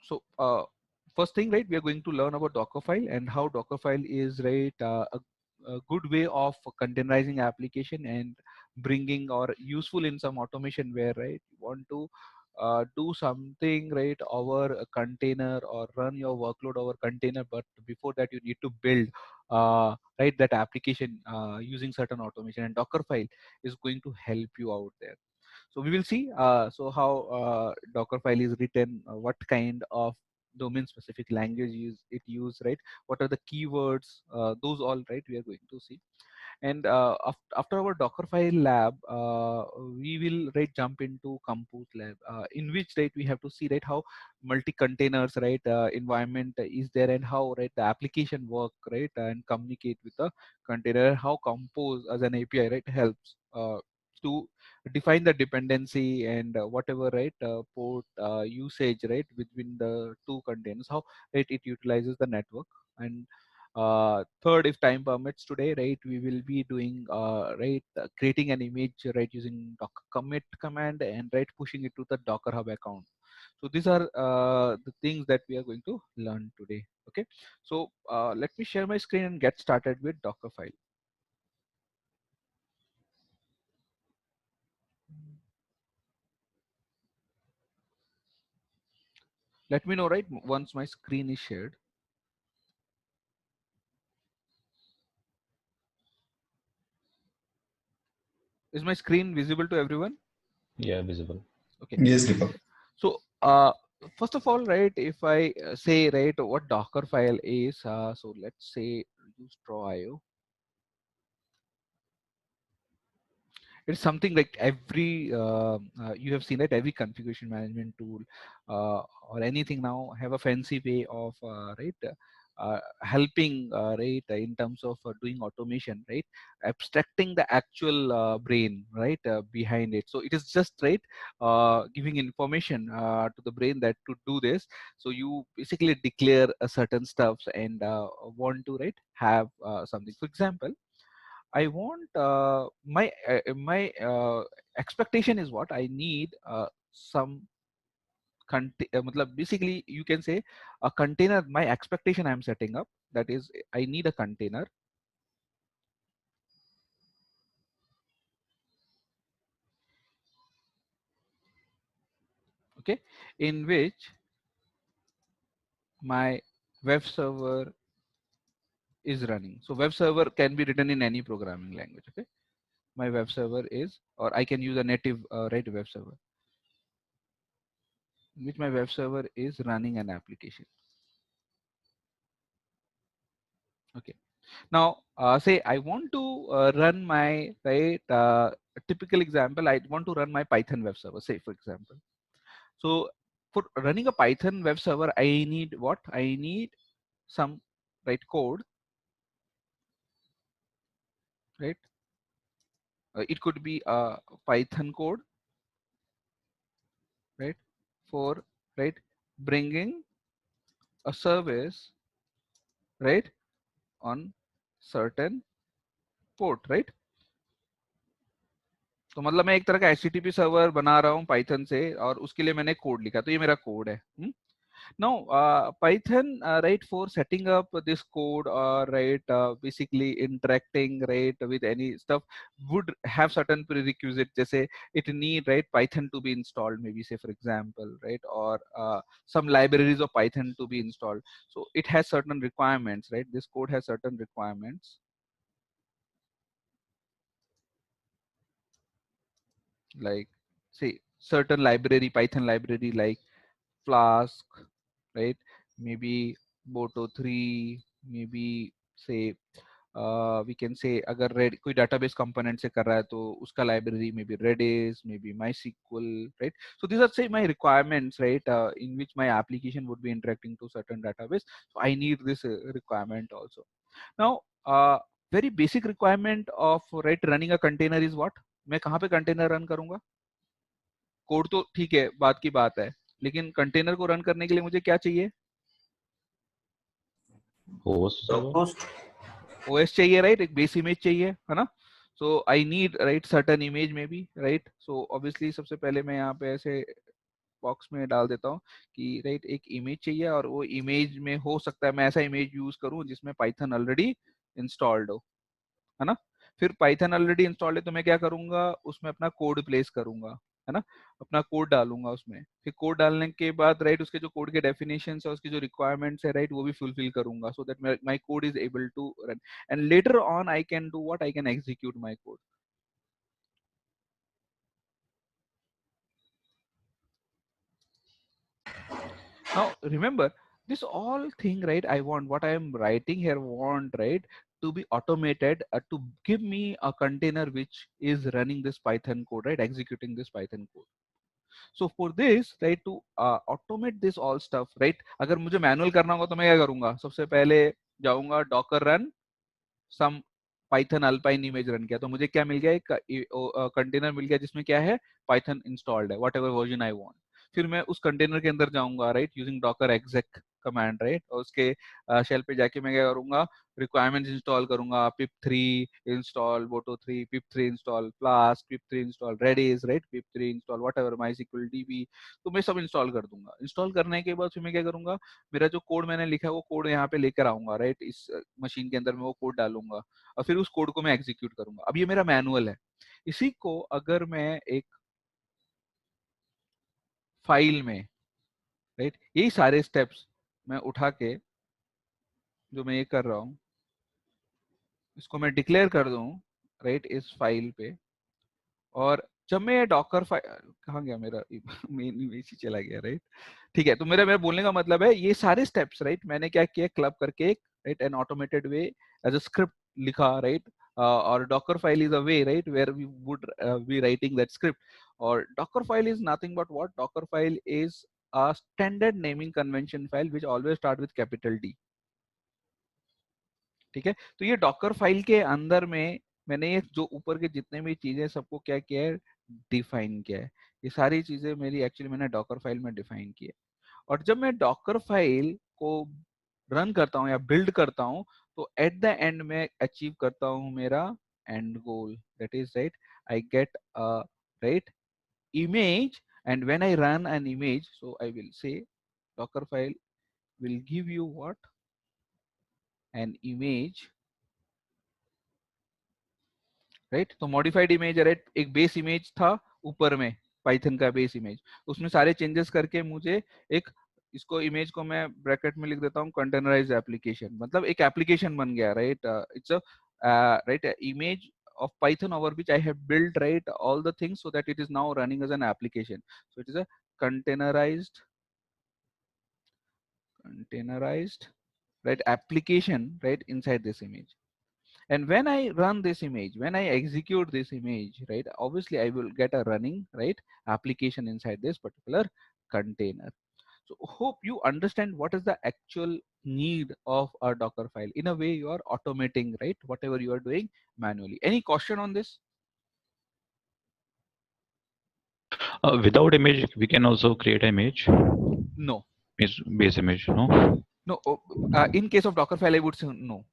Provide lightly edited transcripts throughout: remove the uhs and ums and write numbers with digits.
So first thing, right, we are going to learn about Dockerfile and how Dockerfile is, right, a good way of containerizing application and bringing or useful in some automation where, right, you want to do something, right, over a container or run your workload over container, but before that you need to build right, that application using certain automation, and Dockerfile is going to help you out there. So we will see so how Dockerfile is written, what kind of domain specific language it use, right, what are the keywords, those all, right, we are going to see. And after our Dockerfile lab, we will, right, jump into Compose lab, in which, right, we have to see, right, how multi containers, right, environment is there, and how, right, the application work, right, and communicate with the container, how Compose as an API, right, helps to define the dependency and whatever, right, port usage, right, between the two containers, how, right, it utilizes the network. And third, if time permits today, right, we will be doing right, creating an image, right, using docker commit command, and, right, pushing it to the Docker Hub account. So these are the things that we are going to learn today. Okay, so let me share my screen and get started with Dockerfile. Let me know, right, once my screen is shared. Is my screen visible to everyone? Yeah, visible. Okay. Yes, Deepak. So first of all, right, if I say, right, what Dockerfile is, so let's say use Draw.io. It's something like every you have seen, right, every configuration management tool or anything now have a fancy way of right, helping, right, in terms of doing automation, right, abstracting the actual brain, right, behind it. So it is just, right, giving information to the brain that to do this. So you basically declare a certain stuffs and want to, right, have something. For example, I want my expectation is what I need, some matlab basically you can say a container. My expectation I'm setting up, that is I need a container, okay, in which my web server is running. So web server can be written in any programming language. Okay, my web server is, or I can use a native right, web server, in which my web server is running an application. Okay. Now, say I want to run my, right, a typical example, I want to run my Python web server, say for example. So for running a Python web server, I need what? I need some, right, code, right? It could be a Python code, right, for, right, bringing a service, right, on certain port, right? तो मतलब मैं एक तरह का HTTP server बना रहा हूँ Python से, और उसके लिए मैंने कोड लिखा, तो ये मेरा कोड है. Now, Python, right, for setting up this code, or right, basically interacting, right, with any stuff, would have certain prerequisites. Jesse, it need, right, Python to be installed, maybe say for example, right, or some libraries of Python to be installed. So it has certain requirements, right? This code has certain requirements, like say certain library, Python library like Flask, right? Maybe Boto 3, maybe say we can say अगर red कोई database component से कर रहा है तो उसका library maybe Redis, maybe MySQL, right? So these are, say, my requirements, right, in which my application would be interacting to certain database. So I need this requirement also. Now, very basic requirement of, right, running a container is what? मैं कहाँ पे container run करूँगा? Code तो ठीक है, बात की बात है, लेकिन कंटेनर को रन करने के लिए मुझे क्या चाहिए? Host server. Host. ओएस चाहिए, राइट, एक बेस इमेज चाहिए, है ना? So I need, right, certain image में भी, राइट. सो ऑब्वियसली सबसे पहले मैं यहाँ पे ऐसे बॉक्स में डाल देता हूँ कि राइट एक इमेज चाहिए और वो इमेज में हो सकता है मैं ऐसा इमेज यूज करूँ जिसमें पाइथन ऑलरेडी इंस्टॉल्ड हो, है ना। फिर पाइथन ऑलरेडी इंस्टॉल्ड है तो मैं क्या करूंगा उसमें अपना कोड प्लेस करूंगा, है ना, अपना कोड डालूंगा उसमें। फिर कोड डालने के बाद राइट उसके जो कोड के डेफिनेशंस है उसकी जो रिक्वायरमेंट्स है राइट वो भी फुलफिल करूंगा so that my code is able to run and later on I can do what, I can execute my code. Now remember this all thing right I want what I am writing here want right to be automated to give me a container which is running this Python code right executing this Python code. So for this right to automate this all stuff right अगर मुझे manual करना होगा तो मैं क्या करूंगा सबसे पहले जाऊंगा docker run some Python alpine image run किया तो मुझे क्या मिल गया एक कंटेनर मिल गया जिसमें क्या है पाइथन इंस्टॉल्ड है what ever version I want. फिर मैं उस कंटेनर के अंदर जाऊंगा right using Docker exec command right और उसके शेल पे जाके मैं क्या करूंगा रिक्वायरमेंट्स इंस्टॉल करूंगा pip3 install boto3 pip3 install flask pip3 install redis right pip3 install whatever mysql db तो मैं सब इंस्टॉल कर दूंगा। इंस्टॉल करने के बाद फिर मैं क्या करूंगा मेरा जो कोड मैंने लिखा है वो कोड यहाँ पे लेकर आऊंगा राइट इस मशीन के अंदर मैं वो कोड डालूंगा और फिर उस कोड को मैं एग्जीक्यूट करूंगा। अब ये मेरा मैनुअल है। इसी को अगर मैं एक फाइल में राइट यही सारे स्टेप्स मैं उठा के जो मैं ये कर रहा हूँ इसको मैं डिक्लेयर कर दूं राइट इस फाइल पे और जब मैं डॉकर फाइल कहाँ गया मेरा मेन इमेज ही चला गया राइट। ठीक है तो मेरा मेरा बोलने का मतलब है ये सारे स्टेप्स राइट मैंने क्या किया क्लब करके एक right an automated way as a script लिखा राइट और Docker file is a way right where we would be writing that script और Docker file is nothing but what Docker file is a standard naming convention file which always start with capital D। ठीक है तो ये Docker file के अंदर में मैंने ये जो ऊपर के जितने भी चीजें सबको क्या किया है डिफाइन किया है। ये सारी चीजें मेरी एक्चुअली मैंने डॉकर फाइल में डिफाइन की है और जब मैं डॉकर फाइल को रन करता हूँ या बिल्ड करता हूँ तो एट द एंड में अचीव करता हूँ मेरा and goal that is right I get a right image and when I run an image so I will say docker file will give you what an image right तो modified image right एक base image था ऊपर में Python का base image उसमें सारे changes करके मुझे एक इसको इमेज को मैं ब्रैकेट में लिख देता हूँ कंटेनराइज्ड एप्लीकेशन मतलब एक एप्लीकेशन बन गया right it's a right image of Python over which I have built right all the things so that it is now running as an application. So it is a containerized right application right inside this image. And when I run this image, when I execute this image, right, obviously I will get a running, right, application inside this particular container. So hope you understand what is the actual need of a Docker file. In a way, you are automating, right, whatever you are doing manually. Any question on this? Without image, we can also create an image. No. Base image, no? No, in case of Dockerfile, I would say no.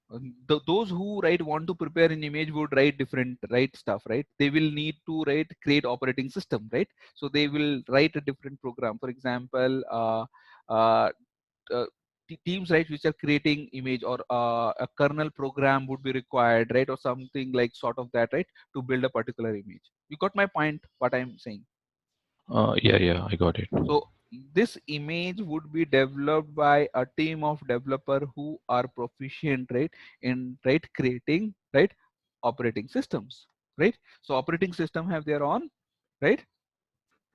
Those who want to prepare an image would write different stuff, right? They will need to create operating system, right? So they will write a different program. For example, uh, uh, teams which are creating image or a kernel program would be required, right? Or something like sort of that, right? To build a particular image. You got my point? What I'm saying? Yeah, I got it. So this image would be developed by a team of developer who are proficient in creating operating systems, right? So operating system have their own right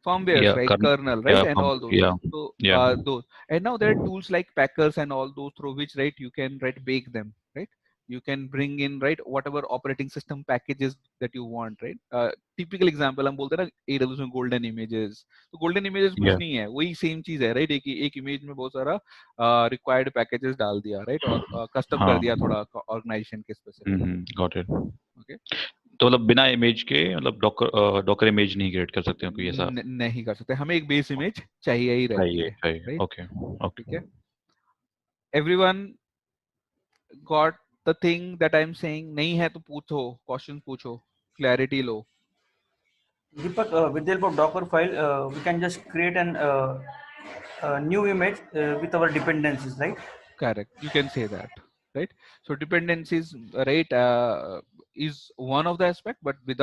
firmwares, Yeah, right, current, kernel, right, yeah, and all those. yeah, So yeah. those, and now there are tools like packers and all those through which you can bake them, right? You can bring in whatever operating system packages that you want, right? Typical example हम बोलते हैं ना AWS में golden images, तो golden images कुछ Yeah. नहीं है, वही same चीज है, right? एक image में बहुत सारा required packages डाल दिया, right? और custom कर हाँ. दिया थोड़ा organization के specific, Got it. okay? तो मतलब बिना इमेज के मतलब डॉकर इमेज नहीं क्रिएट कर सकते हैं कोई ऐसा नहीं कर सकते, हमें एक बेस इमेज चाहिए ही रहती है, चाहिए राइट? ओके ठीक है, okay everyone got the thing that I'm saying? नहीं है तो पूछो, क्वेश्चन पूछो, clarity low. Deepak, with the help of Docker file, we can just create a new image with our dependencies, right? Correct. You can say that, right? So dependencies, right, is one of the aspect, but with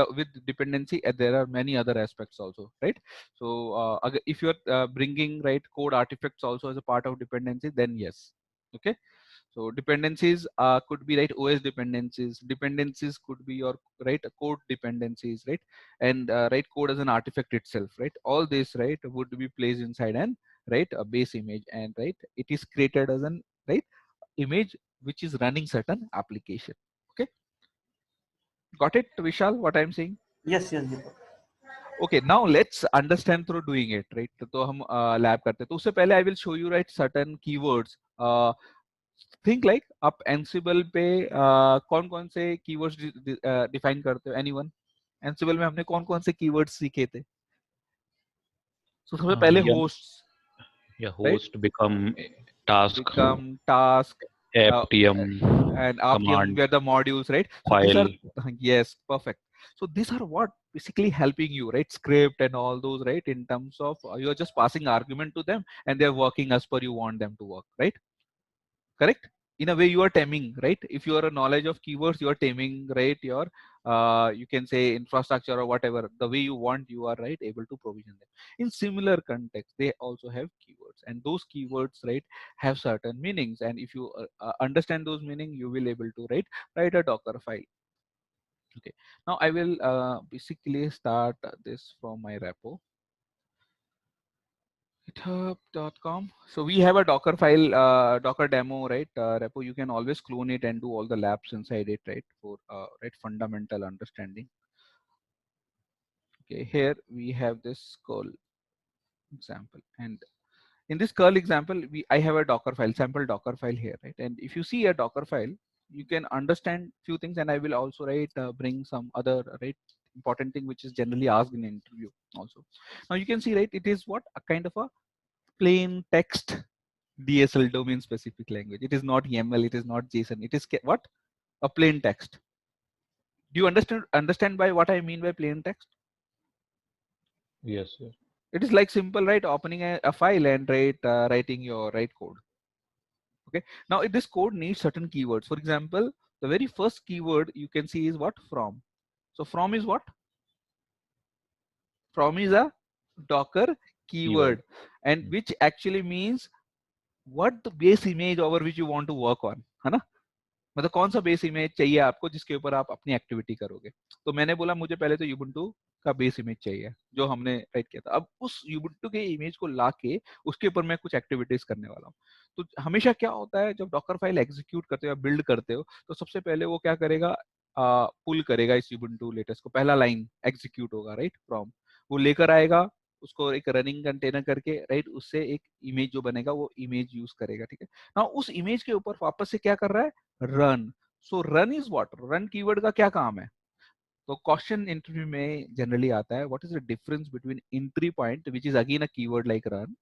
dependency, there are many other aspects also, right? So if you're bringing right code artifacts also as a part of dependency, then yes, okay. So dependencies could be right OS dependencies. Dependencies could be your right code dependencies, right? And right code as an artifact itself, right? All this right would be placed inside an right a base image, and right it is created as an right image which is running certain application. Okay, got it, Vishal? What I'm saying? Yes, yes, Deepak. Okay, now let's understand through doing it, right? तो हम lab करते हैं, तो उससे पहले I will show you right certain keywords. Think like आप Ansible पे कौन कौन से कीवर्ड्स डिफाइन करते हो? एनीवन? एंसिबल में हमने कौन कौन से कीवर्ड्स सीखे थे? तो सबसे पहले Yeah, host, yeah, right? host, become, task, become, task, aptm, and RTM command, were the modules, right? So these are file. yes, perfect. So these are what basically helping you, right? Script and all those, right? In terms of you're just passing argument to them and they're working as per you want them to work, right? Correct? In a way you are taming, right? If you are a knowledge of keywords, you are taming, right? Your you can say infrastructure or whatever, the way you want, you are right able to provision them. In similar context, they also have keywords, and those keywords right have certain meanings, and if you understand those meaning, you will able to write a Docker file. Okay, now I will basically start this from my repo, github.com. So we have a Docker file, Docker demo, right? Repo. You can always clone it and do all the labs inside it, right? For right fundamental understanding. Okay, here we have this curl example, and in this curl example, I have a Docker file, sample Docker file here, right? And if you see a Docker file, you can understand few things, and I will also bring some other important thing which is generally asked in an interview also. Now you can see right, it is what a kind of a plain text DSL, domain specific language. It is not YAML, it is not JSON. It is what? A plain text. Do you understand by what I mean by plain text? Yes, yes. It is like simple, right? Opening a file and writing your code. Okay. Now this code needs certain keywords. For example, the very first keyword you can see is what? From. So from is what? From is a Docker Keyword. keyword, and which actually means what the base image over which you want to work on, है ना? मतलब कौन सा base image चाहिए आपको जिसके ऊपर आप अपनी एक्टिविटी करोगे? तो मैंने बोला मुझे पहले तो यूबुंटू का बेस इमेज चाहिए जो हमने राइट किया था। अब उस यूबुंटू के इमेज को लाके उसके ऊपर मैं कुछ एक्टिविटीज करने वाला हूँ। तो हमेशा क्या होता है जब डॉकर फाइल एग्जीक्यूट करते हो या बिल्ड करते हो, तो सबसे पहले वो क्या करेगा, पुल करेगा इस यूबुंटू लेटेस्ट को, पहला लाइन एग्जीक्यूट होगा राइट फ्रॉम, वो लेकर आएगा उसको एक रनिंग कंटेनर करके, राइट उससे एक इमेज जो बनेगा वो इमेज यूज करेगा, ठीक है ना? उस इमेज के ऊपर वापस से क्या कर रहा है, run. So run is what, run keyword का क्या काम है? तो क्वेश्चन इंटरव्यू में जनरली आता है, what is the difference between entry point which is again a keyword like run,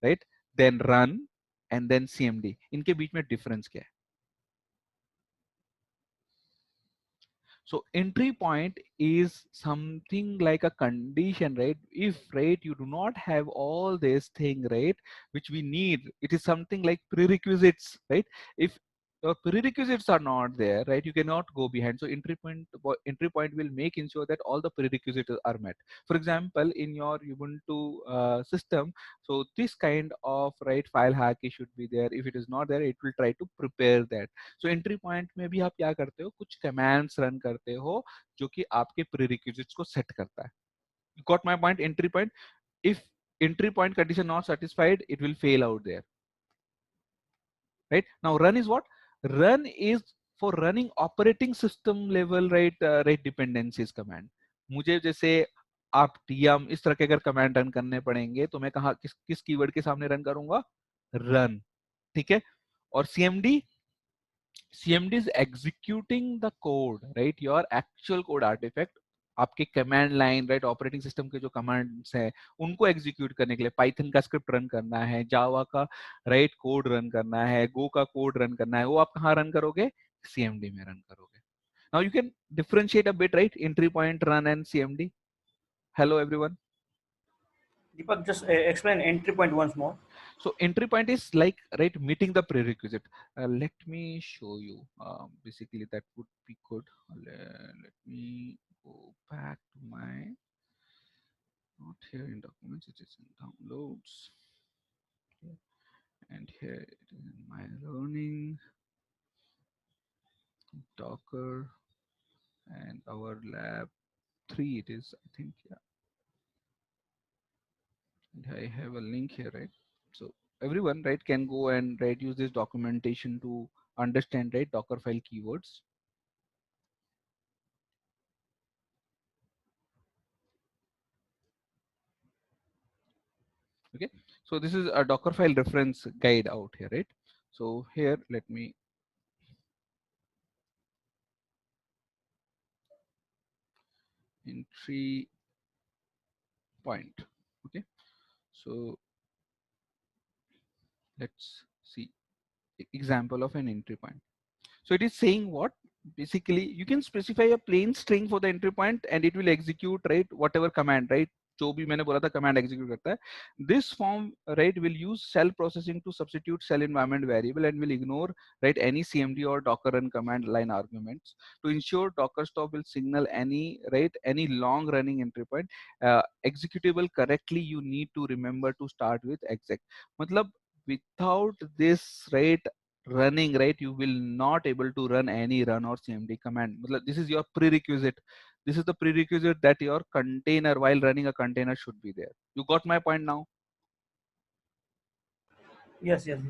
right, then run and then CMD, इनके बीच में डिफरेंस क्या है? So entry point is something like a condition, right? If right you do not have all this thing, right, which we need, it is something like prerequisites, right? If your prerequisites are not there, right, you cannot go behind. So entry point will make ensure that all the prerequisites are met. For example, in your Ubuntu system, so this kind of right file hierarchy should be there. If it is not there, it will try to prepare that. So entry point में भी आप क्या करते हो, कुछ commands run करते हो जो कि आपके प्रीरिक्विजिट्स को सेट करता है. Got my point? Entry point, if entry point condition not satisfied, it will fail out there, right? Now run is what? Run is for running operating system level, right dependencies command. मुझे जैसे आप tm इस तरह के अगर command run करने पड़ेंगे तो मैं कहा किस कीवर्ड के सामने रन करूंगा? रन, ठीक है? और CMD is executing the code, right? Your actual code artifact, आपके command line, right, operating system के जो कमांड्स हैं उनको एग्जीक्यूट करने के लिए पाइथन का स्क्रिप्ट रन करना है, जावा का राइट कोड रन करना है, गो का कोड रन करना है, वो आप कहाँ रन करोगे? CMD में रन करोगे. Now you can differentiate a bit, right, entry point, run and CMD. Hello everyone. Deepak, just explain entry point once more. So entry point is like, right, meeting the prerequisite. Let me show you. Basically, that would be good. Let me go back to my, not here in documents, it is in downloads. Okay. And here it is in my learning, Docker, and our lab 3 it is, I think, yeah. And I have a link here, right? So everyone, right, can go and, right, use this documentation to understand, right, Dockerfile keywords. Okay, so this is a Dockerfile reference guide out here, right? So here, let me entry point. Okay, so let's see example of an entry point. So it is saying what? Basically, you can specify a plain string for the entry point and it will execute, right, whatever command, right? जो भी मैंने बोला था command execute करता है. This form, right, will use cell processing to substitute cell environment variable and will ignore, right, any CMD or Docker run command line arguments. To ensure Docker stop will signal any, right, any long running entry point executable correctly, you need to remember to start with exec. मतलब without this, right, running, right, you will not able to run any run or cmd command. This is your prerequisite. This is the prerequisite that your container, while running a container, should be there. You got my point now? Yes, yes.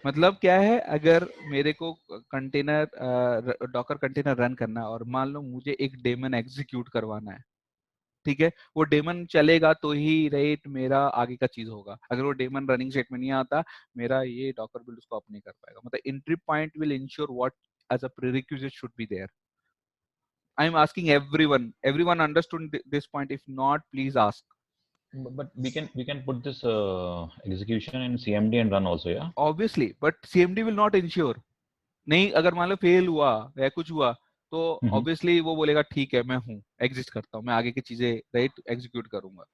मतलब क्या है, अगर मेरे को container, Docker container run करना है और मान लो मुझे एक डेमन एग्जीक्यूट करवाना है, ठीक है, वो डेमन चलेगा तो ही, राइट, मेरा आगे का चीज होगा. अगर वो डेमन रनिंग स्टेट में नहीं आता, मेरा ये डॉकर बिल्ड उसको अप नहीं कर पाएगा. मतलब entry point will ensure what as a prerequisite should be there. I am asking everyone understood this point? If not, please ask. But we can put this execution in CMD and run also, yeah. Obviously, but CMD will not ensure. नहीं, अगर मान लो fail हुआ या कुछ हुआ तो obviously वो बोलेगा ठीक है, मैं हूँ, एग्जिस्ट करता हूँ, मैं आगे की चीजें, राइट, एग्जीक्यूट करूंगा.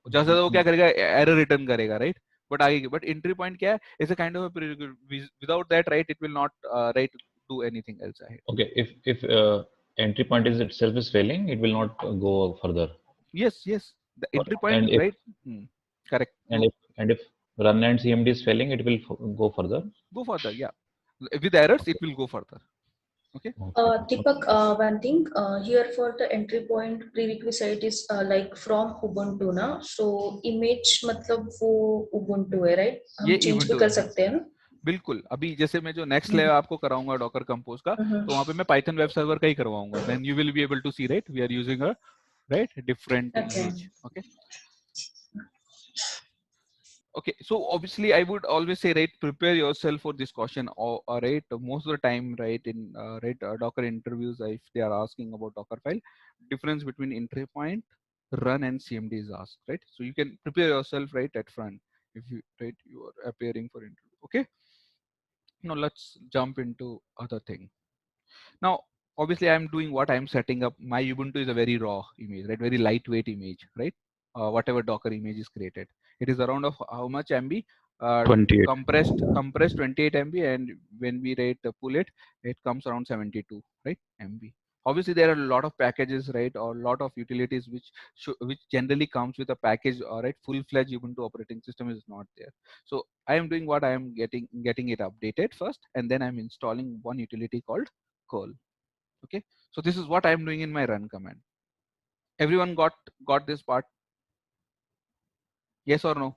ज्यादा से वो क्या करेगा, एरर रिटर्न करेगा, राइट. बट आगे, बट एंट्री पॉइंट क्या है, is a kind of without that, right, it will not, right, do anything else ahead. Okay, if entry point is itself is failing, it will not go further. Yes, the entry point, and if, right. Correct. And if run and CMD is failing, it will go further. Go further, yeah. With errors, it will go further. Okay. Deepak, one thing here for the entry point prerequisite is like from Ubuntu ना, so image मतलब वो Ubuntu है, right? हम change भी कर सकते हैं ना? बिल्कुल. अभी जैसे मैं जो नेक्स्ट लेवल आपको कराऊंगा डॉकर कंपोज का, तो वहां पे मैं पाइथन वेब सर्वर का ही करवाऊंगा. Then you will be able to see, right, we are using a, right, different image. Okay. Okay, so obviously I would always say, right, prepare yourself for this question, or right, most of the time, right, in Docker interviews, if they are asking about Dockerfile, difference between entry point, run, and CMD is asked, right? So you can prepare yourself, right, at front if you, right, you are appearing for interview. Okay. Now let's jump into other thing. Now, obviously, I'm doing what I'm setting up. My Ubuntu is a very raw image, right? Very lightweight image, right? Whatever Docker image is created, it is around of how much MB? 28. Compressed 28 MB, and when we rate pull it, it comes around 72, right, MB. Obviously, there are a lot of packages, right, or a lot of utilities which generally comes with a package, or right, full-fledged Ubuntu operating system is not there. So I am doing what I am getting it updated first, and then I'm installing one utility called curl. Okay, so this is what I'm doing in my run command. Everyone got this part? Yes or no?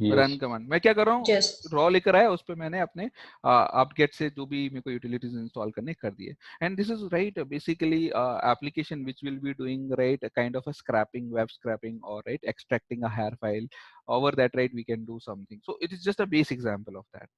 Yes. Run command मैं क्या कर रहा हूँ, Yes. Raw लेकर आया, उस पे मैंने अपने apt-get से जो भी मेरे को यूटिलिटीज इंस्टॉल करने कर दिए. And this is right basically application which will be doing, right, a kind of a scrapping, web scrapping, or right, extracting a hair file. Over that, right, we can do something. So it is just a base example of that.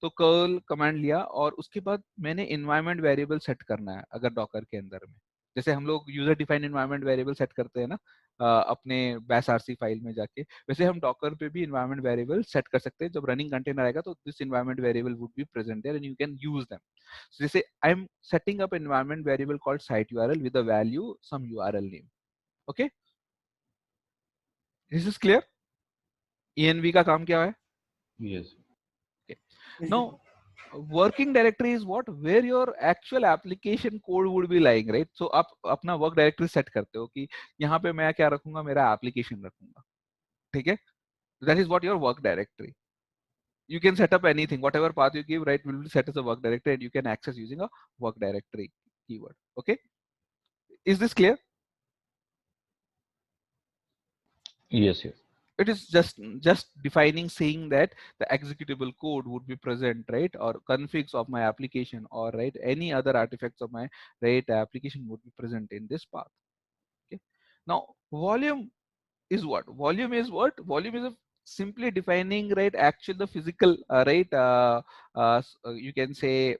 तो curl command लिया और उसके बाद मैंने environment variable set करना है. अगर Docker के अंदर में, जैसे हम लोग user defined environment variable set करते हैं ना अपने बैश आरसी फाइल में जाके, वैसे हम डॉकर पे भी इन्वायरमेंट वेरिएबल सेट कर सकते हैं. जब रनिंग कंटेनर आएगा तो this environment variable would be present there and you can use them. So जैसे I am setting up environment variable called site URL with a value some URL name. Okay. Is this clear? env का काम क्या है? Yes. Yes, Now working directory is what, where your actual application code would be lying, right? So आप अपना work directory set करते हो कि यहाँ पे मैं क्या रखूंगा, मेरा application रखूंगा, ठीक है? That is what your work directory. You can set up anything, whatever path you give, right, will be set as a work directory, and you can access using a work directory keyword. Okay, is this clear? Yes. Yes. It is just defining, saying that the executable code would be present, right, or configs of my application, or right, any other artifacts of my right application would be present in this path. Okay, now volume is what? Volume is what? Volume is a simply defining, right, actual the physical right you can say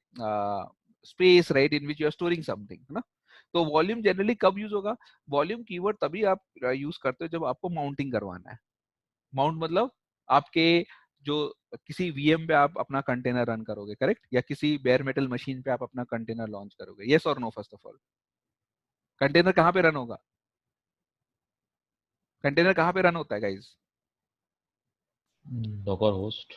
space, right, in which you are storing something, है ना? तो volume generally कब use होगा? Volume keyword तभी आप use करते हो जब आपको माउंटिंग करवाना है. माउंट मतलब आपके जो किसी वीएम पे आप अपना कंटेनर रन करोगे, करेक्ट, या किसी बेयर मेटल मशीन पे आप अपना कंटेनर लॉन्च करोगे. यस और no? First of all, container कहाँ पे रन होगा? कंटेनर कहाँ पे रन होता है गाइस? Docker host.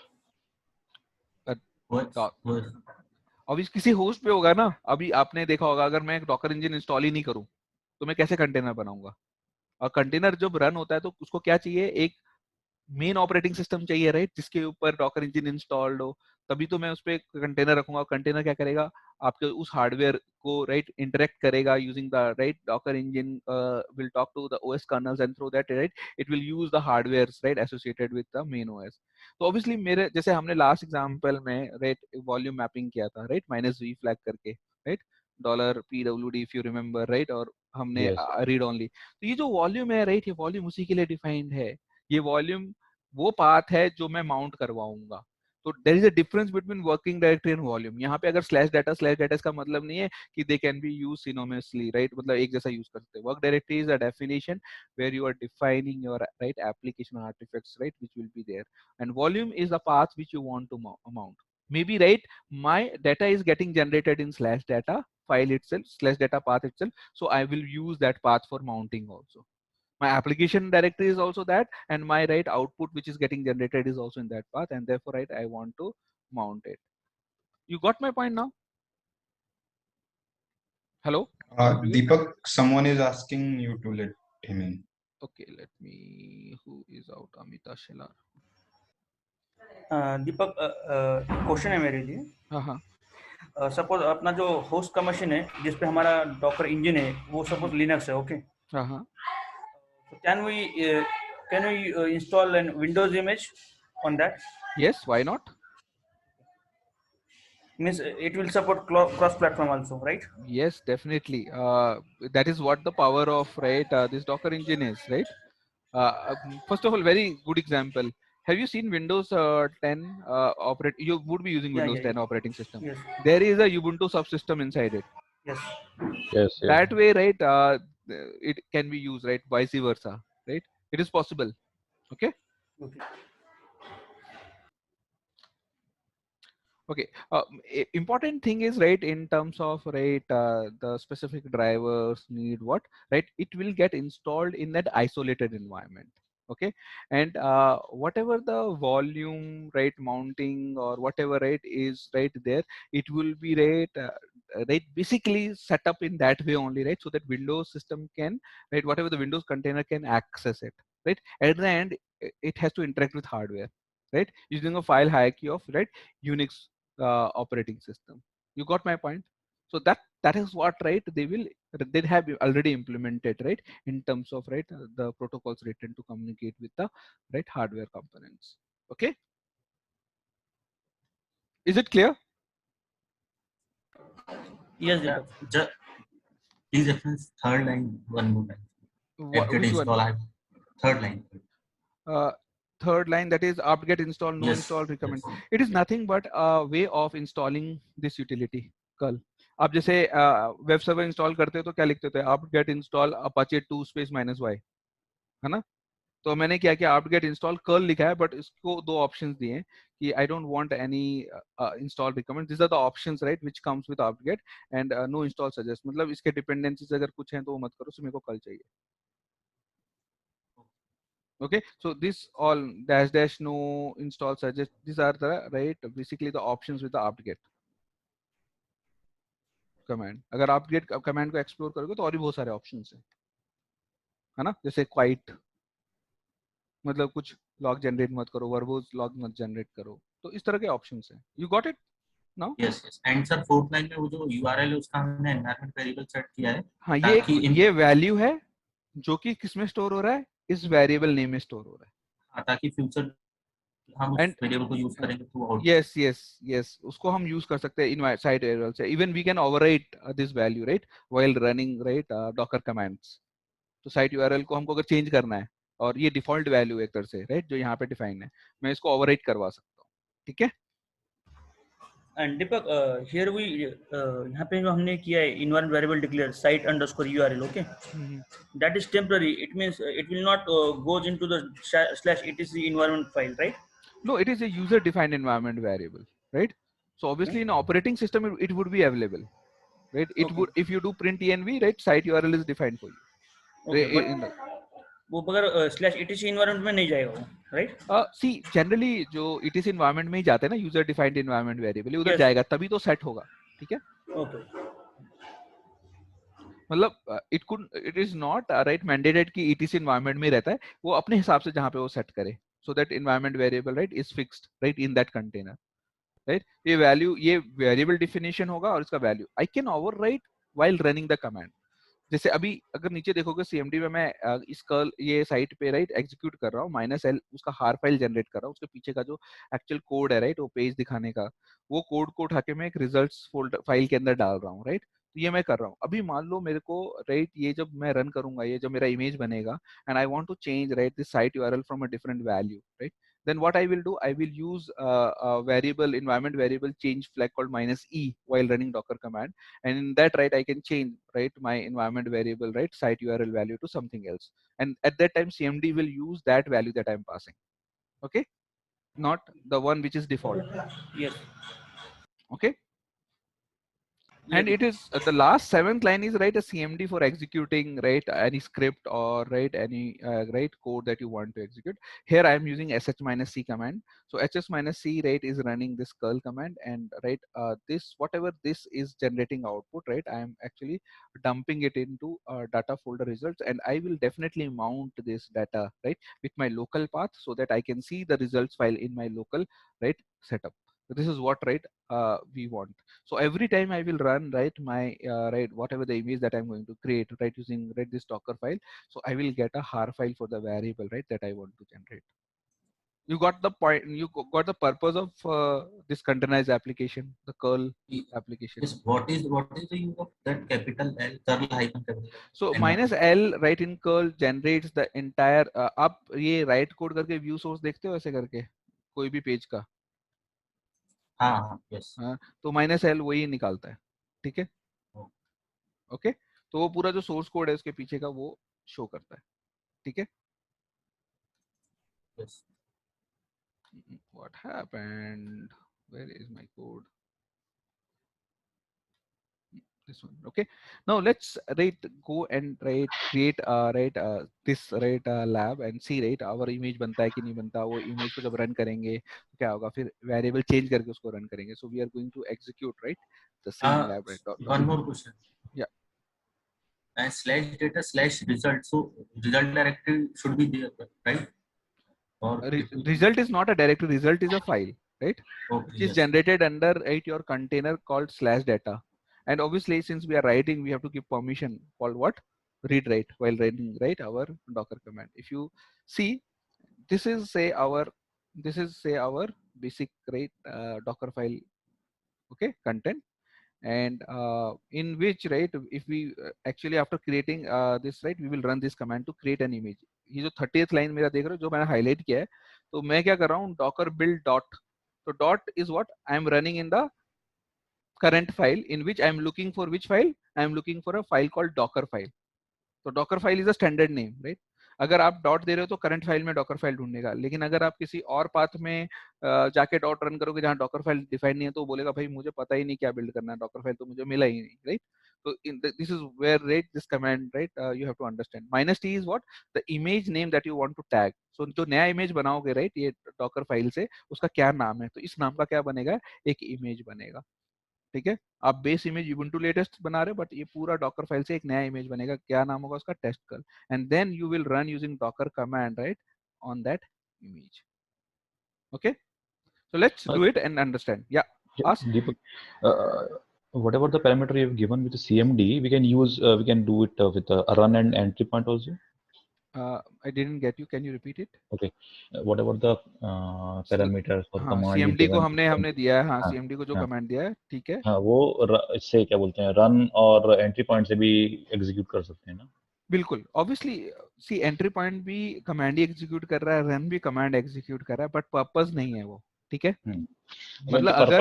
अभी किसी होस्ट पे होगा ना. अभी आपने देखा होगा, अगर मैं डॉकर इंजन इंस्टॉल ही नहीं करूं तो मैं कैसे कंटेनर बनाऊंगा? और कंटेनर जब रन होता है तो उसको क्या चाहिए? एक मेन ऑपरेटिंग सिस्टम चाहिए, राइट, जिसके ऊपर डॉकर इंजन इंस्टॉल्ड हो. तभी तो मैं उस पर कंटेनर रखूंगा. कंटेनर क्या करेगा? आपके उस हार्डवेयर को राइट इंटरेक्ट करेगा using the right Docker engine will talk to the OS kernels and through that right it will use the hardware right associated with the main OS. तो obviously मेरे जैसे हमने लास्ट एग्जांपल में right volume mapping किया था, right, -v flag करके, right, $pwd if you remember, right, और हमने Yes. Read only. तो ये जो वॉल्यूम है, राइट, ये वॉल्यूम उसी के लिए डिफाइंड है. ये वॉल्यूम वो पाथ है जो मैं माउंट करवाऊंगा. तो there is a difference between working directory and volume. यहाँ पे अगर स्लैश डाटा का मतलब नहीं है कि they can be use synonymously, right, मतलब एक जैसा यूज कर सकते हैं. Work directory is a definition where you are defining your right application artifacts, right, which will be there, and volume is the path which you want to mount. Maybe, right, my data is getting generated in slash data file itself, slash data path itself, so I will use that path for mounting also. My application directory is also that, and my right output which is getting generated is also in that path, and therefore right I want to mount it. You got my point now? Hello? Deepak, someone is asking you to let him in. Okay, let me, who is out? Amita Shelar. Deepak, question है मेरे लिए. हाँ हाँ. Suppose अपना जो host का machine है जिसपे हमारा डॉकर इंजन है वो सपोज लिनक्स है. ओके, हाँ हाँ. Can we install an Windows image on that? Yes, why not? Means it will support cross platform also, right? Yes, definitely. That is what the power of right this Docker engine is, right? First of all, very good example. Have you seen Windows 10 operate? You would be using Yeah, Windows yeah, 10 yeah. operating system. Yes, There is a Ubuntu subsystem inside it. yes. Yes. Yes. That way, right, it can be used, right, vice versa, right? It is possible. Okay. Okay. Okay. Important thing is, right, in terms of right the specific drivers need what, right, it will get installed in that isolated environment. Okay, and whatever the volume, right, mounting or whatever, right, is right there, it will be right basically set up in that way only, right, so that Windows system can, right, whatever the Windows container can access it, right. At the end, it has to interact with hardware, right, using a file hierarchy of right Unix operating system. You got my point? So that is what, right, they have already implemented, right, in terms of right the protocols written to communicate with the right hardware components. Okay, is it clear? Yes, Yeah, Deepak. please reference third line one more time. Apt-get Which install. one? Third line. Third line, that is apt-get install, no Yes. install recommend. Yes. It is nothing but a way of installing this utility. कल आप जैसे web server install करते हो तो क्या लिखते थे? apt-get install apache 2 space -y, है ना? तो मैंने क्या किया, apt-get install curl लिखा है, बट इसको दो ऑप्शंस दिए हैं कि I don't want any install recommend. These are the options, right, which comes with apt-get, and no install suggest. मतलब इसके डिपेंडेंसीज अगर कुछ हैं तो वो मत करो, मेरे को कल चाहिए. Okay, so this all dash dash no install suggest, these are the right basically the options with the apt-get command. अगर apt-get command को explore करोगे तो और भी बहुत सारे options है ना, जैसे quite मतलब कुछ log generate मत करो, verbose log मत generate करो, तो इस तरह के options हैं. You got it now? Yes, yes. And sir, fourth line में वो जो URL है उसका हमने environment variable set किया है हाँ, ताकि ये वैल्यू है जो कि किसमें स्टोर हो रहा है, इस वेरिएबल नेम में स्टोर हो रहा है. ताकि फ्यूचर हम उस एंड वेरिएबल को यूज करेंगे throughout. Yes yes yes, उसको हम यूज कर सकते हैं इन साइड वेरिएबल से. Even we can overwrite this value right while running right Docker commands. तो साइट यूआरएल को हमको अगर चेंज करना है और ये डिफॉल्ट वैल्यू एक तरह से राइट जो यहाँ पे डिफाइन है, मैं इसको ओवरराइट करवा सकता हूँ. ठीक है. And Deepak, here we यहाँ पे जो हमने किया है environment variable declare site underscore URL, okay? That is temporary. It means it will not goes into the slash etc environment file, right? No, it is a user defined environment variable, right? So obviously in operating system it would be available, right? It Okay. would, if you do print env, right, site URL is defined for you. Okay, In but the, वो बगैर slash etc environment में नहीं जाएगा वो, right? see generally जो etc environment में ही जाते हैं ना user defined environment variable, उधर Yes. जाएगा तभी तो सेट होगा. ठीक है. Okay. मतलब it is not right mandated कि etc environment में रहता है, वो अपने हिसाब से जहाँ पे वो सेट करे, so that environment variable right is fixed right in that container, right? ये वैल्यू, ये वेरिएबल डिफिनेशन होगा और इसका value I can overwrite while running the command. जैसे अभी अगर नीचे देखोगे सीएमडी में मैं इस कर्ल ये साइट पे राइट एग्जीक्यूट कर रहा हूँ, -l उसका हार फाइल जनरेट कर रहा हूँ, उसके पीछे का जो एक्चुअल कोड है राइट वो पेज दिखाने का, वो कोड को उठा के मैं एक रिजल्ट्स फोल्डर फाइल के अंदर डाल रहा हूँ राइट. तो ये मैं कर रहा हूँ. अभी मान लो मेरे को राइट ये जब मैं रन करूंगा, ये जब मेरा इमेज बनेगा and I want to change right this site URL from a different value right, then what I will do, I will use a variable environment variable change flag called -e while running docker command, and in that right I can change right my environment variable right site URL value to something else, and at that time CMD will use that value that I'm passing. Okay, not the one which is default. Yes. Okay. And it is the last seventh line is right a CMD for executing right any script or right any right code that you want to execute. Here I am using sh-c command. So sh-c right is running this curl command, and right this whatever this is generating output right I am actually dumping it into data folder results, and I will definitely mount this data right with my local path so that I can see the results file in my local right setup. So this is what right we want. So every time I will run right my right whatever the image that I'm going to create right using right this docker file, so I will get a har file for the variable right that I want to generate. You got the point, you got the purpose of this containerized application, the curl application. Yes, what is the use of that capital L curl hyphen capital? So -l right in curl generates the entire आप ये write code करके view source देखते हो ऐसे करके कोई भी page का. हाँ, यस. हाँ, तो -l वही निकालता है. ठीक है. ओके, तो वो पूरा जो सोर्स कोड है उसके पीछे का वो शो करता है. ठीक है. Yes. What happened? Where is my code? This one. Okay, now let's right go and right create right this right lab and see right our image बनता है कि नहीं बनता. वो image को जब run करेंगे तो क्या होगा, फिर variable change करके उसको run करेंगे. So we are going to execute right the same lab right. One more question. Yeah. And slash data slash result. So result directory should be there, right? Or Result is not a directory. Result is a file, right? Okay, Which is yes. generated under right your container called /data. And obviously, since we are writing, we have to give permission called what? Read write while writing right our docker command. If you see, this is say our basic right docker file, okay, content, and in which right if we actually after creating this right we will run this command to create an image. ये जो 30th line मेरा देख रहे हो जो मैंने highlight किया है, तो मैं क्या कर रहा हूँ docker build dot. So dot is what I am running in the current file in which I am looking for which file? I am looking for a file called docker file. तो docker file is a standard name, right? अगर आप dot दे रहे हो तो current file में Docker file ढूंढेगा, लेकिन अगर आप किसी और पाथ में जाके डॉट रन करोगे जहाँ डॉकर फाइल डिफाइन नहीं है तो बोलेगा भाई मुझे पता ही नहीं क्या बिल्ड करना है, डॉकर फाइल तो मुझे मिला ही नहीं, right? So this is where, right, this command, right, you have to understand. -t is what? The image name that you want to tag. So जो नया image बनाओगे, right, ये docker file से, उसका क्या नाम है? तो इस नाम का क्या बनेगा? एक image बनेगा, ठीक है? आप बेस इमेज ubuntu latest बना रहे हो, बट ये पूरा docker file से एक नया इमेज बनेगा. क्या नाम होगा उसका? test curl. And then you will run using docker command, right, on that image. Okay, so let's do it and understand. Yeah, ask. Deepak, whatever the parameter you have given with the CMD, we can use, we can do it with a run and entry point also. I didn't get you. Can you repeat it? Okay, whatever the parameters or हाँ, command CMD को given, हमने दिया है. हाँ, हाँ, CMD को जो हाँ. कमांड दिया है, ठीक है. हाँ, वो इससे क्या बोलते हैं, रन और एंट्री पॉइंट से भी एग्जीक्यूट कर सकते हैं ना? बिल्कुल, ऑब्वियसली. सी एंट्री पॉइंट भी कमांड ही एग्जीक्यूट कर रहा है, रन भी कमांड एग्जीक्यूट कर रहा है, बट पर्पस नहीं है वो, ठीक है. मतलब अगर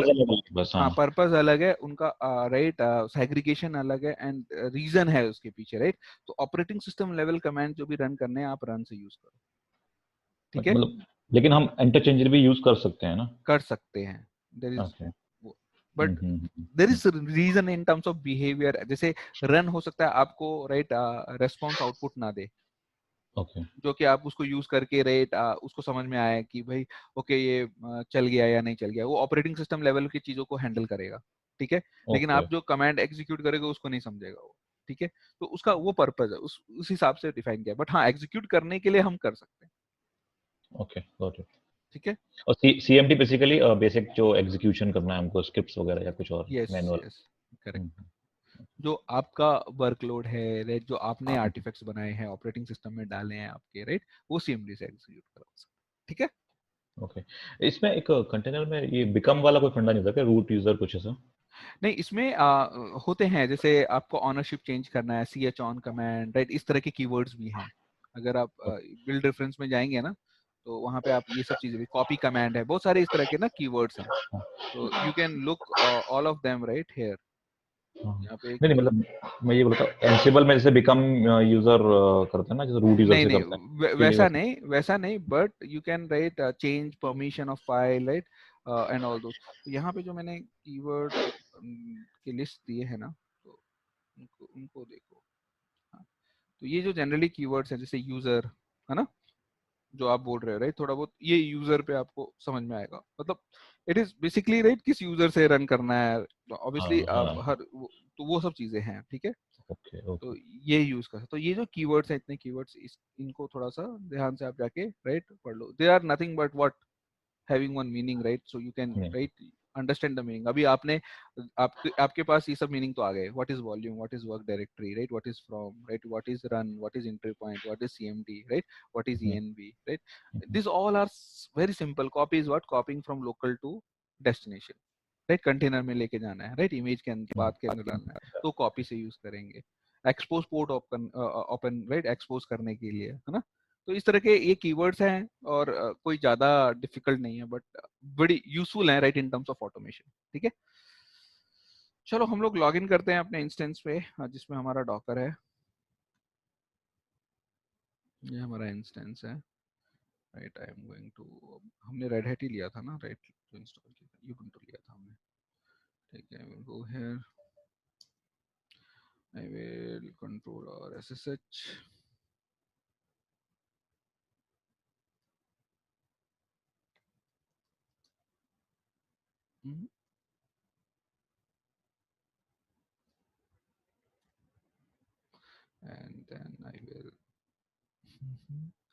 बस, हाँ, पर्पस अलग है उनका, राइट, सेग्रीगेशन अलग है, एंड रीजन है उसके पीछे, राइट. तो ऑपरेटिंग सिस्टम लेवल कमांड जो भी रन करने हैं, आप रन से यूज करो, ठीक है. मतलब लेकिन हम इंटरचेंजर भी यूज कर सकते हैं ना? कर सकते हैं. There is, Okay. But there is reason in terms of behaviour. जैसे रन हो सकता है आपको, राइट, रेस्पॉन्स आउटपुट ना दे, Okay. जो कि आप उसको यूज करके, राइट, उसको समझ में आया कि भाई ओके ये चल गया या नहीं चल गया. वो ऑपरेटिंग सिस्टम लेवल की चीजों को हैंडल करेगा, ठीक है. लेकिन Okay. आप जो कमांड एग्जीक्यूट करेगा उसको नहीं समझेगा वो, ठीक है. तो उसका वो पर्पस है, उस हिसाब से डिफाइन किया. बट हाँ, एग्जीक्यूट करने के लिए हम कर सकते हैं. Okay, got it. ठीक है. और CMD बेसिकली बेसिक जो एग्जीक्यूशन करना है हमको, स्क्रिप्ट्स वगैरह या कुछ और मैनुअल. Yes, correct. जो आपका वर्कलोड है, राइट, जो आपने आर्टिफैक्ट्स बनाए हैं, ऑपरेटिंग सिस्टम में डाले हैं आपके, राइट, वो CMD से एग्जीक्यूट करा सकते हैं, ठीक है. ओके. इसमें एक कंटेनर में ये बिकम वाला कोई फंडा नहीं था क्या, रूट यूजर कुछ ऐसा? नहीं, इसमें होते हैं, जैसे आपको ऑनरशिप चेंज करना है, chon कमांड, राइट, इस तरह के कीवर्ड्स भी हैं. अगर आप बिल्ड रेफरेंस में जाएंगे ना, तो वहां पे आप ये सब चीजें भी, कॉपी कमांड है, बहुत सारे इस तरह के ना कीवर्ड्स हैं. तो you can look all of them right here. यहाँ पे नहीं, मतलब मैं ये बोलता हूँ एंसिबल में जैसे बिकम यूजर करते हैं ना, जैसे रूट यूजर से करते हैं. वैसा नहीं, but you can right change permission of file, right, and all those. तो यहाँ पे जो मैंने कीवर्ड की लिस्ट दिए है ना, तो उनको देखो. हाँ, तो ये जो जनरली कीवर्ड्स हैं, जैसे यूजर है ना, जो आप बोल रहे हो, राइट, थोड़ा बहुत ये यूजर पे आपको समझ में आएगा. मतलब इट इज बेसिकली, राइट, किस यूजर से रन करना है, ऑब्वियसली तो वो सब चीजें हैं, ठीक है. तो ये यूज कर. तो ये जो कीवर्ड्स हैं, इतने कीवर्ड्स, इनको थोड़ा सा ध्यान से आप जाके, राइट, पढ़ लो. They are nothing but what having one meaning, right. So you can, right, understand the meaning. अभी आपके पास ये सब मीनिंग तो आ गए. What is volume, what is work directory, right, what is from, right, what is run, what is entry point, what is CMD, right, what is env, right. This all are very simple. Copy is what? Copying from local to destination, right. Container में लेके जाना है, right, image के अंदर, बात के अंदर डालना है, तो कॉपी से यूज करेंगे. Expose port open, right, expose करने के लिए, है ना. तो इस तरह के ये कीवर्ड्स हैं, और कोई ज्यादा डिफिकल्ट नहीं है, बट बड़ी यूजफुल है, right, in terms of automation, ठीक है. चलो हम लोग लॉग इन करते हैं अपने इंस्टेंस पे, जिसमें हमारा डॉकर है. ये हमारा इंस्टेंस है, right. I am going to, हमने रेड हैट ही लिया था ना, राइट, जो इंस्टॉल किया था, ubuntu लिया था हमने, ठीक है. आई will go here, I will control or SSH. And then I will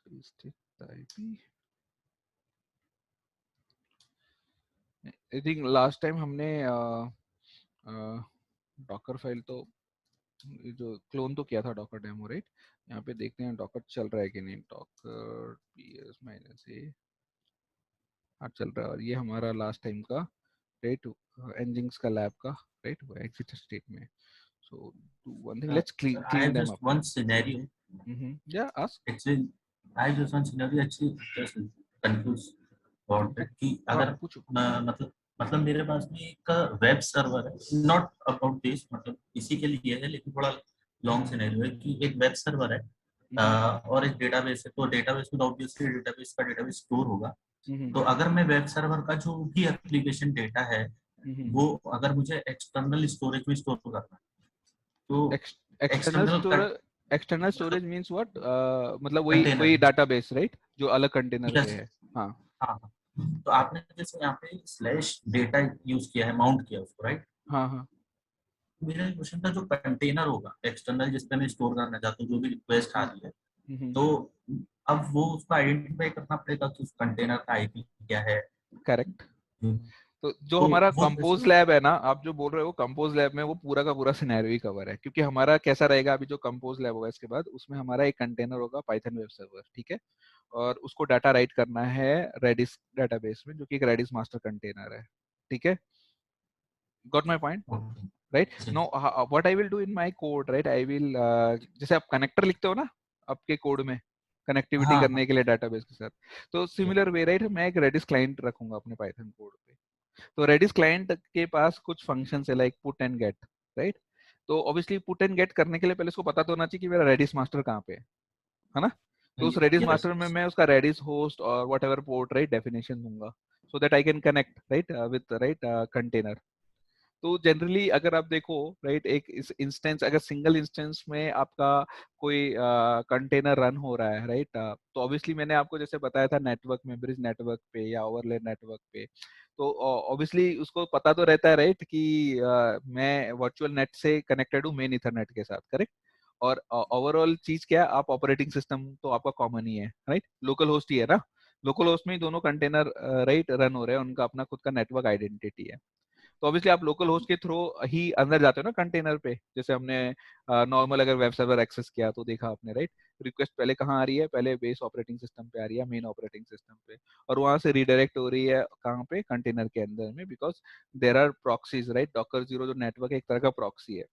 paste it the IP. I think last time हमने डॉकर फाइल तो जो क्लोन तो किया था डॉकर डेमो, राइट. यहाँ पे देखते हैं डॉकर चल रहा है कि नहीं. डॉकर ps-a, हाँ चल रहा है. और ये हमारा लास्ट टाइम का, राइट, एनजिंग्स का लैब का, राइट, वो एग्जिट स्टेट में. So do one thing. Let's clean them just up. One scenario. Yeah, ask. Actually, I just one scenario actually just confused about that कि अगर मतलब मेरे पास में एक वेब सर्वर है, not about this, मतलब इसी के लिए है, लेकिन थोड़ा लॉन्ग सिनेरियो है कि एक वेब सर्वर है और एक डेटाबेस है. तो डेटाबेस में ऑब्वियसली डेटाबेस का डेटाबेस स्टोर होगा. तो अगर मैं वेब सर्वर का जो भी एप्लीकेशन डेटा है वो अगर मुझे एक्सटर्नल स्टोरेज में स्टोर करना है, तो एक्सटर्नल स्टोरेज मींस व्हाट? मतलब वही डाटाबेस राइट, जो अलग कंटेनर पे है। हाँ हाँ, तो आपने जैसे यहाँ पे स्लैश डेटा यूज किया है, माउंट किया उसको, राइट? हाँ हाँ। मेरा क्वेश्चन था, जो कंटेनर होगा एक्सटर्नल जिस पे मैं स्टोर करना चाहता हूँ, जो भी रिक्वेस्ट आ रही है, तो अब वो उसको आइडेंटिफाई करना पड़ेगा कि उस कंटेनर का आईपी क्या है। करेक्ट। तो जो हमारा कंपोज लैब है ना, आप जो बोल रहे हो कंपोज लैब में वो पूरा का पूरा सिनेरियो ही कवर है, क्योंकि हमारा कैसा रहेगा अभी जो कंपोज लैब होगा इसके बाद, उसमें हमारा एक कंटेनर होगा पाइथन वेब सर्वर, ठीक है, और उसको डाटा राइट करना है रेडिस डेटाबेस में, जो कि एक रेडिस मास्टर कंटेनर है, ठीक है। Got my point, right? Now what I will do in my code, right, I will जैसे आप कनेक्टर लिखते हो ना आपके कोड में कनेक्टिविटी करने के लिए डाटाबेस के साथ, तो सिमिलर वे, राइट, मैं एक रेडिस क्लाइंट रखूंगा अपने पाइथन कोड पे। तो रेडिस क्लाइंट के पास कुछ फंक्शंस है like put and get, right? तो ऑब्वियसली पुट एंड गेट करने के लिए पहले उसको पता तो होना चाहिए कि मेरा रेडिस मास्टर कहाँ पे है ना? तो उस रेडिस मास्टर में मैं उसका रेडिस होस्ट और whatever port, right, definition दूंगा so that I can connect, right, with right container. तो जनरली अगर आप देखो, राइट, एक इंस्टेंस अगर सिंगल इंस्टेंस में आपका कोई कंटेनर रन हो रहा है, राइट, तो ऑब्वियसली मैंने आपको जैसे बताया था नेटवर्क में, ब्रिज नेटवर्क पे या ओवरले नेटवर्क पे, तो ऑब्वियसली उसको पता तो रहता है, राइट, कि मैं वर्चुअल नेट से कनेक्टेड हूँ मेन इथरनेट के साथ, करेक्ट। और ओवरऑल चीज क्या है, आप ऑपरेटिंग सिस्टम तो आपका कॉमन ही है, राइट, लोकल होस्ट ही है ना, लोकल होस्ट में ही दोनों कंटेनर राइट रन हो रहे हैं, उनका अपना खुद का नेटवर्क आइडेंटिटी है। तो ऑब्वियसली आप लोकल होस्ट के थ्रू ही अंदर जाते हो ना कंटेनर पे, जैसे हमने नॉर्मल अगर वेब सर्वर एक्सेस किया तो देखा आपने, राइट, रिक्वेस्ट पहले कहाँ आ रही है, पहले बेस ऑपरेटिंग सिस्टम पे आ रही है, मेन ऑपरेटिंग सिस्टम पे, और वहां से रिडायरेक्ट हो रही है कहाँ पे, कंटेनर के अंदर में, because there are proxies, right, Docker zero जो नेटवर्क है एक तरह का प्रॉक्सी है,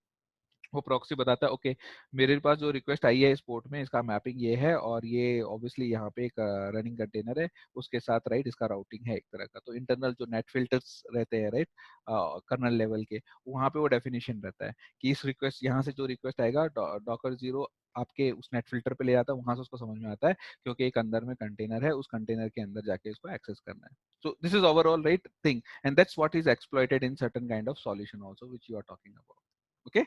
वो प्रॉक्सी बताता है ओके मेरे पास जो रिक्वेस्ट आई है इस पोर्ट में, इसका मैपिंग ये है, और ये ऑब्वियसली यहाँ पे एक रनिंग कंटेनर है उसके साथ, राइट, इसका राउटिंग है एक तरह का। तो इंटरनल जो नेट फिल्टर्स रहते हैं, राइट, कर्नल लेवल के, वहाँ पे वो डेफिनेशन रहता है कि इस रिक्वेस्ट, यहाँ से जो रिक्वेस्ट आएगा डॉकर जीरो आपके उस नेट फिल्टर पे ले जाता है, वहां से उसको समझ में आता है क्योंकि एक अंदर में कंटेनर है, उस कंटेनर के अंदर जाके इसको एक्सेस करना है। So this is overall right thing, and that's what is exploited in certain kind of solution also, which you are talking about. Okay.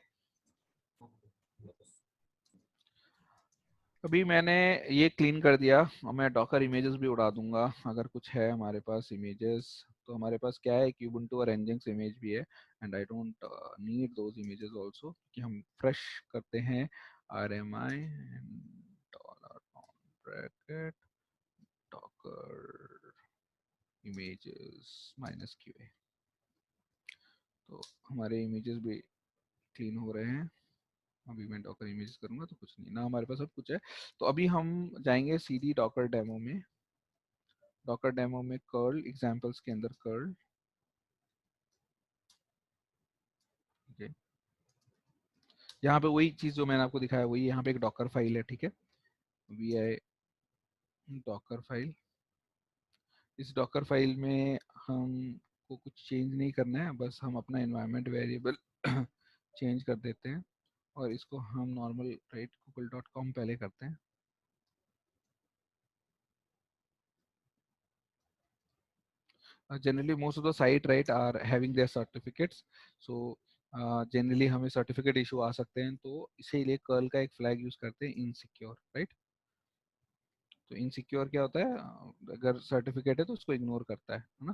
अभी मैंने ये क्लीन कर दिया और मैं डॉकर इमेजेस भी उड़ा दूंगा अगर कुछ है हमारे पास इमेजेस। तो हमारे पास क्या है, क्यूबुंटू और एनजिंक्स इमेज भी है, and I don't need those images also, कि हम फ्रेश करते हैं RMI dollar bracket Docker images -QA। तो हमारे इमेजेस भी क्लीन हो रहे हैं। अभी मैं डॉकर इमेज करूंगा तो कुछ नहीं ना, हमारे पास सब कुछ है। तो अभी हम जाएंगे सीधी डॉकर डेमो में। डॉकर डेमो में कर्ल एग्जांपल्स के अंदर कर्ल, okay. यहाँ पे वही चीज जो मैंने आपको दिखाया वही, यहाँ पे एक डॉकर फाइल है, ठीक है, vi डॉकर फाइल। इस डॉकर फाइल में हम को कुछ चेंज नहीं करना है, बस हम अपना एनवायरनमेंट वेरिएबल चेंज कर देते हैं और इसको हम नॉर्मल राइट google.com पहले करते हैं। Generally most of the site, right, are having their certificates, so generally हमें सर्टिफिकेट इशू आ सकते हैं, तो इसीलिए कर्ल का एक फ्लैग यूज करते हैं इनसिक्योर, राइट। तो इनसिक्योर क्या होता है, अगर सर्टिफिकेट है तो उसको इग्नोर करता है ना।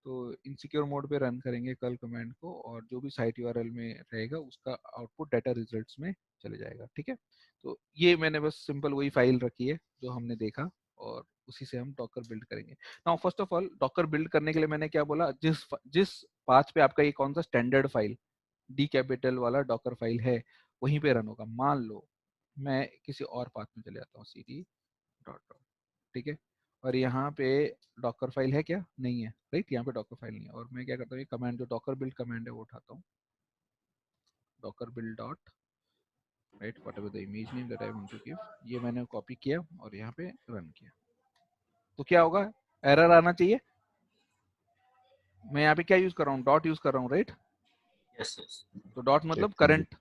तो इनसिक्योर मोड पे रन करेंगे कर्ल कमांड को, और जो भी साइट यूआरएल में रहेगा उसका आउटपुट डाटा रिजल्ट्स में चले जाएगा, ठीक है। तो ये मैंने बस सिंपल वही फाइल रखी है जो हमने देखा, और उसी से हम डॉकर बिल्ड करेंगे। Now first of all Docker build करने के लिए मैंने क्या बोला, जिस पाथ पे आपका ये कौन सा स्टैंडर्ड फाइल डी कैपिटल वाला डॉकर फाइल है वहीं पे रन होगा। मान लो मैं किसी और पाथ में चले जाता हूँ, cd डॉट डॉट, ठीक है, और यहाँ पे डॉकर फाइल है क्या, नहीं है, राइट, यहाँ पे डॉकर फाइल नहीं है, और मैं क्या करता हूँ, ये कमांड जो डॉकर बिल्ड कमांड है वो उठाता हूँ, Docker build dot right whatever the image name that I want to give, ये मैंने कॉपी किया और यहाँ पे रन किया। तो क्या होगा, एरर आना चाहिए। मैं यहाँ पे क्या यूज कर रहा हूँ, डॉट यूज कर रहा हूँ, राइट। Yes yes. तो डॉट मतलब करंट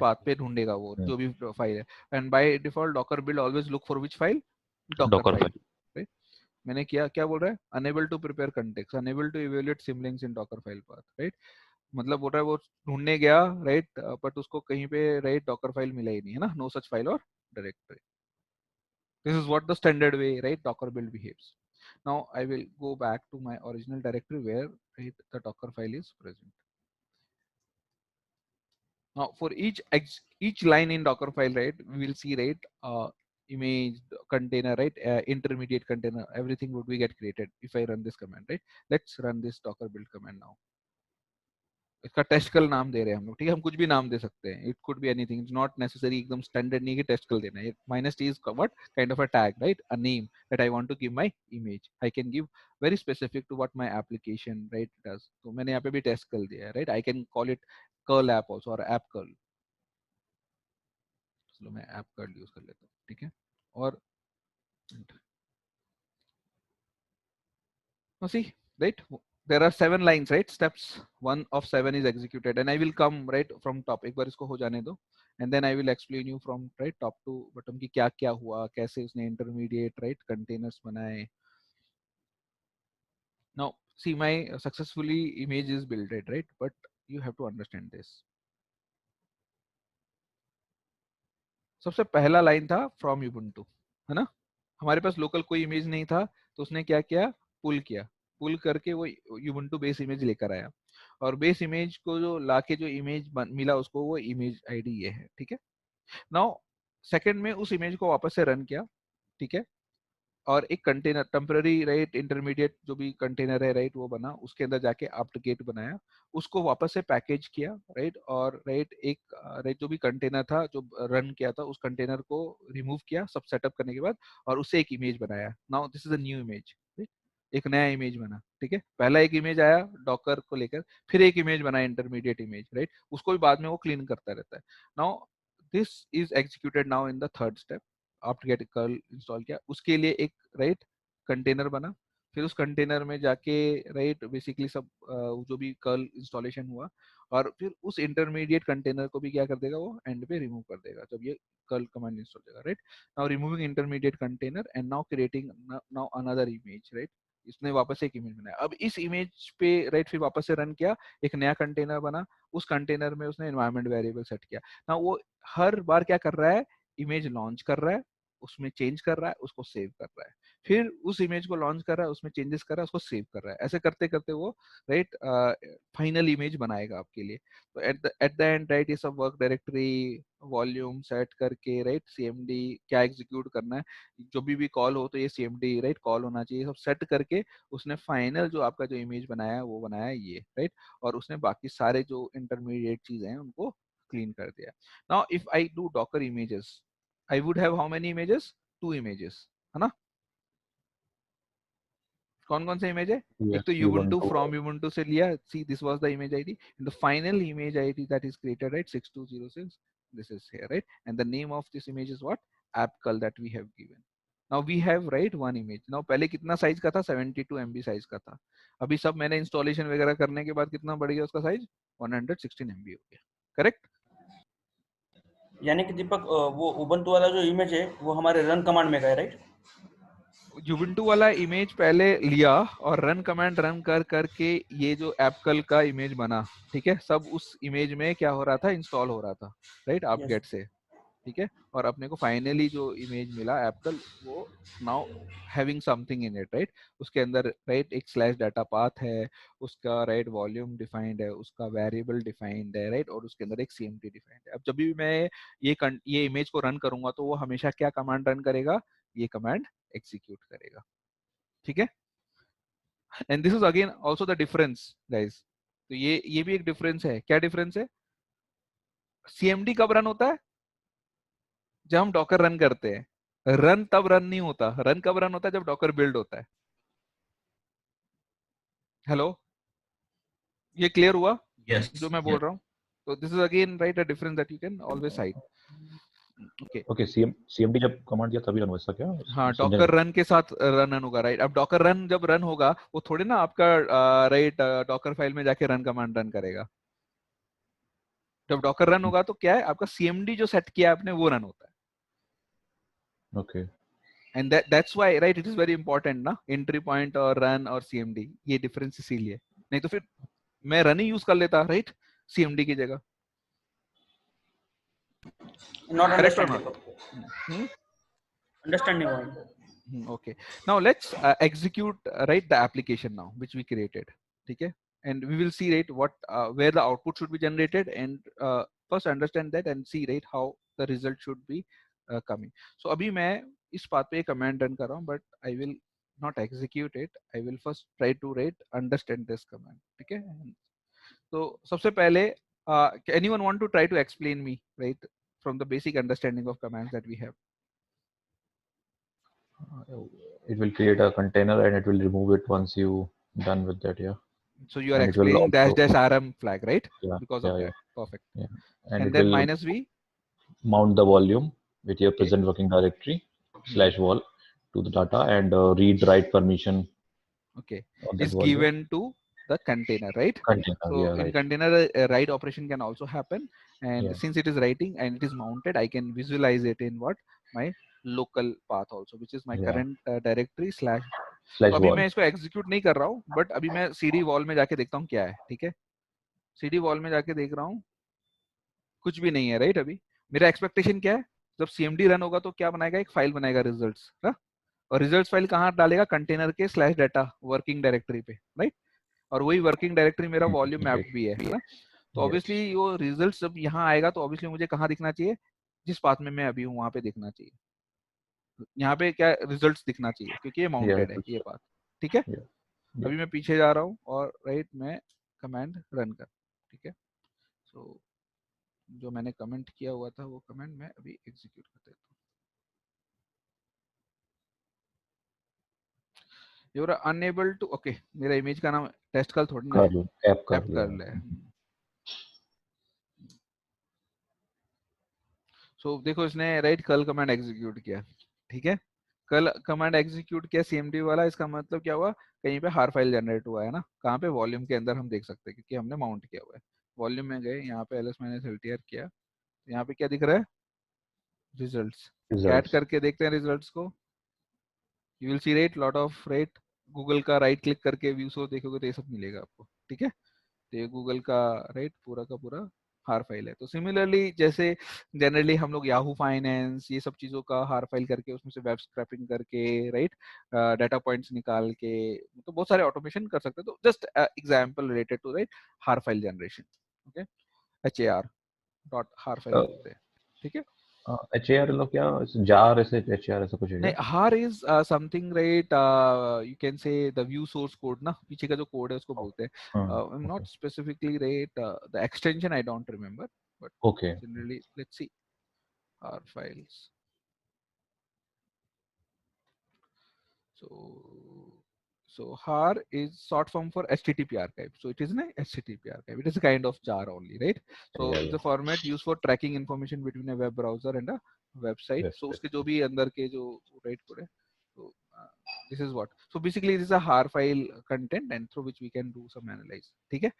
पाथ पे ढूंढेगा वो जो भी फाइल है, and by default Docker build always look for which file, Docker file, right. मैंने किया क्या बोल रहा है, unable to prepare context, unable to evaluate symlinks in Docker file path, right. मतलब बोल रहा है वो ढूंढने गया राइट, बट उसको कहीं पे राइट डॉकर फाइल मिला ही नहीं है ना, नो सच फाइल और directory. This is what the standard way, right, Docker build behaves. Now I will go back to my original directory where right, the Docker file is present. Now for each line in Docker file, right, we will see right image container, right, intermediate container, everything would be get created if I run this command, right. Let's run this Docker build command now. इसका testicle नाम दे रहे हैं हम लोग, ठीक है, हम कुछ भी नाम दे सकते हैं, it could be anything, it's not necessary एकदम स्टैंडर्ड नहीं कि टेस्टिकल देना है. Minus T is what kind of a tag, right, a name that I want to give my image. I can give very specific to what my application right does. तो मैंने यहाँ पे भी test curl दिया है, right. I can call it curl app also और app curl. चलो मैं ऐप कर्ल यूज कर लेता हूँ, ठीक है. और see, right, there are 7 lines, right, steps 1 of 7 is executed and I will come right from top. एक बार इसको हो जाने दो and then I will explain you from right top to bottom कि क्या क्या हुआ, कैसे उसने intermediate right containers बनाए. Now see, my successfully image is built, right, but you have to understand this. सबसे पहला लाइन था from Ubuntu, है ना. हमारे पास लोकल कोई इमेज नहीं था तो उसने क्या किया, पुल किया, पुल करके वो Ubuntu बेस इमेज लेकर आया और बेस इमेज को जो लाके जो इमेज मिला उसको, वो इमेज आईडी ये है, ठीक है. नाउ सेकंड में उस इमेज को वापस से रन किया, ठीक है, और एक कंटेनर टेम्पररी राइट इंटरमीडिएट जो भी कंटेनर है राइट वो बना, उसके अंदर जाके apt-get बनाया, उसको वापस से पैकेज किया राइट, और राइट एक राइट जो भी कंटेनर था जो रन किया था उस कंटेनर को रिमूव किया सब सेटअप करने के बाद, और उससे एक इमेज बनाया. Now this is a new image, एक नया इमेज बना, ठीक है. पहला एक इमेज आया डॉकर को लेकर, फिर एक इमेज बना इंटरमीडिएट इमेज, राइट, उसको भी बाद में वो क्लीन करता रहता है. Now this is executed now in the third step. apt-get curl install किया, उसके लिए एक राइट कंटेनर बना, फिर उस कंटेनर में जाके राइट बेसिकली सब जो भी कर्ल इंस्टॉलेशन हुआ, और फिर उस इंटरमीडिएट कंटेनर को भी क्या कर देगा, वो एंड पे रिमूव कर देगा जब ये कर्ल कमांड इंस्टॉल होगा, right. Now removing intermediate container and now creating now another image, right. इसने वापस एक इमेज बनाया, अब इस इमेज पे राइट फिर वापस से रन किया, एक नया कंटेनर बना, उस कंटेनर में उसने एनवायरनमेंट वेरिएबल सेट किया. ना वो हर बार क्या कर रहा है, इमेज लॉन्च कर रहा है, उसमें चेंज कर रहा है, उसको सेव कर रहा है, फिर उस इमेज को लॉन्च कर रहा है, उसमें चेंजेस कर रहा है, उसको सेव कर रहा है. ऐसे करते करते वो राइट फाइनल इमेज बनाएगा आपके लिए. तो एट द एंड राइट ये सब वर्क डायरेक्टरी वॉल्यूम सेट करके राइट cmd क्या एग्जीक्यूट करना है, जो भी कॉल हो तो ये cmd राइट कॉल होना चाहिए, सब सेट करके उसने फाइनल जो आपका जो इमेज बनाया है वो बनाया ये, राइट. और उसने बाकी सारे जो इंटरमीडिएट चीजें हैं उनको क्लीन कर दिया. Now if I do Docker images, I would have how many images? 2 images, है ना. कौन कौन से इमेज है, एक तो Ubuntu from Ubuntu से लिया, see this was the image ID and the final image ID that is created right 6206, this is here, right, and the name of this image is what, appcurl that we have given. Now we have right one image. Now पहले कितना size का था, 72 MB size का था, अभी सब मैंने installation वगैरह करने के बाद कितना बढ़ गया उसका साइज, 116 MB हो गया, करेक्ट. यानी कि दीपक वो उबंटू वाला जो इमेज है वो हमारे रन कमांड में गया, राइट. Ubuntu वाला इमेज पहले लिया और रन कमांड रन कर करके ये जो appcurl का इमेज बना, ठीक है, सब उस इमेज में क्या हो रहा था, इंस्टॉल हो रहा था, राइट, apt-get से, ठीक है. और अपने को फाइनली जो इमेज मिला appcurl, वो now having something in it, right. उसके अंदर राइट एक स्लैश डाटा पाथ है, उसका राइट वॉल्यूम डिफाइंड है, उसका वेरिएबल डिफाइंड है, राइट, और उसके अंदर एक cmd डिफाइंड है. अब जब भी मैं ये इमेज को रन करूंगा तो वो हमेशा क्या कमांड रन करेगा, ये कमांड एग्जीक्यूट करेगा, ठीक है. And this is again also the difference guys. तो ये भी एक डिफरेंस है. क्या डिफरेंस है, cmd कब रन होता है, जब हम डॉकर रन करते हैं. रन तब रन नहीं होता, रन कब रन होता है, जब डॉकर बिल्ड होता है. हेलो, ये क्लियर हुआ Yes. जो मैं बोल रहा हूँ. तो this is again right a difference that you can always side. Okay cmd जब कमांड दिया तभी रन हुआ ऐसा क्या, हाँ, डॉकर रन के साथ रन होगा, राइट. अब डॉकर रन जब रन होगा वो थोड़ी ना आपका राइट डॉकर फाइल में जाके रन कमांड रन करेगा. जब डॉकर रन होगा तो क्या है, आपका cmd जो सेट किया आपने वो रन होता है. Okay. And that's why right it is very important ना, एंट्री पॉइंट और रन और cmd, ये डिफरेंस इसीलिए. नहीं तो फिर मैं रन ही यूज कर लेता, राइट, CMD की जगह। Not Correct or understanding. not? Understanding point. Okay, now let's execute right the application now which we created. Okay, and we will see right what where the output should be generated, and first understand that and see right how the result should be coming. So अभी मैं इस बात पे command run कर रहा हूँ, but I will not execute it. I will first try to understand this command. ठीक है, तो सबसे पहले anyone want to try to explain me right from the basic understanding of commands that we have? It will create a container and it will remove it once you done with that. Yeah. So you are And it will explaining dash also- dash rm flag, right? Yeah. Because yeah, of yeah. that. Perfect. Yeah. And it then will minus v. mount the volume with your Okay. present working directory / vol to the data, and read write permission. Okay. On that Is volume. given to the container, right? Container. So Yeah, in right. container a write operation can also happen, and Yeah. since it is writing and it is mounted, I can visualize it in what my local path also, which is my Yeah. current directory / / तो अभी vol. मैं इसको execute नहीं कर रहा हूँ, but अभी मैं cd wall में जाके देखता हूँ क्या है. ठीक है, cd wall में जाके देख रहा हूँ, कुछ भी नहीं है, राइट. अभी मेरा एक्सपेक्टेशन क्या है, जब CMD रन होगा तो क्या बनाएगा, एक फाइल बनाएगा रिजल्ट्स, और रिजल्ट्स फाइल कहाँ डालेगा, कंटेनर के /data वर्किंग डायरेक्टरी पे, राइट. और वही वर्किंग डायरेक्टरी मेरा वॉल्यूम मैप्ड भी है ना. तो ऑब्वियसली वो रिजल्ट्स जब यहाँ आएगा तो ऑब्वियसली मुझे कहाँ दिखना चाहिए, जिस पाथ में मैं अभी हूँ वहां पे दिखना चाहिए. यहाँ पे क्या रिजल्ट्स दिखना चाहिए क्योंकि ये माउंटेड है ये पाथ. ठीक है, अभी मैं पीछे जा रहा हूँ और राइट मैं कमांड रन कर. ठीक है, सो जो मैंने कमेंट किया हुआ था वो कमेंट मैं अभी एग्जीक्यूट कर देता हूँ. You are unable to, okay, मेरा इमेज का नाम टेस्ट कल थोड़ी ना है, ऐप कर ले. सो देखो इसने राइट कल कमांड एग्जीक्यूट किया. ठीक है, कल कमांड एग्जीक्यूट किया CMD वाला. इसका मतलब क्या हुआ, कहीं पे हार फाइल जनरेट हुआ है ना. कहाँ पे, वॉल्यूम के अंदर हम देख सकते हैं क्योंकि हमने माउंट किया हुआ है. वॉल्यूम में गए, यहाँ पे ls-ltr किया, यहाँ पे क्या दिख रहा है, रिजल्ट्स. कैट करके देखते हैं रिजल्ट्स को. You will see right lot of right, Google का राइट क्लिक करके व्यू सोर्स देखोगे तो ये सब मिलेगा आपको. ठीक है, तो ये गूगल का राइट पूरा का पूरा हार फाइल है. तो सिमिलरली जैसे जनरली हम लोग याहू फाइनेंस ये सब चीजों का हार फाइल करके उसमें से वेब स्क्रैपिंग करके राइट डाटा पॉइंट्स निकाल के तो बहुत सारे ऑटोमेशन कर सकते हैं. तो just example related to right HAR file generation. Okay, har.har file बोलते हैं. ठीक है, HAR लोग क्या jar ऐसे HAR ऐसा कुछ है नहीं, क्या? har is something right, you can say the view source code ना, पीछे का जो कोड है उसको बोलते हैं. I'm not specifically right, the extension I don't remember, but Okay. generally let's see har files. So har is short form for HTTP archive. So it is an HTTP archive. It is a kind of jar only, right? So it's a format used for tracking information between a web browser and a website. So उसके जो भी अंदर के जो right code है, so this is what. So basically this is a har file content and through which we can do some analyze. ठीक है?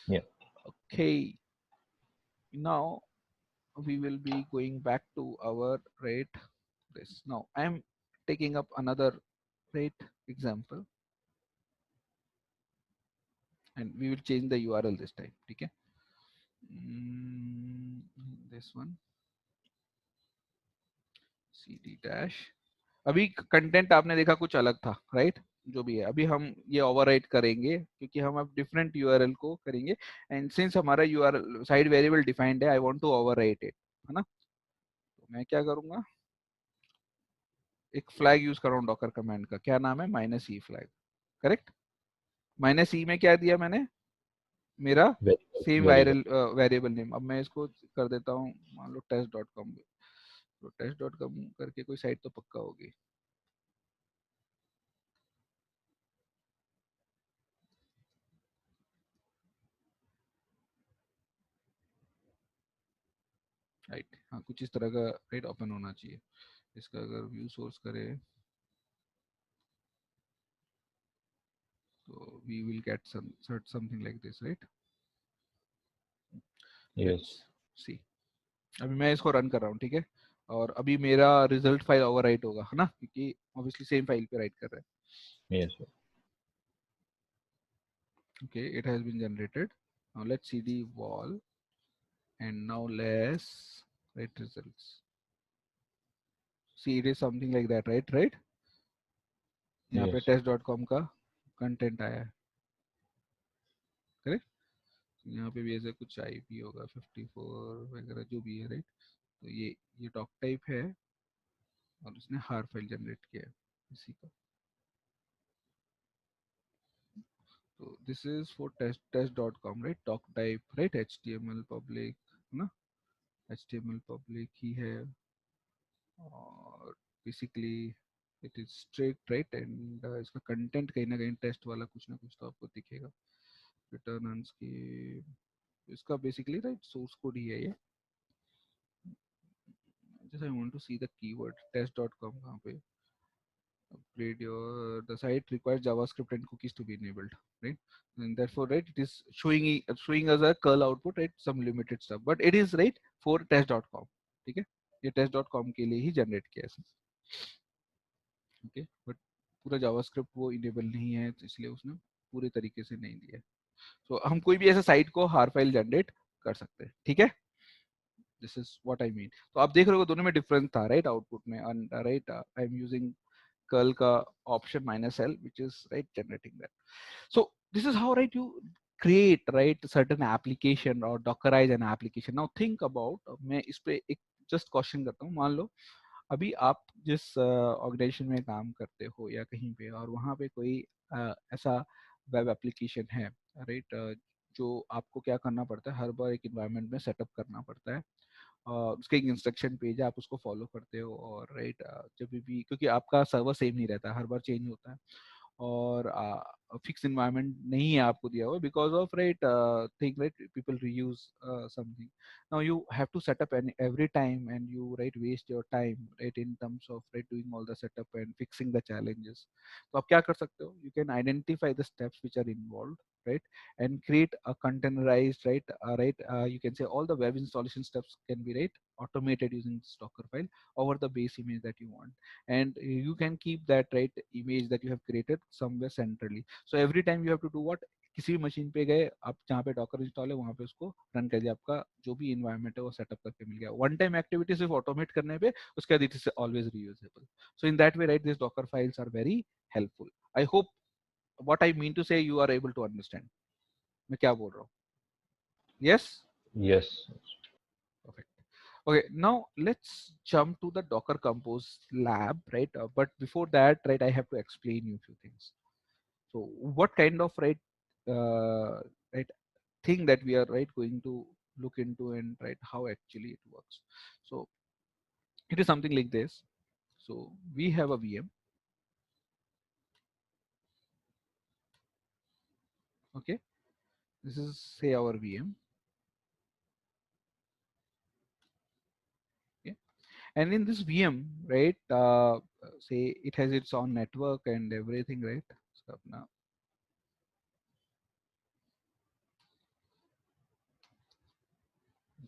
Yeah. Okay. Now we will be going back to our right this. Now I am taking up another right example. And we will change the URL this time. ठीक है, this one cd dash. अभी content आपने देखा कुछ अलग था, right. जो भी है अभी हम ये ओवरराइट करेंगे क्योंकि हम अब डिफरेंट URL को करेंगे. एंड सिंस हमारा URL साइड वेरिएबल डिफाइंड है, I want to overwrite it, है ना. तो मैं क्या करूंगा, एक फ्लैग यूज कर रहा हूँ डॉकर कमांड का. क्या नाम है, -e फ्लैग. करेक्ट, -e में क्या दिया मैंने, मेरा सेम वेरिएबल नेम. अब मैं इसको कर देता हूँ मान लो test.com. तो test.com करके कोई साइट तो पक्का होगी. राइट, हाँ कुछ इस तरह का राइट ओपन होना चाहिए. इसका अगर व्यू सोर्स करें तो we will get something like this, right? Yes. See, अभी मैं इसको रन कर रहा हूँ. ठीक है, और अभी मेरा रिजल्ट फाइल ओवरराइट होगा, है ना, क्योंकि ऑब्वियसली सेम फाइल पे राइट कर रहा है. Yes. Okay, it has been generated. Now let's see the wall, and now let's write results. See, it is something like that, right? यहाँ पे Yes. test.com का कंटेंट आया है, करेक्ट? यहाँ पे भी ऐसे कुछ आईपी होगा 54 वगैरह जो भी है, राइट? तो ये डॉक टाइप है और उसने हार फाइल जनरेट किया है इसी का. So this is for test.com, right? Doc type, right? HTML public, ना? HTML public ही है और basically it is strict, right? And इसका content कहीं ना कहीं टेस्ट वाला कुछ ना कुछ तो आपको दिखेगा. Return की इसका basically right source code ही है ये. Just I want to see the keyword test.com कहाँ पे. Upgrade your the site requires JavaScript and cookies to be enabled, right? And therefore, right, it is showing us a curl output, right? Some limited stuff, but it is right for test.com. ठीक है, ये test.com के लिए ही generate किया है, okay? But पूरा JavaScript वो enable नहीं है, तो इसलिए उसने पूरे तरीके से नहीं दिया है. So हम कोई भी ऐसे साइट को हार फाइल जनरेट कर सकते हैं, ठीक है? This is what I mean. तो आप देख रहे हो दोनों में डिफरेंस था, राइट? आउटपुट में, and right, I am using curl का option -l, which is right generating that. So this is how, right, you create, right, certain application or dockerize an application. Now think about, मैं इस पे एक just question करता हूँ. मान लो अभी आप जिस ऑर्गेनाइजेशन में काम करते हो या कहीं पे, और वहाँ पे कोई ऐसा वेब एप्लीकेशन है, राइट, जो आपको क्या करना पड़ता है, हर बार एक इन्वायरमेंट में सेटअप करना पड़ता है. उसका एक इंस्ट्रक्शन पेज है, आप उसको फॉलो करते हो, और राइट जब भी, क्योंकि आपका सर्वर सेम नहीं रहता, हर बार चेंज होता है, और फिक्स इन्वायरमेंट नहीं है आपको दिया हुआ, because of right think, right, people reuse something. Now you have to setup an every time, and you right waste your time, right, in terms of right doing all the setup and fixing the challenges. तो आप क्या कर सकते हो, you can identify the steps which are involve, right, and create a containerized, you can say all the web installation steps can be right automated using this Docker file over the base image that you want, and you can keep that right image that you have created somewhere centrally. So every time you have to do what, किसी भी machine पे गए आप, जहाँ पे Docker install है वहाँ पे उसको रन कर दिया, आपका जो भी इन्वायरमेंट है वो सेटअप करके मिल गया. वन टाइम एक्टिविटी सिर्फ ऑटोमेट करने पे, उसके बाद it is always reusable. So in that way, right, this Docker files are very helpful. I hope what I mean to say you are able to understand. मैं क्या बोल रहा हूँ? Yes? Yes. Perfect. Okay, now let's jump to the Docker Compose lab, right? But before that, right, I have to explain you a few things. So what kind of right thing that we are right going to look into, and right how actually it works. So it is something like this. So we have a VM. Okay, this is say our VM. And in this VM, right, say it has its own network and everything, right? So now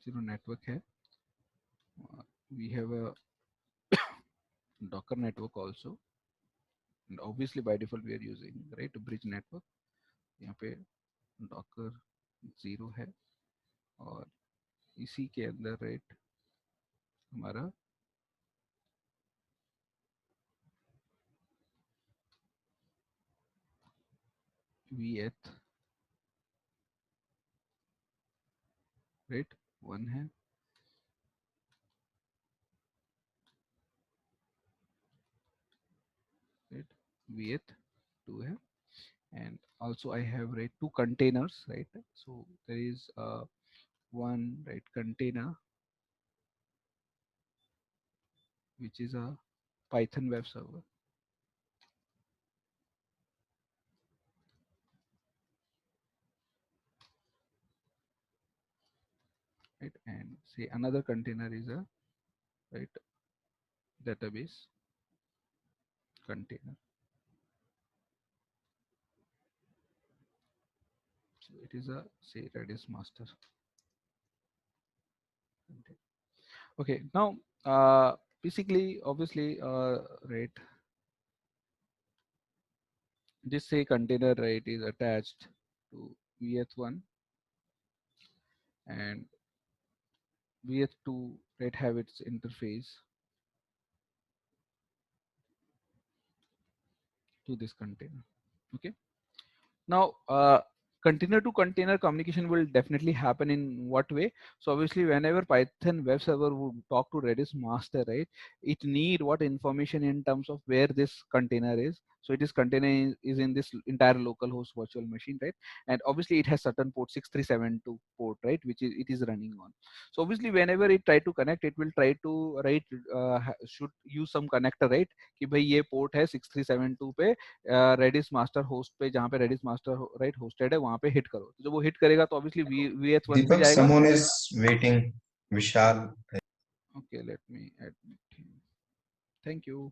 zero network है. We have a Docker network also, and obviously by default we are using right bridge network. यहाँ पे Docker 0 है, और इसी के अंदर right हमारा vth right 1 है, right, vth 2 है, and also I have right two containers, right? So there is one right container which is a Python web server, right? And say another container is a right database container. So it is a say Redis master. Okay, now basically obviously right, this say container right is attached to vh1 and vh2 right have its interface to this container. Okay. Now, container to container communication will definitely happen in what way? So obviously, whenever Python web server would talk to Redis master, right, it need what information in terms of where this container is. So it is container is in this entire local host virtual machine, right? And obviously it has certain port 6372 port, right, which is it is running on. So obviously whenever it try to connect, it will try to should use some connector, right? कि भाई ये port है 6372 पे reddish master host पे जहाँ पे reddish master right hosted है वहाँ पे हिट करो, तो जब वो हिट करेगा तो ऑब्वियसली VH1 पे Deepak, जाएगा. someone is waiting. Vishal. Okay, let me admit him. Thank you.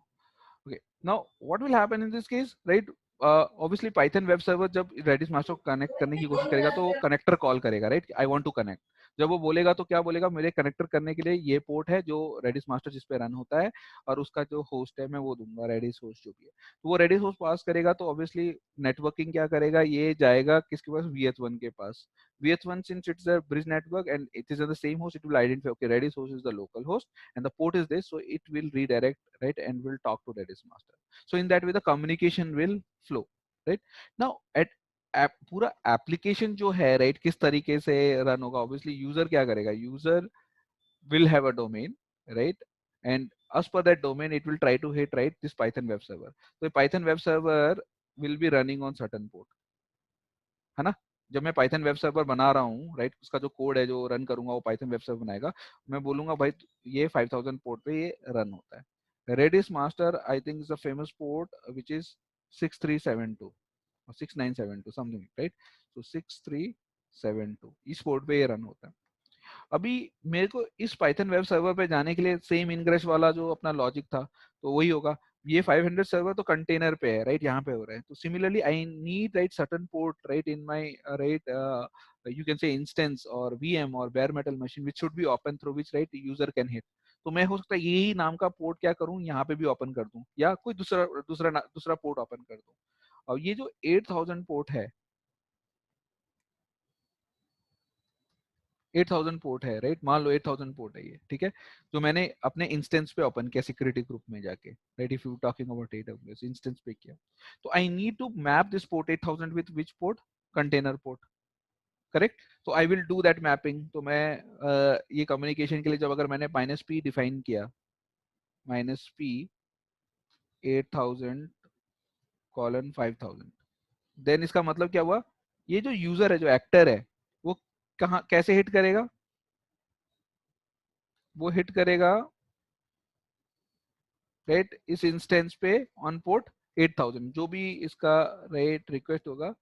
Okay, now what will happen in this case, right? Obviously Python web server जब Redis master को कनेक्ट करने की कोशिश करेगा तो कनेक्टर कॉल करेगा, right? I want to connect. जब वो बोलेगा तो क्या बोलेगा, मेरे कनेक्टर करने के लिए ये पोर्ट है जो Redis master जिस पे रन होता है और उसका जो होस्ट है मैं वो दूंगा Redis host जो भी है. तो वो Redis host पास करेगा तो ऑब्वियसली नेटवर्किंग क्या करेगा, ये जाएगा किसके पास, VH1 के पास. VH1 since it's a bridge network and it is on the same host, it will identify okay Redis host is the local host and the port is this, so it will redirect, right, and will talk to Redis master. So in that way the communication will flow, right? Now at पूरा application जो है right किस तरीके से run होगा, obviously user क्या करेगा, user will have a domain, right, and as per that domain it will try to hit right this Python web server. So Python web server will be running on certain port, है ना? जब मैं Python web server बना रहा हूँ right, उसका जो code है जो रन करूंगा वो पाइथन वेब सर्वर बनाएगा, मैं बोलूंगा भाई ये 5000 पोर्ट पे ये रन होता है. Redis master I think is a famous port which is 6372 or 6972 something, right? So 6372 इस पोर्ट पे ये रन होता है. अभी मेरे को इस पाइथन वेब सर्वर पे जाने के लिए सेम इनग्रेस वाला जो अपना लॉजिक था तो वही होगा. ये 500 सर्वर तो कंटेनर पे है राइट, यहाँ पे हो रहा है. तो similarly I need right certain port right in my right you can say instance or VM or bare metal machine which should be open through which right user can hit. तो मैं हो सकता है यही नाम का पोर्ट क्या करूं यहाँ पे भी ओपन कर दूं या कोई दूसरा पोर्ट ओपन कर दूं. और ये जो 8000 पोर्ट है 8000 पोर्ट है राइट, मान लो 8000 पोर्ट है ये, ठीक है, जो मैंने अपने इंस्टेंस पे ओपन किया सिक्योरिटी ग्रुप में जाके right. If you talking about AWS instance पे किया तो I need to map this port 8000 with which port, container port, correct. तो I will do that mapping. तो मैं ये कम्युनिकेशन के लिए जब अगर मैंने -p डिफाइन किया -p 8000 :5000 देन इसका मतलब क्या हुआ, ये जो यूजर है जो एक्टर है वो कहाँ कैसे हिट करेगा, वो हिट करेगा राइट इस इंस्टेंस पे ऑन पोर्ट 8000 जो भी इसका राइट रिक्वेस्ट होगा.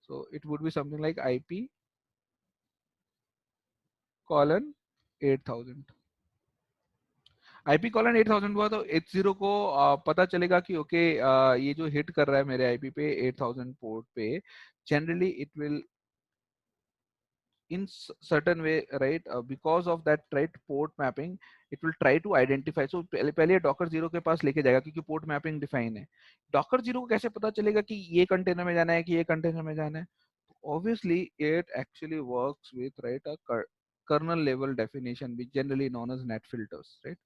So it would be something like IP colon 8000. IP colon 8000 हुआ तो 80 को पता चलेगा कि ओके ये जो हिट कर रहा है मेरे IP पे 8000 पोर्ट पे generally it will in certain way right because of that right port mapping it will try to identify. so पहले docker 0 के पास लेके जाएगा क्योंकि port mapping define है. docker 0 को कैसे पता चलेगा कि ये कंटेनर में जाना है कि ये कंटेनर में जाना है, obviously it actually works with right a kernel level definition which generally known as net filters, right.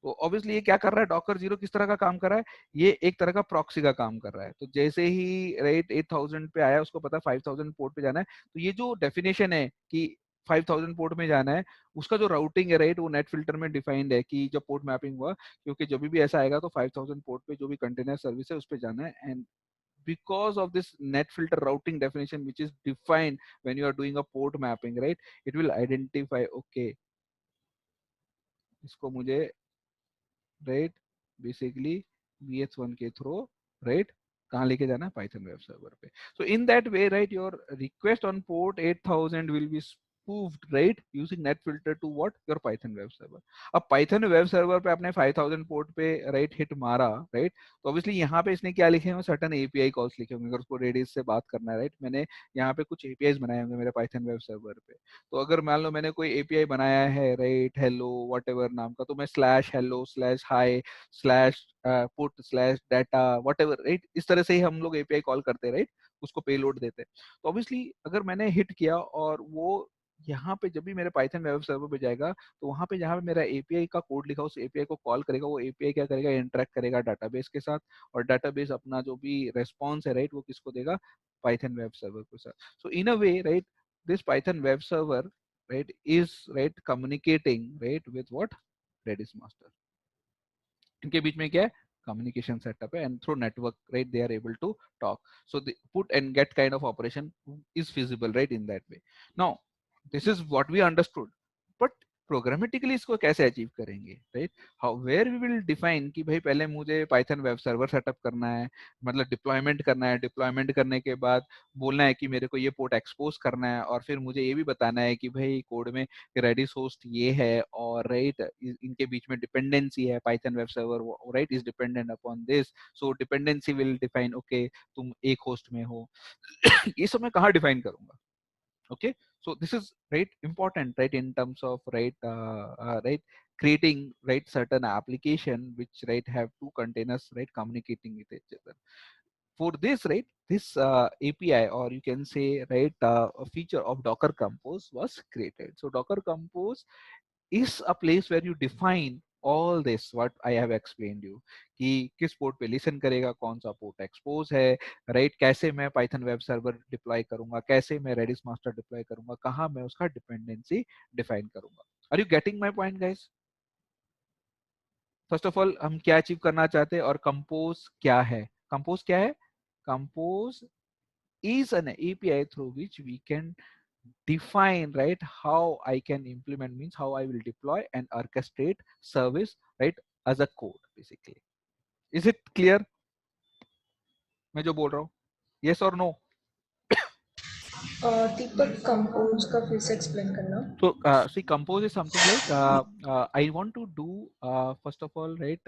तो ऑब्वियसली ये क्या कर रहा है, डॉकर 0 किस तरह का काम कर रहा है, ये एक तरह का प्रॉक्सी का काम कर रहा है. तो जैसे ही राइट 8000 पे आया उसको पता 5000 पोर्ट पे जाना है, तो ये जो डेफिनेशन है कि 5000 पोर्ट में जाना है उसका जो राउटिंग है राइट वो नेट फिल्टर में डिफाइंड है कि जब पोर्ट मैपिंग हुआ क्योंकि जब भी ऐसा आएगा तो 5000 पोर्ट पे जो भी कंटेनर सर्विस है उस पे जाना है. And because of this net filter routing definition which is defined when you are doing a port mapping right, it will identify okay इसको मुझे राइट बेसिकली VH1 के थ्रू राइट कहाँ लेके जाना है, पाइथन वेब सर्वर पे. So in that way right your request on port 8000 will be exposed, right, using NetFilter to what? Your Python web server. अब Python web server पे आपने 5000 port पे right hit मारा, right, तो obviously यहाँ पे इसने क्या लिखे हैं, certain API calls लिखे होंगे, अगर उसको Redis से बात करना है, right, मैंने यहाँ पे कुछ APIs बनाए होंगे मेरे Python web server पे, तो अगर मान लो मैंने कोई API बनाया है, right, hello whatever नाम का, तो मैं /hello/hi/put/data whatever, right, इस तरह से ही हम लोग API कॉल करते हैं, right, उसको पेलोड देते हैं। तो ऑब्वियसली अगर मैंने हिट किया और वो यहाँ पे जब भी मेरे पाइथन वेब सर्वर पे जाएगा, तो वहाँ पे जहाँ पे मेरा एपीआई का कोड लिखा, उस एपीआई को कॉल करेगा, वो एपीआई क्या करेगा, इंटरेक्ट करेगा डाटाबेस के साथ, और डाटाबेस अपना जो भी रेस्पॉन्स है, राइट, वो किसको देगा, पाइथन वेब सर्वर के साथ। So in a way, right, this Python web server, right, is right communicating, right, with what, Redis master. इनके बीच में क्या है, communication setup है, and through network, right, they are able to talk. So the put and get kind of operation is feasible, right, in that way. Now this is what we understood, but programmatically इसको कैसे achieve करेंगे, right, how, where we will define कि भाई पहले मुझे Python web server setup करना है, मतलब डिप्लॉयमेंट करना है, डिप्लॉयमेंट करने के बाद बोलना है कि मेरे को ये पोर्ट एक्सपोज करना है, और फिर मुझे ये भी बताना है कि भाई कोड में रेडिस होस्ट ये है, और राइट इनके बीच में डिपेंडेंसी है, Python web server, right, is dependent upon this, so dependency will define, okay तुम एक होस्ट में हो। ये सब मैं कहाँ डिफाइन करूंगा? Okay, so this is right important, right, in terms of right creating right certain application which right have two containers, right, communicating with each other. For this, right, this API, or you can say, right, a feature of Docker Compose was created. So Docker Compose is a place where you define all this what I have explained you, कि किस port पे listen करेगा, कौन सा port expose है, right, कैसे मैं Python web server deploy करूंगा, कैसे मैं रेडिस मास्टर डिप्लॉय करूंगा, कहाँ मैं उसका डिपेंडेंसी डिफाइन करूंगा। Are you getting my point guys? First of all हम क्या अचीव करना चाहते हैं, और कंपोज क्या है? कंपोज क्या है? Compose is an API through which we can define, right, how I can implement, means how I will deploy and orchestrate service, right, as a code basically. Is it clear मैं जो बोल रहा हूँ? Yes or no? Deepak, compose का फिर से explain करना। So see, compose is something like I want to do first of all, right,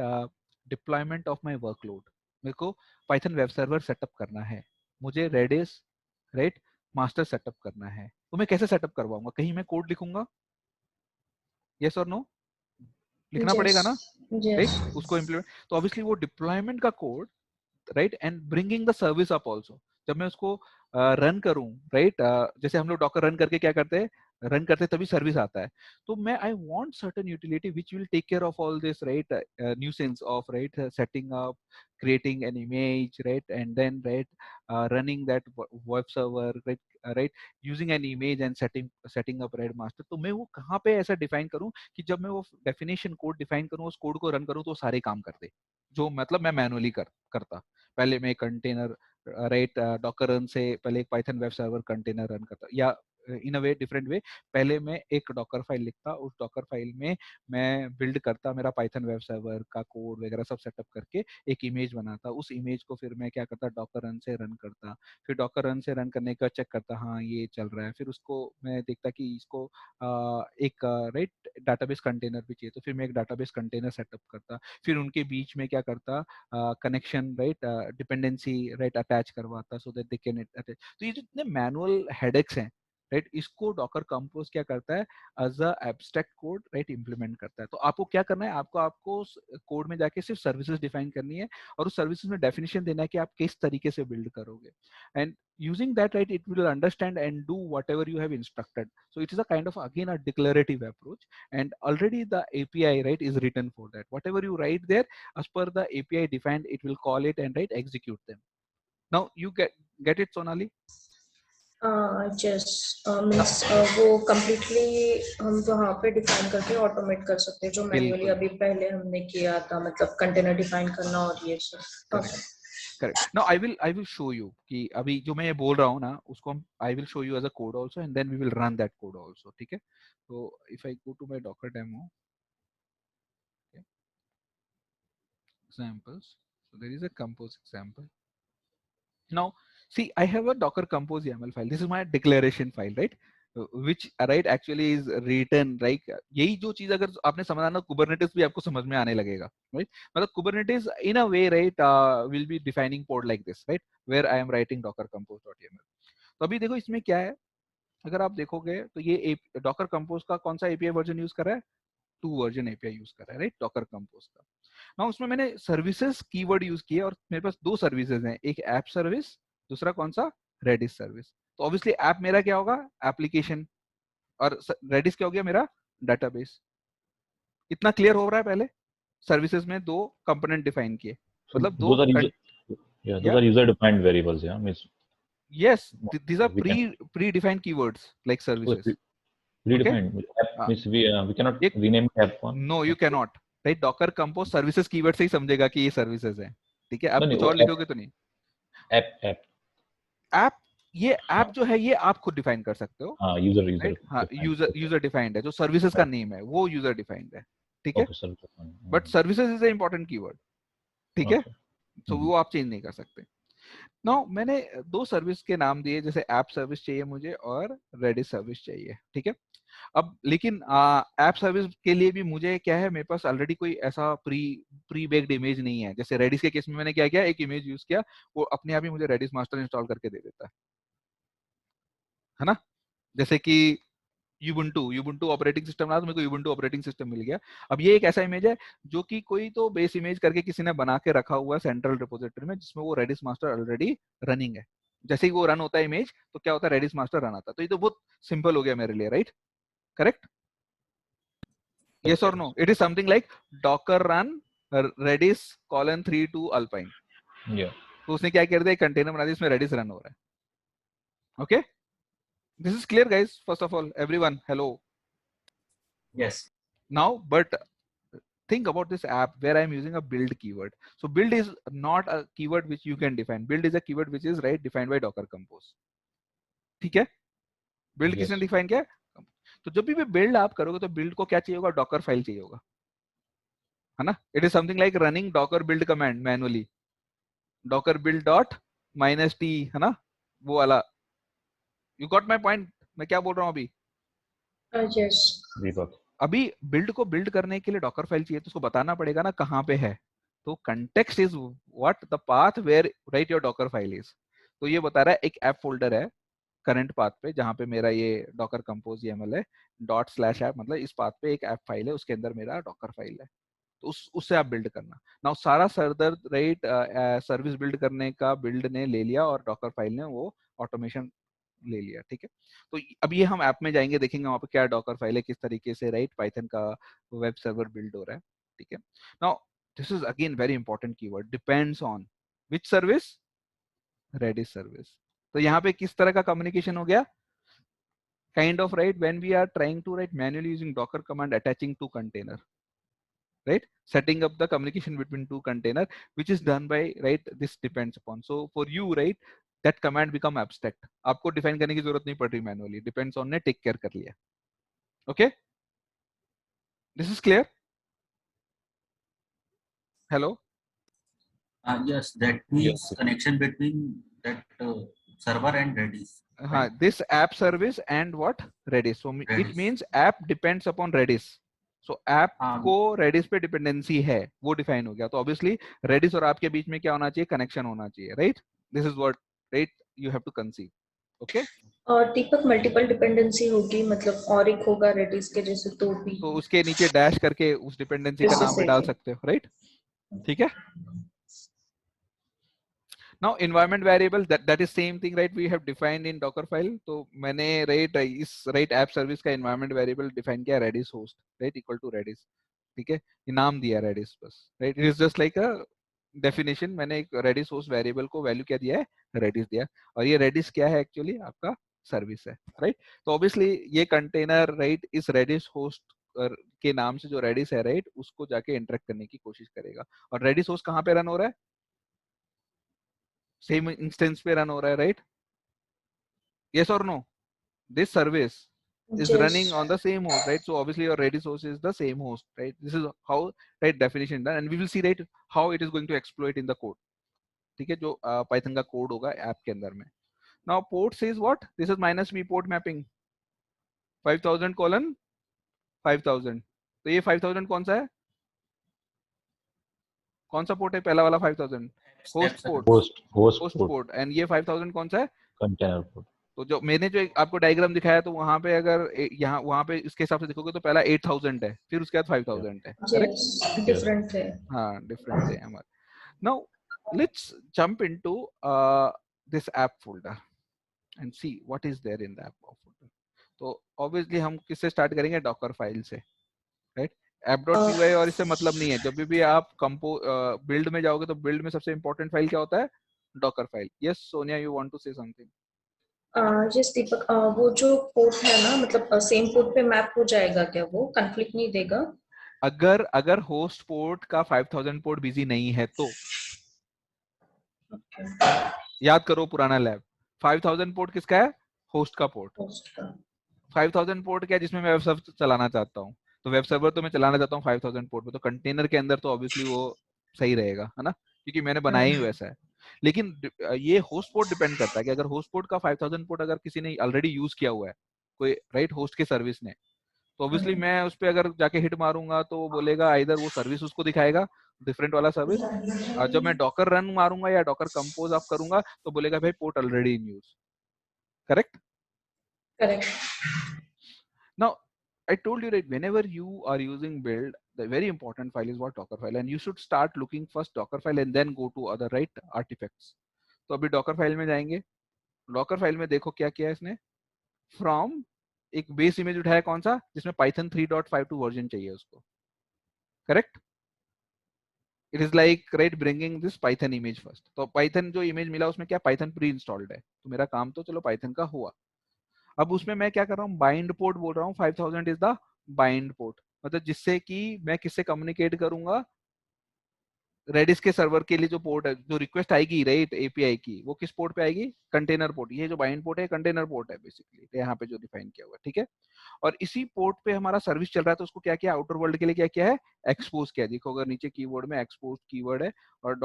deployment of my workload. मेरे को Python web server setup करना है, मुझे Redis, right, master setup करना है, तो मैं कैसे setup करवाऊंगा? कहीं मैं कोड लिखूंगा? Yes or no? लिखना पड़ेगा ना, राइट, उसको इम्प्लीमेंट, तो ऑब्वियसली वो डिप्लॉयमेंट का code, right, and bringing the service up also, जब मैं उसको रन करूं, राइट, जैसे हम लोग डॉकर रन करके क्या करते हैं, रन करते तभी सर्विस आता है, तो मैं I want certain utility which will take care of all this, right, nuisance of, right, setting up, creating an image, right, and then, right, running that web server, right, using an image and setting up red master। तो मैं वो कहाँ पे ऐसा define करूं कि जब मैं वो डेफिनेशन कोड डिफाइन करूं, उस कोड को रन करूं, तो सारे काम कर दे, जो मतलब मैं मैनुअली करता। पहले मैं कंटेनर, राइट, डॉकर रन से पहले एक Python web server container run करता, या इन अ वे डिफरेंट वे, पहले मैं एक डॉकर फाइल लिखता, उस डॉकर फाइल में मैं बिल्ड करता मेरा पाइथन वेब सर्वर का कोड वगैरह सब सेटअप करके एक इमेज बनाता, उस इमेज को फिर मैं क्या करता, डॉकर रन से रन करता, फिर डॉकर रन से रन करने का चेक करता, हाँ ये चल रहा है, फिर उसको मैं देखता कि इसको एक राइट डाटाबेस कंटेनर भी चाहिए, तो फिर मैं एक डाटाबेस कंटेनर सेटअप करता, फिर उनके बीच में क्या करता, connection, right, dependency, right, attach करवाता, so that they can attach. तो ये जितने मैनुअल हेडेक्स हैं, राइट, इसको डॉकर कंपोज क्या करता है, as a abstract code, right, implement करता है। तो आपको क्या करना है, आपको कोड में जाके सिर्फ सर्विसेज डिफाइन करनी है, और उस सर्विसेज में डेफिनेशन देना है कि आप किस तरीके से बिल्ड करोगे, and using that, right, it will understand and do whatever you have instructed. So it is a kind of, again, a declarative approach, and already the API, right, is written for that. Whatever you write there, as per the API defined, it will call it and, right, execute them. Now you get it, Sonali? Means वो completely हम वहाँ पे define करके automate कर सकते हैं, जो manually अभी पहले हमने किया था, मतलब कंटेनर डिफाइन करना और ये सब। Correct. Now I will show you कि अभी जो मैं ये बोल रहा हूँ ना, उसको हम I will show you as a code also, and then we will run that code also, ठीक है? तो if I go to my Docker demo examples, so there is a compose example. Now see, I have a docker compose YAML file. This is my declaration file, right? which right actually is written like यही जो चीज अगर आपने समझा ना Kubernetes भी आपको समझ में आने लगेगा, right? मतलब Kubernetes in a way right will be defining port like this, right, where I am writing docker compose.yml. तो अभी देखो इसमें क्या है, अगर आप देखोगे तो ये docker compose का कौन सा API वर्जन यूज कर रहा है, 2 वर्जन API यूज कर रहा है, राइट, docker compose का। ना उसमें मैंने सर्विसेज कीवर्ड यूज किया और मेरे पास 2 सर्विसेज हैं, एक ऐप सर्विस, दूसरा कौन सा, रेडिस सर्विस। तो ऑब्वियसली ऐप मेरा क्या होगा, एप्लीकेशन, और रेडिस क्या हो गया मेरा, डेटाबेस। इतना क्लियर हो रहा है? पहले सर्विसेज में 2 कंपोनेंट डिफाइन किए, मतलब 2 those are user defined variables, yeah, means yes, these are predefined keywords like services. predefined app means we cannot rename app one. No, you cannot, right? docker compose services keyword से ही समझेगा कि ये services हैं, ठीक है? आप कुछ और लिखोगे तो नहीं। ऐप ये ऐप जो है ये आप खुद डिफाइन कर सकते हो। हाँ, यूजर डिफाइंड है, जो सर्विसेज का नेम है वो यूजर डिफाइंड है, ठीक है? But services is a important keyword, ठीक है? तो वो आप चेंज नहीं कर सकते। नाउ मैंने 2 सर्विस के नाम दिए, जैसे ऐप सर्विस चाहिए मुझे और रेडिस सर्विस चाहिए, ठीक है? अब लेकिन ऐप सर्विस के लिए भी मुझे क्या है, मेरे पास ऑलरेडी कोई ऐसा प्री बेक्ड इमेज नहीं है। जैसे रेडिस के केस में मैंने क्या किया, एक इमेज यूज किया, वो अपने आप ही मुझे रेडिस मास्टर इंस्टॉल करके दे देता है ना? जैसे कि यूबुंटू ऑपरेटिंग सिस्टम रहा तो मेरे को यूबुंटू ऑपरेटिंग सिस्टम मिल गया। अब ये एक ऐसा इमेज है जो कि कोई तो बेस इमेज करके किसी ने बना के रखा हुआ है सेंट्रल रिपोजिटरी में, जिसमें वो रेडिस मास्टर ऑलरेडी रनिंग है। जैसे ही वो रन होता है इमेज, तो क्या होता है, रेडिस मास्टर रन आता है। तो ये तो बहुत सिंपल हो गया मेरे लिए, right? Correct? Yes or no? It is something like docker run redis colon 3 to alpine. Yeah. तो उसने क्या कर दिया, एक कंटेनर बना दिया, इसमें redis रन हो रहा है। Okay? This is clear, guys. First of all, everyone, hello. Yes. Now, but think about this app where I am using a build keyword. So build is not a keyword which you can define. Build is a keyword which is right defined by docker compose. ठीक है? Build Yes. किसने define किया? तो जब भी build आप करोगे तो बिल्ड को क्या चाहिए होगा, डॉकर फाइल चाहिए होगा, है ना? It is something like running Docker build command manually, Docker build dot -t, है ना, वो वाला। You got my point? मैं क्या बोल रहा हूँ अभी? yes. अभी बिल्ड को बिल्ड करने के लिए डॉकर फाइल चाहिए, तो उसको बताना पड़ेगा ना कहाँ पे है। तो context is what the path where right your Docker file is. तो ये बता रहा है एक ऐप फोल्डर है करंट पाथ पे, जहाँ पे मेरा ये डॉकर कंपोज YAML है, ./app, मतलब इस पाथ पे एक ऐप फाइल है, उसके अंदर मेरा डॉकर फाइल है। तो उससे आप बिल्ड करना। नाउ सारा सरदर्द राइट सर्विस बिल्ड करने का बिल्ड ने ले लिया और डॉकर फाइल ने वो ऑटोमेशन ले लिया, ठीक है? तो अब ये हम ऐप में जाएंगे, देखेंगे वहाँ पे क्या डॉकर फाइल है, किस तरीके से राइट पाइथन का वेब सर्वर बिल्ड हो रहा है, ठीक है? Now this is again very important keyword, depends on which service, Redis service. तो यहाँ पे किस तरह का कम्युनिकेशन हो गया, kind of, right, when we are trying to write manually using docker command attaching to container, right, setting up the communication between 2 container, which is done by right this depends upon. So for you, right, that command become abstract, आपको define करने की जरूरत नहीं पड़ रही manually, depends on ने take care कर लिया। Okay, this is clear? Hello? Yes, that means connection between that server and Redis. Right? This app service and what, Redis. So Redis. It means app depends upon Redis. So app को Redis पे dependency है, वो define हो गया। तो obviously Redis और app के बीच में क्या होना चाहिए, connection होना चाहिए, right? This is what, right, you have to conceive. Okay? और दीपक मल्टीपल डिपेंडेंसी होगी, मतलब और एक होगा Redis के जैसे, तो भी तो उसके नीचे डैश करके उस डिपेंडेंसी का नाम भी डाल सकते हो, राइट? ठीक है? Now environment variable, that is same thing, right, we have defined in docker file. तो मैंने right इस right app service का environment variable define किया redis host, right, equal to redis, ठीक है? ये नाम दिया redis बस, right, it is just like a definition। मैंने एक redis host variable को value क्या दिया है, redis दिया, और ये redis क्या है actually, आपका सर्विस है, राइट? तो ऑब्वियसली ये कंटेनर राइट इस redis host के नाम से जो redis है राइट, उसको जाके इंटरेक्ट करने की कोशिश करेगा। और redis host कहाँ पे रन हो रहा है, सेम इंस्टेंस पे रन हो रहा है, right? Yes or no? This service is yes. running on the same host, right? So obviously your Redis host is the same host, right? This is how right definition done, and we will see right how it is going to exploit in the code, ठीक है? जो Python का code होगा app के अंदर में। Now port says what? This is -b port mapping, 5000 colon 5000, तो ये 5000 कौन सा है, कौन सा पोर्ट है, पहला वाला 5000 host port, host host port, port, and ये 5000 कौन सा है, कंटेनर पोर्ट। तो जो मैंने जो आपको डायग्राम दिखाया तो वहां पे अगर यहाँ वहां पे इसके हिसाब से देखोगे तो पहला 8000 है, फिर उसके बाद 5000 है, करेक्ट? Yes, different है. हाँ डिफरेंट है हमारे. Now let's jump into this app folder and see what is there in the app folder. तो ऑब्वियसली हम किससे स्टार्ट करेंगे, डॉकर फाइल से, राइट? app.py और इससे मतलब नहीं है, जब भी आप बिल्ड में जाओगे तो बिल्ड में सबसे इंपॉर्टेंट फाइल क्या होता है, Docker file. Yes Sonia, you want to say something? Yes Deepak, वो जो पोर्ट है ना, मतलब सेम पोर्ट पे मैप हो जाएगा क्या, वो कॉन्फ्लिक्ट नहीं देगा? अगर होस्ट पोर्ट का 5000 पोर्ट बिजी नहीं है तो याद करो पुराना लैब, 5000 पोर्ट किसका है, होस्ट का पोर्ट. होस्ट का. 5000 पोर्ट क्या है, जिसमें मैं वेब सर्वर चलाना चाहता हूँ, तो वेब सर्वर तो मैं चलाना चाहता हूँ 5000 पोर्ट पे, तो कंटेनर के अंदर तो ऑब्वियसली वो सही रहेगा, है ना, क्योंकि मैंने बनाया ही वैसा है. लेकिन ये होस्ट पोर्ट डिपेंड करता है कि अगर होस्ट पोर्ट का 5000 पोर्ट अगर किसी ने ऑलरेडी यूज किया हुआ है, कोई राइट होस्ट के सर्विस ने, तो ऑब्वियसली मैं उस पर अगर जाके हिट मारूंगा तो वो बोलेगा इधर वो सर्विस उसको दिखाएगा डिफरेंट वाला सर्विस, और जब मैं डॉकर रन मारूंगा या डॉकर कंपोज ऑफ करूंगा तो बोलेगा भाई port already in use. Correct? Correct. Now I told you that whenever you are using build, the very important file is what docker file, and you should start looking first docker file and then go to other right artifacts. तो अभी docker file में जाएंगे, docker file में देखो क्या किया है इसने, from एक बेस इमेज उठाया, कौन सा, जिसमें python 3.52 वर्जन चाहिए उसको, correct? It is like right bringing this Python image first. तो पाइथन जो इमेज मिला उसमें क्या पाइथन प्री इंस्टॉल्ड है, तो मेरा काम तो चलो पाइथन का हुआ. अब उसमें मैं क्या कर रहा हूँ, बाइंड पोर्ट बोल रहा हूँ, 5000 इज द बाइंड पोर्ट, मतलब जिससे कि मैं किससे कम्युनिकेट करूंगा, रेडिस के सर्वर के लिए जो पोर्ट है, जो रिक्वेस्ट आएगी राइट एपीआई की, वो किस पोर्ट पे आएगी, कंटेनर पोर्ट. ये जो बाइंड पोर्ट है कंटेनर पोर्ट है बेसिकली, यहाँ पे जो डिफाइन किया हुआ है, ठीक है. और इसी पोर्ट पे हमारा सर्विस चल रहा है, तो उसको क्या किया, आउटर वर्ल्ड के लिए क्या किया है, एक्सपोज किया. देखो अगर नीचे कीवर्ड में एक्सपोज कीवर्ड है, और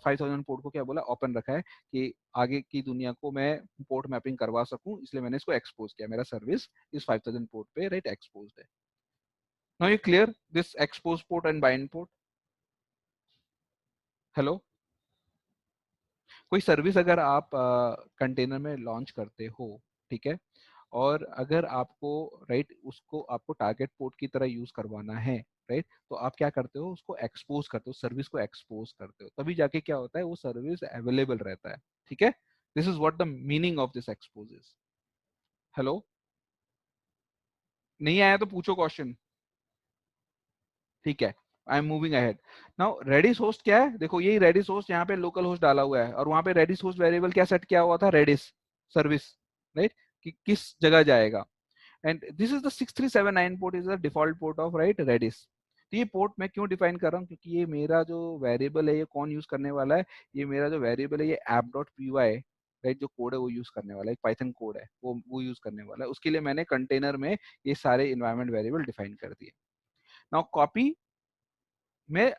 5000 पोर्ट को क्या बोला, ओपन रखा है कि आगे की दुनिया को मैं पोर्ट मैपिंग करवा सकूं, इसलिए मैंने इसको एक्सपोज किया. मेरा सर्विस इस 5000 पोर्ट पे राइट एक्सपोज है. Now you clear this expose port and bind port? Hello, कोई सर्विस अगर आप कंटेनर में लॉन्च करते हो, ठीक है, और अगर आपको राइट उसको आपको टारगेट पोर्ट की तरह यूज करवाना है, राइट, तो आप क्या करते हो, उसको एक्सपोज करते हो, सर्विस को एक्सपोज करते हो, तभी जाके क्या होता है, वो सर्विस अवेलेबल रहता है. ठीक है, this is what the meaning of this expose is. Hello, नहीं आया तो पूछो क्वेश्चन. ठीक है, I am moving ahead. Now Redis host क्या है, देखो यही रेडिस होस्ट, यहाँ पे लोकल होस्ट डाला हुआ है, और वहां पे रेडिस होस्ट वेरिएबल क्या सेट किया हुआ था, रेडिस सर्विस, राइट, कि किस जगह जाएगा. And this is the 6379 port, is the default port of right Redis. तो ये पोर्ट मैं क्यों डिफाइन कर रहा हूँ, क्योंकि ये मेरा जो वेरिएबल है ये कौन यूज करने वाला है, ये मेरा जो वेरिएबल है ये app.py राइट, जो कोड है वो यूज करने वाला है, एक पाइथन कोड है वो यूज करने वाला है. उसके लिए मैंने कंटेनर में ये सारे इन्वायरमेंट वेरिएबल डिफाइन कर दिए. नाउ कॉपी मैं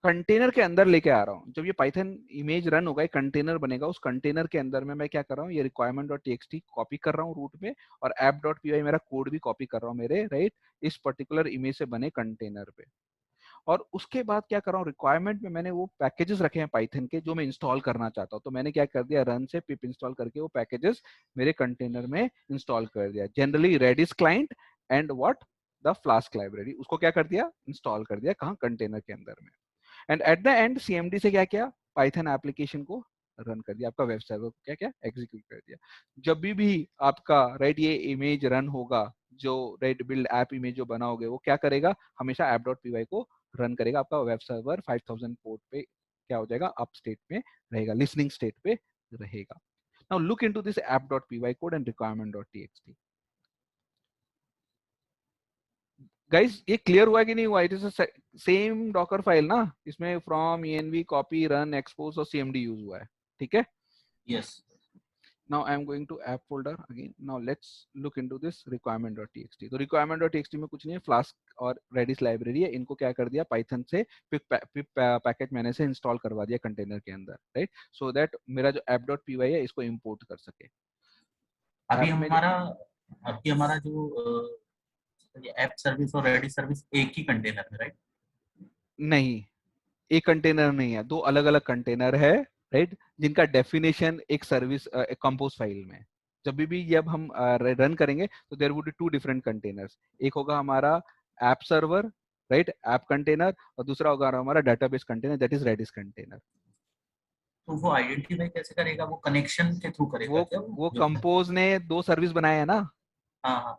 कंटेनर के अंदर लेके आ रहा हूँ, जब ये पाइथन इमेज रन होगा, कंटेनर बनेगा, उस कंटेनर के अंदर में मैं क्या कर रहा हूँ, ये requirement.txt कॉपी कर रहा हूँ रूट में, और app.py मेरा कोड भी कॉपी कर रहा हूँ मेरे राइट इस पर्टिकुलर इमेज से बने कंटेनर पे. और उसके बाद क्या कर रहा हूँ, रिक्वायरमेंट में मैंने वो पैकेजेस रखे हैं पाइथन के जो मैं इंस्टॉल करना चाहता हूँ, तो मैंने क्या कर दिया, रन से पिप इंस्टॉल करके वो पैकेजेस मेरे कंटेनर में इंस्टॉल कर दिया. Generally Redis client and what the Flask library, उसको क्या कर दिया, इंस्टॉल कर दिया, कहाँ, कंटेनर के अंदर में. And eight the and CMD से क्या किया, पाइथन एप्लीकेशन को रन कर दिया, आपका वेब सर्वर को क्या क्या एग्जीक्यूट कर दिया. जब भी आपका राइट ये इमेज रन होगा, जो राइट बिल्ड ऐप इमेज जो बनाओगे, वो क्या करेगा, हमेशा app.py को रन करेगा. आपका वेब सर्वर 5000 पोर्ट पे क्या हो जाएगा, अप स्टेट में रहेगा, लिसनिंग स्टेट पे रहेगा. Now look into this app.py code and requirement.txt. Guys ये क्लियर हुआ कि नहीं हुआ, it is same Docker file ना, इसमें from env copy run expose और cmd यूज हुआ है. ठीक है, yes. now I am going to app folder again. Now let's look into this requirement.txt. तो requirement.txt में कुछ नहीं है, फ्लास्क और रेडिस लाइब्रेरी है, इनको क्या कर दिया, पाइथन से पिप पैकेज मैंने से इंस्टॉल करवा दिया कंटेनर के अंदर, राइट, सो दैट मेरा जो app.py है इसको इंपोर्ट कर सके. अभी हमारा अभी हमारा जो ऐप सर्विस और रेडिस सर्विस एक ही कंटेनर में, राइट? नहीं, एक कंटेनर नहीं है, दो अलग अलग कंटेनर है, राइट, जिनका डेफिनेशन एक सर्विस कंपोज फाइल में। जब भी जब हम रन करेंगे तो there would be two different containers. एक होगा हमारा app server, right, app container, और दूसरा होगा हमारा database container, that is Redis container. तो वो आइडेंटिफाई कैसे करेगा? वो कनेक्शन के थ्रू करेगा क्या वो जो? कंपोज ने दो सर्विस बनाए हैं ना, हाँ हाँ,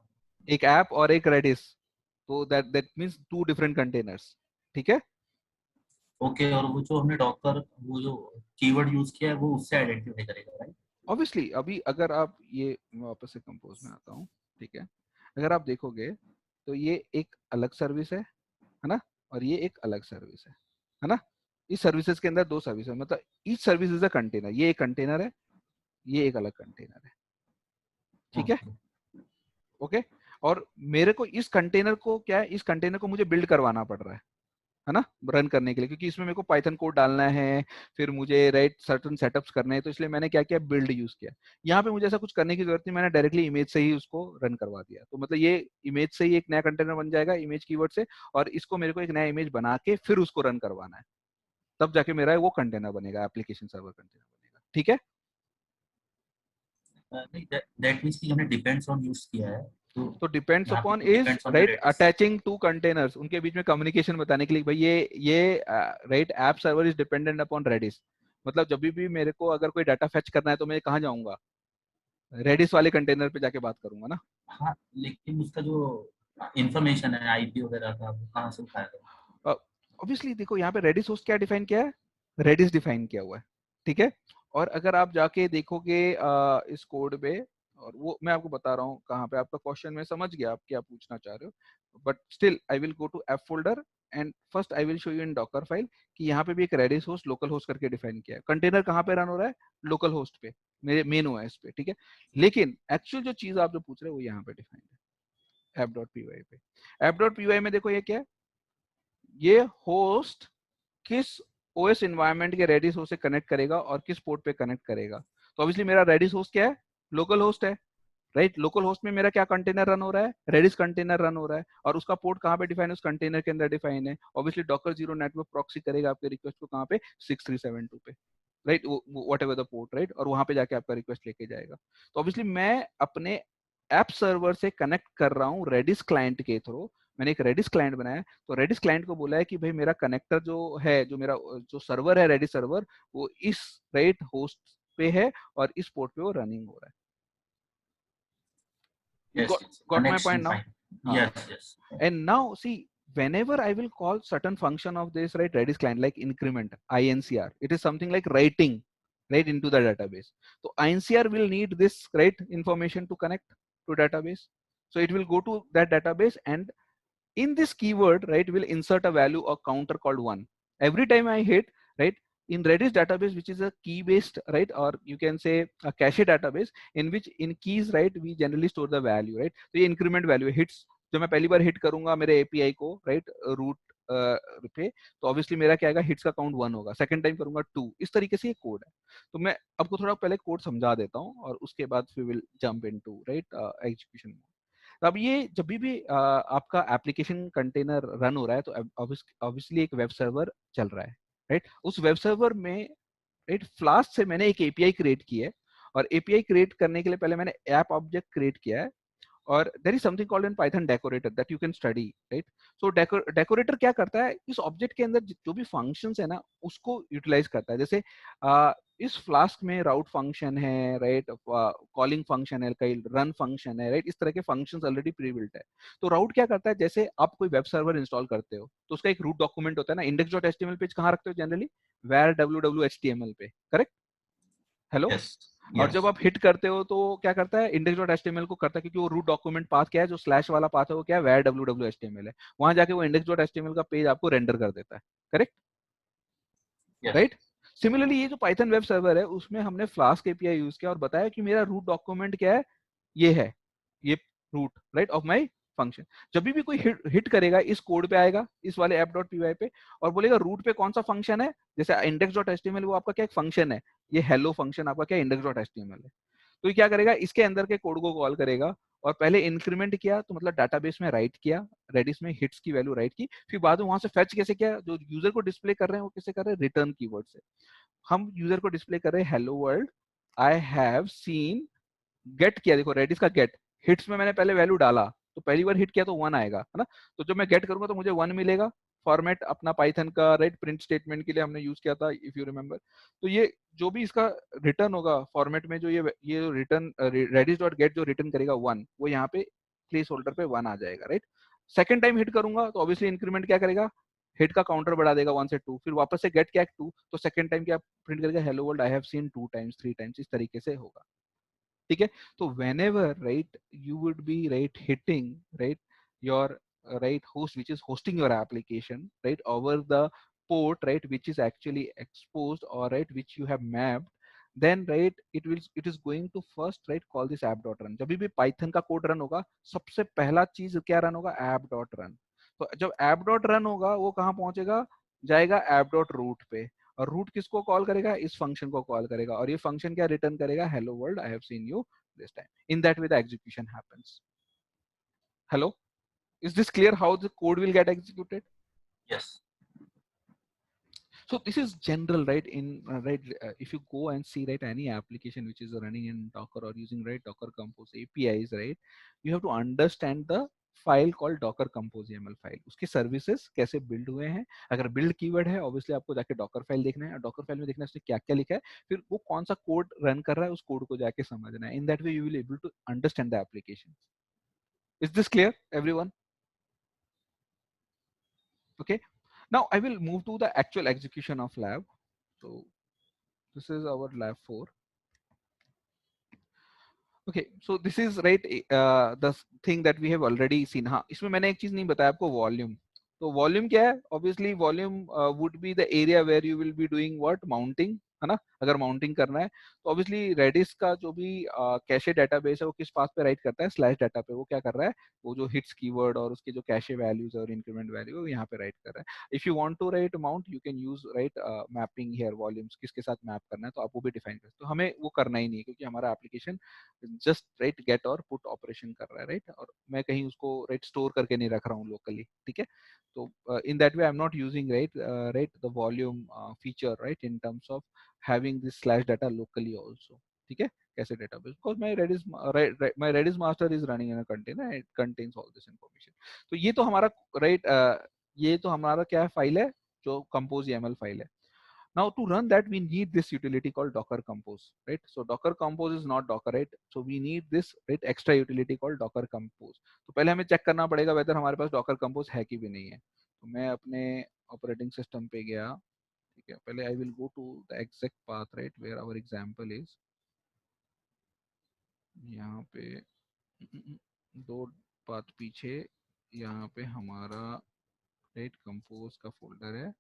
एक ऐप और एक रेडिस, तो that means two different containers, ठीक है। ओके। और वो जो हमने डॉकर वो जो कीवर्ड यूज किया है वो उससे आइडेंटिफाई करेगा, राइट? ऑब्वियसली अभी अगर आप ये, मैं वापस से कंपोज में आता हूँ, ठीक है, अगर आप देखोगे तो ये एक अलग सर्विस है ना, और ये एक अलग सर्विस है ना। इस सर्विसेज के अंदर दो सर्विस है, मतलब each service is a container. ये एक कंटेनर है, ये एक अलग कंटेनर है, ठीक है, ओके। और मेरे को इस कंटेनर को क्या है, इस कंटेनर को मुझे बिल्ड करवाना पड़ रहा है ना, रन करने के लिए, क्योंकि इसमें मेरे को पाइथन कोड डालना है, फिर मुझे राइट सर्टन सेटअप्स करने हैं, तो इसलिए मैंने क्या किया, बिल्ड यूज किया। यहाँ पे मुझे ऐसा कुछ करने की जरूरत नहीं, मैंने डायरेक्टली इमेज से ही उसको रन करवा दिया। तो मतलब ये इमेज से ही एक नया कंटेनर बन जाएगा इमेज कीवर्ड से, और इसको मेरे को एक नया इमेज बना के फिर उसको रन करवाना है, तब जाके मेरा वो कंटेनर बनेगा, एप्लीकेशन सर्वर कंटेनर बनेगा, ठीक है। नहीं, दैट मींस कि हमने डिपेंड्स ऑन यूज किया है, तो डिपेंड्स यहाँ पे अपॉन तो is depends on the right Redis. Attaching to containers, उनके बीच में कम्युनिकेशन बताने के लिए भाई ये right app server is dependent upon Redis. मतलब जब भी मेरे को अगर कोई डाटा फेच करना है तो मैं कहाँ जाऊंगा, रेडिस वाले कंटेनर पे जाके बात करूंगा ना। हाँ, लेकिन उसका जो इंफॉर्मेशन है आईपी वगैरह का वो कहाँ से उठाएगा? ऑब्वियसली देखो यहाँ पे रेडिस होस्ट क्या डिफाइन किया है, रेडिस डिफाइन किया हुआ है, ठीक है। और अगर आप जाके देखोगे इस कोड पे, और वो मैं आपको बता रहा हूँ कहाँ पे, आपका क्वेश्चन में समझ गया आप क्या पूछना चाह रहे हो, but still I will go to app folder and first I will show you in Docker file कि यहाँ पे भी एक रेडिस होस्ट लोकल होस्ट करके डिफाइन किया है। कंटेनर कहाँ पे रन हो रहा है, लोकल होस्ट पे, मेरे मेन ओएस पे, ठीक है। लेकिन एक्चुअल जो चीज आप जो पूछ रहे हो वो यहाँ पे डिफाइन है app.py पे। app.py में देखो ये क्या है, ये होस्ट किस ओएस एनवायरनमेंट के रेडिस होस्ट से कनेक्ट करेगा और किस पोर्ट पे कनेक्ट करेगा। तो ऑब्वियसली मेरा रेडिस होस्ट क्या है, लोकल होस्ट है, राइट। लोकल होस्ट में मेरा क्या कंटेनर रन हो रहा है, रेडिस कंटेनर रन हो रहा है, और उसका पोर्ट कहाँ पे डिफाइन है, उस कंटेनर के अंदर डिफाइन है। Obviously Docker zero network proxy करेगा आपके रिक्वेस्ट को कहाँ पे, 6372 पे, right, what ever the port, right, और वहां पे जाके आपका रिक्वेस्ट लेके जाएगा। तो ऑब्वियसली मैं अपने ऐप सर्वर से कनेक्ट कर रहा हूँ रेडिस क्लाइंट के थ्रू। मैंने एक रेडिस क्लाइंट बनाया, तो रेडिस क्लाइंट को बोला है कि भाई मेरा कनेक्टर जो है, जो मेरा जो सर्वर है रेडिस सर्वर, वो इस राइट होस्ट पे है और इस पोर्ट पे वो रनिंग हो रहा है। You Yes, yes. got my Connection point now? fine. Yes, yes. And now see, whenever I will call certain function of this right Redis client like increment incr, it is something like writing right into the database. So incr will need this right information to connect to database. So it will go to that database, and in this keyword right will insert a value or counter called 1 every time I hit, right. In Redis database, which is a key based, right, or you can say a cache database, in which in keys right we generally store the value, right. तो ये increment value hits, जो मैं पहली बार hit करूंगा मेरे API को right root पे, तो ऑब्वियसली मेरा क्या आएगा, हिट्स का काउंट 1 होगा, सेकंड टाइम करूंगा 2, इस तरीके से ये कोड है। तो मैं आपको थोड़ा पहले कोड समझा देता हूँ और उसके बाद we will jump into right execution. तो अब ये जब भी आपका एप्लीकेशन कंटेनर रन हो रहा है, तो ऑब्वियसली एक वेब सर्वर चल रहा है, राइट। उस वेब सर्वर में राइट फ्लास्क से मैंने एक एपीआई क्रिएट की है, और एपीआई क्रिएट करने के लिए पहले मैंने ऐप ऑब्जेक्ट क्रिएट किया है, और there is something called in Python decorator that you can study, right. So decorator क्या करता है, इस ऑब्जेक्ट के अंदर जो भी फंक्शंस है ना उसको यूटिलाइज करता है। जैसे इस फ्लास्क में राउट फंक्शन है, राइट, कॉलिंग फंक्शन है, कई रन फंक्शन है, राइट, इस तरह के फंक्शंस ऑलरेडी प्री बिल्ट है। तो राउट क्या करता है, जैसे आप कोई वेब सर्वर इंस्टॉल करते हो तो उसका एक रूट डॉक्यूमेंट होता है ना, index.html पेज कहाँ रखते हो जनरली, where www.html पे, करेक्ट, हेलो। Yes, और जब yes. आप हिट करते हो तो क्या करता है, index.html को करता है, क्योंकि वो रूट डॉक्यूमेंट पाथ क्या है, जो स्लैश वाला पाथ है वो क्या है, where www.html है, वहां जाके वो index.html का पेज आपको रेंडर कर देता है, करेक्ट, Yes. राइट। सिमिलरली ये जो पाइथन वेब सर्वर है उसमें हमने फ्लास्क एपीआई यूज किया और बताया कि मेरा रूट डॉक्यूमेंट क्या है, ये है, ये route right of my function. जब भी कोई हिट करेगा इस कोड पे आएगा, इस वाले app.py पे, और बोलेगा रूट पे कौन सा फंक्शन है, जैसे index.html वो आपका क्या एक फंक्शन है, ये हेलो फंक्शन आपका क्या index.html है, तो ये क्या करेगा, इसके अंदर के कोड को कॉल करेगा और पहले इंक्रीमेंट किया तो मतलब डाटाबेस में राइट किया, रेडिस में हिट्स की वैल्यू राइट की, फिर बाद में वहां से फेच कैसे किया, जो यूजर को डिस्प्ले कर रहे हैं वो कैसे कर रहे हैं, रिटर्न कीवर्ड से। हम यूजर को डिस्प्ले कर रहे हैं hello world I have seen, get किया, देखो रेडिस का गेट, हिट्स में मैंने पहले वैल्यू डाला तो पहली बार हिट किया तो 1 आएगा, है ना, तो जब मैं गेट करूंगा तो मुझे 1 मिलेगा। फॉर्मेट अपना पाइथन का राइट प्रिंट स्टेटमेंट के लिए हमने यूज किया था इफ यू रिमेंबर। तो ये जो भी इसका रिटर्न होगा फॉर्मेट में, जो ये रिटर्न रेडिस डॉट गेट जो रिटर्न करेगा 1, वो यहाँ पे प्लेस होल्डर पे 1 आ जाएगा, राइट। सेकंड टाइम हिट करूंगा तो ऑब्वियसली इंक्रीमेंट क्या करेगा, हिट का काउंटर बढ़ा देगा 1 से 2, फिर वापस से गेट क्या 2, तो सेकंड टाइम क्या प्रिंट करेगा, hello world I have scene 2 times 3 times, इस तरीके से होगा, ठीक है। तो whenever right you would be right hitting right your right host which is hosting your application right over the port right which is actually exposed or right which you have mapped, then right it is going to first right call this app.run। जब भी python का code run होगा सबसे पहला चीज क्या run होगा, app.run। तो जब app.run होगा वो कहाँ पहुंचेगा, जाएगा app.root पे, और रूट किसको कॉल करेगा, इस फंक्शन को कॉल करेगा, और ये फंक्शन क्या रिटर्न करेगा, hello world I have seen you this time. In that way the execution happens. Hello, is this clear how the code will get executed? Yes. So this is general, right? In right, if you go and see right any application which is running in Docker or using right Docker Compose APIs, right, you have to understand the file called Docker compose YAML file, उसके services कैसे build हुए हैं। अगर build keyword है obviously आपको जाके Docker file देखना है, और डॉकर फाइल में देखना है उसने क्या क्या लिखा है, फिर वो कौन सा कोड रन कर रहा है उस कोड को जाके समझना है। In that way you will able to understand the application. Is this clear everyone? Okay, now I will move to the actual execution of lab. So this is our lab 4. Okay, so this is right the thing that we have already seen। हाँ, इसमें मैंने एक चीज नहीं बताया आपको, volume. तो volume क्या है, obviously volume would be the area where you will be doing what, mounting, है ना। अगर माउंटिंग करना है तो ऑब्वियसली रेडिस का जो भी कैशे डेटाबेस है वो किस पाथ पे राइट करता है, स्लैश डाटा पे। वो क्या कर रहा है, वो जो हिट्स कीवर्ड और उसके जो कैशे वैल्यूज और इंक्रीमेंट वैल्यू है यहाँ पे राइट कर रहा है। If you want to right mount you can use right mapping here, volumes किसके साथ मैप करना है तो आप वो भी डिफाइन कर सकते हो। हमें वो करना ही नहीं है क्योंकि हमारा एप्लीकेशन जस्ट राइट गेट और पुट ऑपरेशन कर रहा है, राइट, और मैं कहीं उसको राइट स्टोर करके नहीं रख रहा हूँ लोकली, ठीक है। तो इन that way I am not using right the volume feature right in terms of having this slash data locally also, ठीक है, कैसे database, because my Redis master is running in a container, it contains all this information। तो ये तो हमारा right ये तो हमारा क्या है, फाइल है जो compose YAML फाइल है। Now to run that we need this utility called docker compose, right? So docker compose is not docker, right? So we need this right extra utility called docker compose। तो पहले हमें check करना पड़ेगा whether हमारे पास docker compose है कि भी नहीं है। तो मैं अपने ऑपरेटिंग सिस्टम पे गया, ठीक है, पहले I will go to the exact path right where our example is। यहाँ पे दो पाथ पीछे यहाँ पे हमारा राइट कंपोज का फोल्डर है,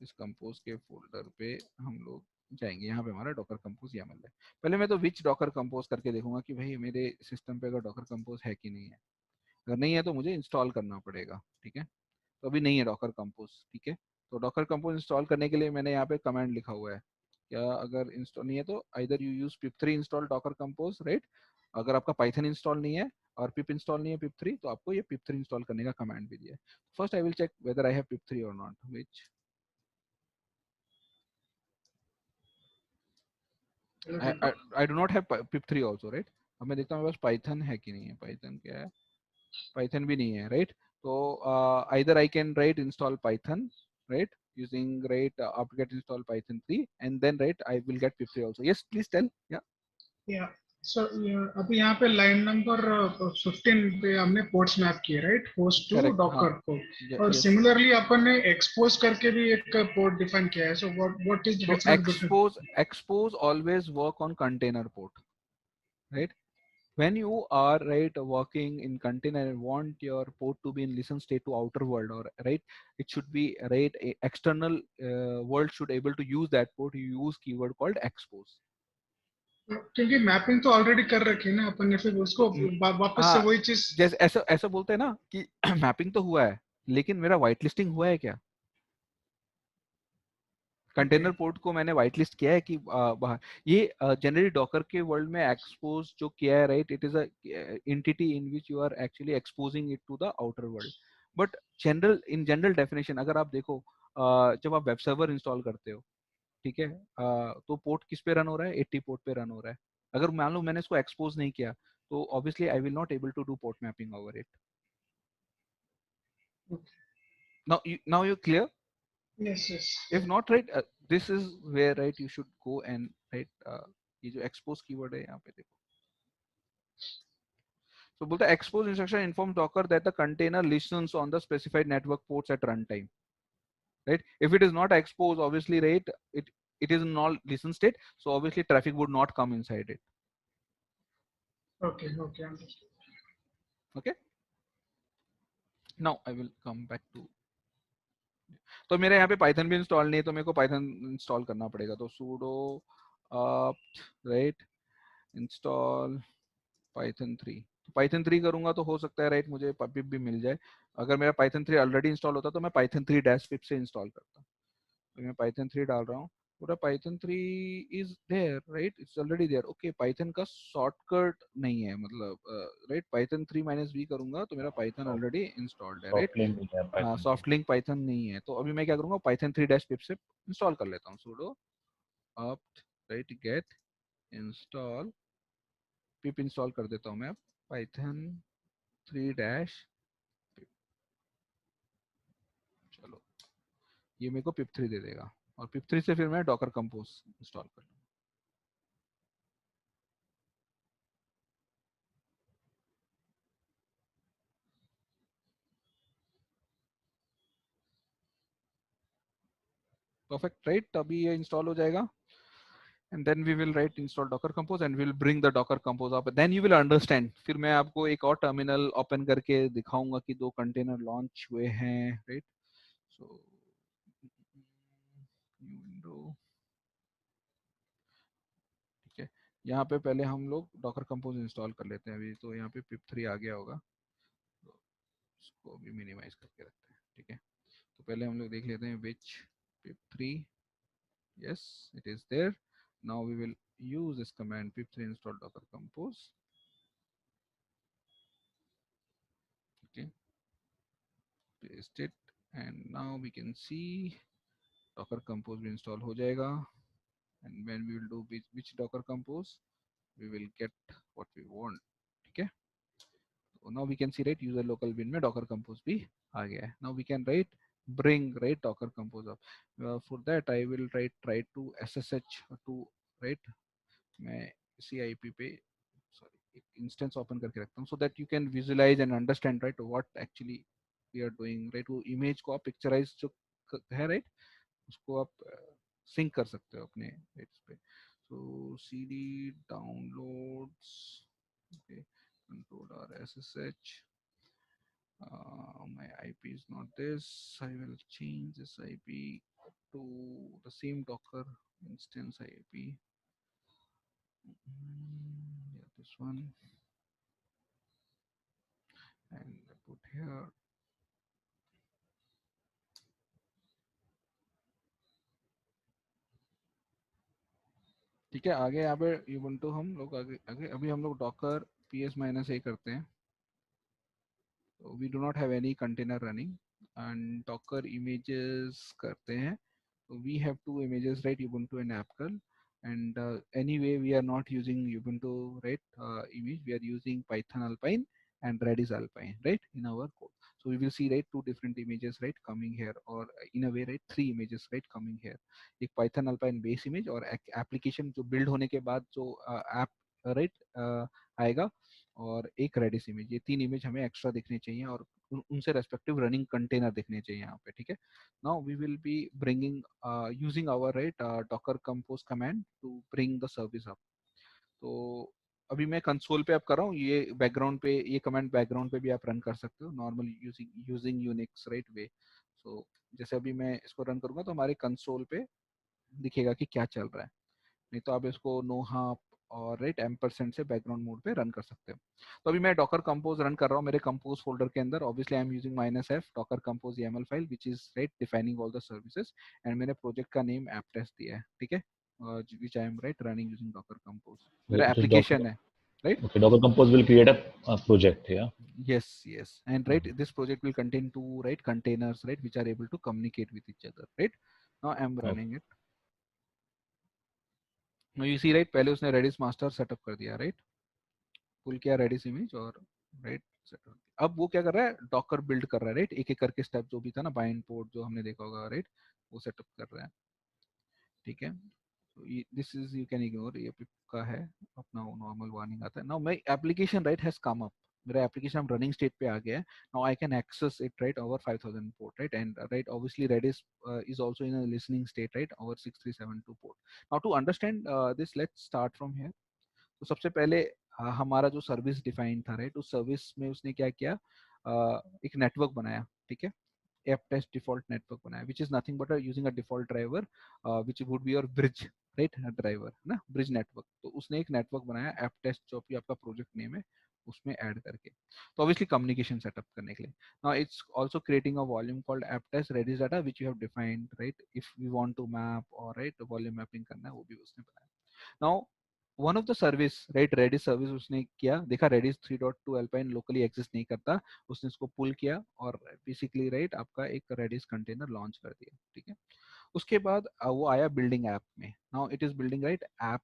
इस कंपोज के फोल्डर पे हम लोग जाएंगे, यहाँ पे हमारा डॉकर कंपोज YAML है। पहले मैं तो विच डॉकर कंपोज करके देखूंगा कि भाई मेरे सिस्टम पे अगर डॉकर कंपोज है कि नहीं है। अगर नहीं है तो मुझे इंस्टॉल करना पड़ेगा, ठीक है। तो अभी नहीं है डॉकर कंपोज, ठीक है। तो डॉकर कंपोज इंस्टॉल करने के लिए मैंने यहाँ पे कमांड लिखा हुआ है, क्या अगर इंस्टॉल नहीं है तो either you use pip3 install Docker compose, right. अगर आपका पाइथन इंस्टॉल नहीं है और पिप इंस्टॉल नहीं है pip3, तो आपको ये pip3 इंस्टॉल करने का कमांड भी दिया है। First I will check whether I have pip3 और not, which I do not have pip3 also, right। अब मैं देखता हूँ मेरे पास पाइथन है कि नहीं है, पाइथन क्या है, पाइथन भी नहीं है, राइट। तो either I can write install python right using right apt-get install python 3 and then right I will get pip3 also। yes please tell। yeah so अभी यहाँ पे लाइन नंबर 15 पे हमने पोर्ट्स मैप किए, राइट, होस्ट टू डॉकर को, और similarly अपन ने expose करके भी एक पोर्ट डिफाइन किया है। So what is the difference? expose always work on container port, right। when you are right working in container and want your port to be in listen state to outer world, or right it should be right external world should able to use that port, you use keyword called expose। क्योंकि mapping तो already कर रखी है ना अपन ने, फिर उसको वापस से वही चीज जैसे ऐसा ऐसा बोलते हैं ना कि मैपिंग तो हुआ है लेकिन मेरा व्हाइट लिस्टिंग हुआ है क्या, कंटेनर पोर्ट को मैंने व्हाइट लिस्ट किया है कि बाहर ये जनरली डॉकर के वर्ल्ड में एक्सपोज जो किया है, right, it is a entity in which you are actually exposing it to the outer world. But general definition अगर आप देखो, जब आप वेब सर्वर इंस्टॉल करते हो, ठीक है, तो पोर्ट किस पे रन हो रहा है, 80 पोर्ट पे रन हो रहा है। अगर मान लो मैंने इसको एक्सपोज नहीं किया तो obviously I will not able to do port mapping over it. Now you clear? Yes. If not, right, this is where, right, you should go and, right, ये जो expose keyword है यहाँ पे देखो, so बोलता है expose instruction informs Docker that the container listens on the specified network ports at runtime, right? If it is not exposed, obviously, right, it is in all listen state, so obviously traffic would not come inside it. Okay, understood. Okay, now I will come back to, तो मेरे यहाँ पे Python भी install नहीं है, तो मेरे को पाइथन इंस्टॉल करना पड़ेगा। तो sudo राइट इंस्टॉल पाइथन 3, तो पाइथन 3 करूंगा तो हो सकता है, राइट, मुझे पिप भी मिल जाए। अगर मेरा पाइथन 3 ऑलरेडी इंस्टॉल होता तो मैं पाइथन 3 डैश पिप से इंस्टॉल करता। तो मैं पाइथन 3 डाल रहा हूँ, पूरा Python 3 is there, right, it's already there. Okay, Python का शॉर्टकट नहीं है, मतलब राइट, पाइथन 3 -v करूंगा तो मेरा पाइथन ऑलरेडी इंस्टॉल्ड है, राइट। सॉफ्ट लिंक पाइथन नहीं है, तो अभी मैं क्या करूंगा, पाइथन 3 डैश पिप से इंस्टॉल कर लेता हूँ। sudo apt right get install pip, install कर देता हूँ मैं पाइथन 3 डैश पिप। चलो, ये मेरे को पिप 3 दे देगा, और पिप 3 से फिर मैं डॉकर कंपोज इंस्टॉल कर लूँगा। परफेक्ट, राइट, अभी ये इंस्टॉल हो जाएगा, and then we will write install docker compose and we will bring the docker compose up, then you will understand। फिर मैं आपको एक और टर्मिनल ओपन करके दिखाऊंगा कि 2 कंटेनर लॉन्च हुए हैं, राइट। सो न्यू विंडो, ठीक है, यहाँ पे पहले हम लोग डॉकर कंपोज इंस्टॉल कर लेते हैं अभी। तो यहाँ पे पिप 3 आ गया होगा, तो इसको भी मिनिमाइज करके रखते हैं, ठीक है। तो पहले हम लोग देख लेते हैं विच पिप 3, yes, it is there। now we will use this command pip3 install docker compose, okay, paste it, and now we can see docker compose भी install हो जाएगा। and when we will do which docker compose, we will get what we want, ठीक है। so now we can see, right, user local bin में docker compose भी आ गया है। now we can write bring, right, docker compose up। for that I will try to ssh to, right, मैं इसी IP पे, sorry, एक instance open करके रखता हूँ, so that you can visualize and understand, right, what actually we are doing, right. वो image को आप पिक्चराइज जो है, राइट, उसको आप सिंक कर सकते हो अपने पेज पे। सो cd downloads, okay, control r ssh, my IP is not this, I will change this IP to the same docker instance IP, yeah, this one, and I put here, ठीक है। आगे यहाँ पे ubuntu हम लोग आगे अभी हम लोग docker ps-a करते हैं, so we do not have any container running, and docker images करते हैं, so we have 2 images, right, ubuntu and appcurl, and anyway we are not using ubuntu, right, image, we are using python alpine and redis alpine, right, in our code। so we will see, right, 2 different images, right, coming here, or in a way, right, 3 images, right, coming here। एक python alpine base image और application जो build होने के बाद जो app, right, आएगा, और एक रेडिस इमेज, ये 3 इमेज हमें एक्स्ट्रा दिखने चाहिए, और उनसे रेस्पेक्टिव रनिंग कंटेनर दिखने चाहिए यहाँ पे, ठीक है। Now we will be bringing using our, right, Docker compose command to bring the service up. तो अभी मैं कंसोल पे अब कर रहा हूँ, ये बैकग्राउंड पे, ये कमांड बैकग्राउंड पे भी आप रन कर सकते हो normal using Unix, right way. So जैसे अभी मैं इसको रन करूंगा तो हमारे कंसोल पे दिखेगा कि क्या चल रहा है। नहीं तो आप इसको नो हाप और राइट एम्परसेंड से बैकग्राउंड मोड पे रन कर सकते हो। तो अभी मैं डॉकर कंपोज रन कर रहा हूँ मेरे कंपोज फोल्डर के अंदर। Obviously I am using -f Docker compose YAML file which is right defining all the services and मैंने प्रोजेक्ट का नेम ऐप टेस्ट दिया है, ठीक है, विच आई एम राइट रनिंग यूजिंग डॉकर कंपोज। मेरा एप्लीकेशन है, right? Okay, Docker Compose will create a project, yeah. Yes, and right, this project will contain two right containers, right, which are able to communicate with each other, right? Now I'm running it. Now you see, right, पहले उसने Redis master setup कर दिया, right? पुल किया Redis image और right setup. अब वो क्या कर रहा है, Docker build कर रहा है, right? एक एक करके स्टेप जो भी था ना, bind port जो हमने देखा होगा, right? वो सेटअप कर रहा है, ठीक है। This is you can ignore, ये पिप का है, अपना नॉर्मल वार्निंग आता है। Now my application right has come up, मेरा एप्लीकेशन रनिंग स्टेट पे आ गया है। Now I can access it right over 5000 port, right, and right obviously Redis is also in a listening state, right, over 6372 port. Now to understand this, let's start from here. तो सबसे पहले हमारा जो service define था, right, उस service में उसने क्या किया, एक नेटवर्क बनाया, ठीक है, app test default network बनाया, which is nothing but using a default driver, which would be your bridge, right, driver ना, bridge network। तो उसने एक नेटवर्क बनाया app test जो भी आपका प्रोजेक्ट नेम है उसमें ऐड करके, तो ऑब्वियसली कम्युनिकेशन सेटअप करने के लिए। now it's also creating a volume called app test redis data which you have defined, right, if we want to map or right volume mapping करना है वो भी उसने बनाया। now one of the service right Redis service उसने किया, देखा Redis 3.2 alpine locally exist नहीं करता, उसने इसको पुल किया और बेसिकली राइट आपका एक Redis कंटेनर लॉन्च कर दिया, ठीक है। उसके बाद वो आया बिल्डिंग ऐप में। Now it is building right app,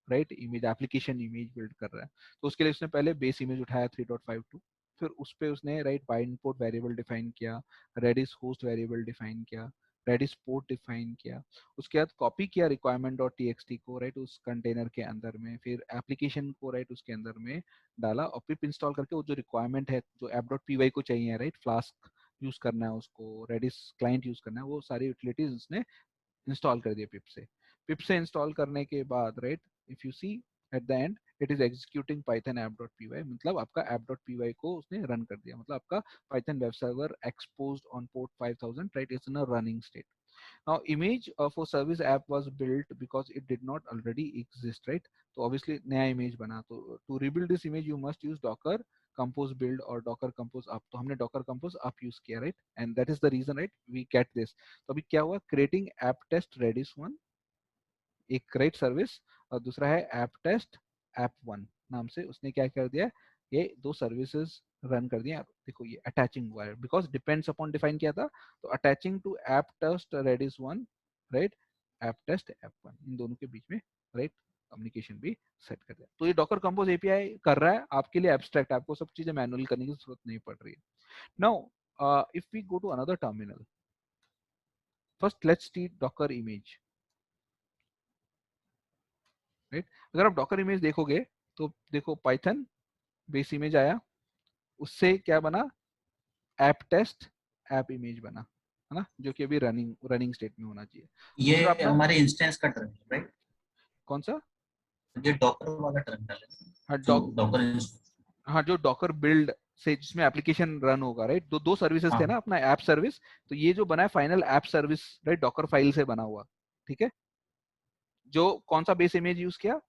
right image, application image build कर रहा है। तो उसके लिए उसने पहले बेस इमेज उठाया 3.52, फिर उस पे उसने right bind port variable define किया, Redis होस्ट वेरिएबल डिफाइन किया, Redis पोर्ट डिफाइन किया, उसके बाद कॉपी किया requirement.txt को राइट उस कंटेनर के अंदर में, फिर एप्लीकेशन को राइट उसके अंदर में डाला और पिप इंस्टॉल करके वो जो रिक्वायरमेंट है जो app.py को चाहिए, राइट, फ्लास्क यूज करना है उसको, Redis क्लाइंट यूज करना है, वो सारी यूटिलिटीज उसने इंस्टॉल कर दिया पिप से इंस्टॉल करने के बाद right if you see at the end it is executing Python app.py, मतलब आपका app.py को उसने रन कर दिया, मतलब आपका Python web server exposed on port 5000 right is in a running state. Now image for service app was built because it did not already exist, right? तो obviously नया image बना, तो to rebuild this image you must use docker compose build और docker compose up। तो हमने docker compose up use किया, right, and that is the reason right we get this। तो अभी क्या हुआ, creating app test Redis 1 एक right service और दूसरा है app test app 1 नाम से उसने क्या कर दिया, ये दो सर्विसेज रन कर दिया। देखो ये अटैचिंग हुआ है बिकॉज डिपेंड्स अपॉन डिफाइन किया था, तो attaching to app test Redis 1 right app test app 1 इन दोनों के बीच में राइट कम्युनिकेशन भी सेट कर दिया। तो ये डॉकर कंपोज एपीआई कर रहा है आपके लिए एब्स्ट्रैक्ट, आपको सब चीजें मैनुअल करने की जरूरत नहीं पड़ रही है। Now if we go to another terminal, first let's see Docker image, right. अगर आप डॉकर इमेज देखोगे तो देखो पाइथन बेस इमेज आया, उससे क्या बना, ऐप टेस्ट ऐप इमेज बना, है ना, जो कि अभी रनिंग स्टेट में होना चाहिए। ये हमारे इंस्टेंस का टर्मिनल, राइट? कौन सा? ये डॉकर वाला टर्मिनल है। हाँ डॉकर, हाँ जो डॉकर बिल्ड से जिसमें एप्लीकेशन रन होगा, राइट, दो सर्विसेज थे ना, अपना ऐप सर्विस, तो ये जो बना है final app service right Docker file से बना हुआ, ठीक है। जो कौन सा बेस इमेज यूज किया,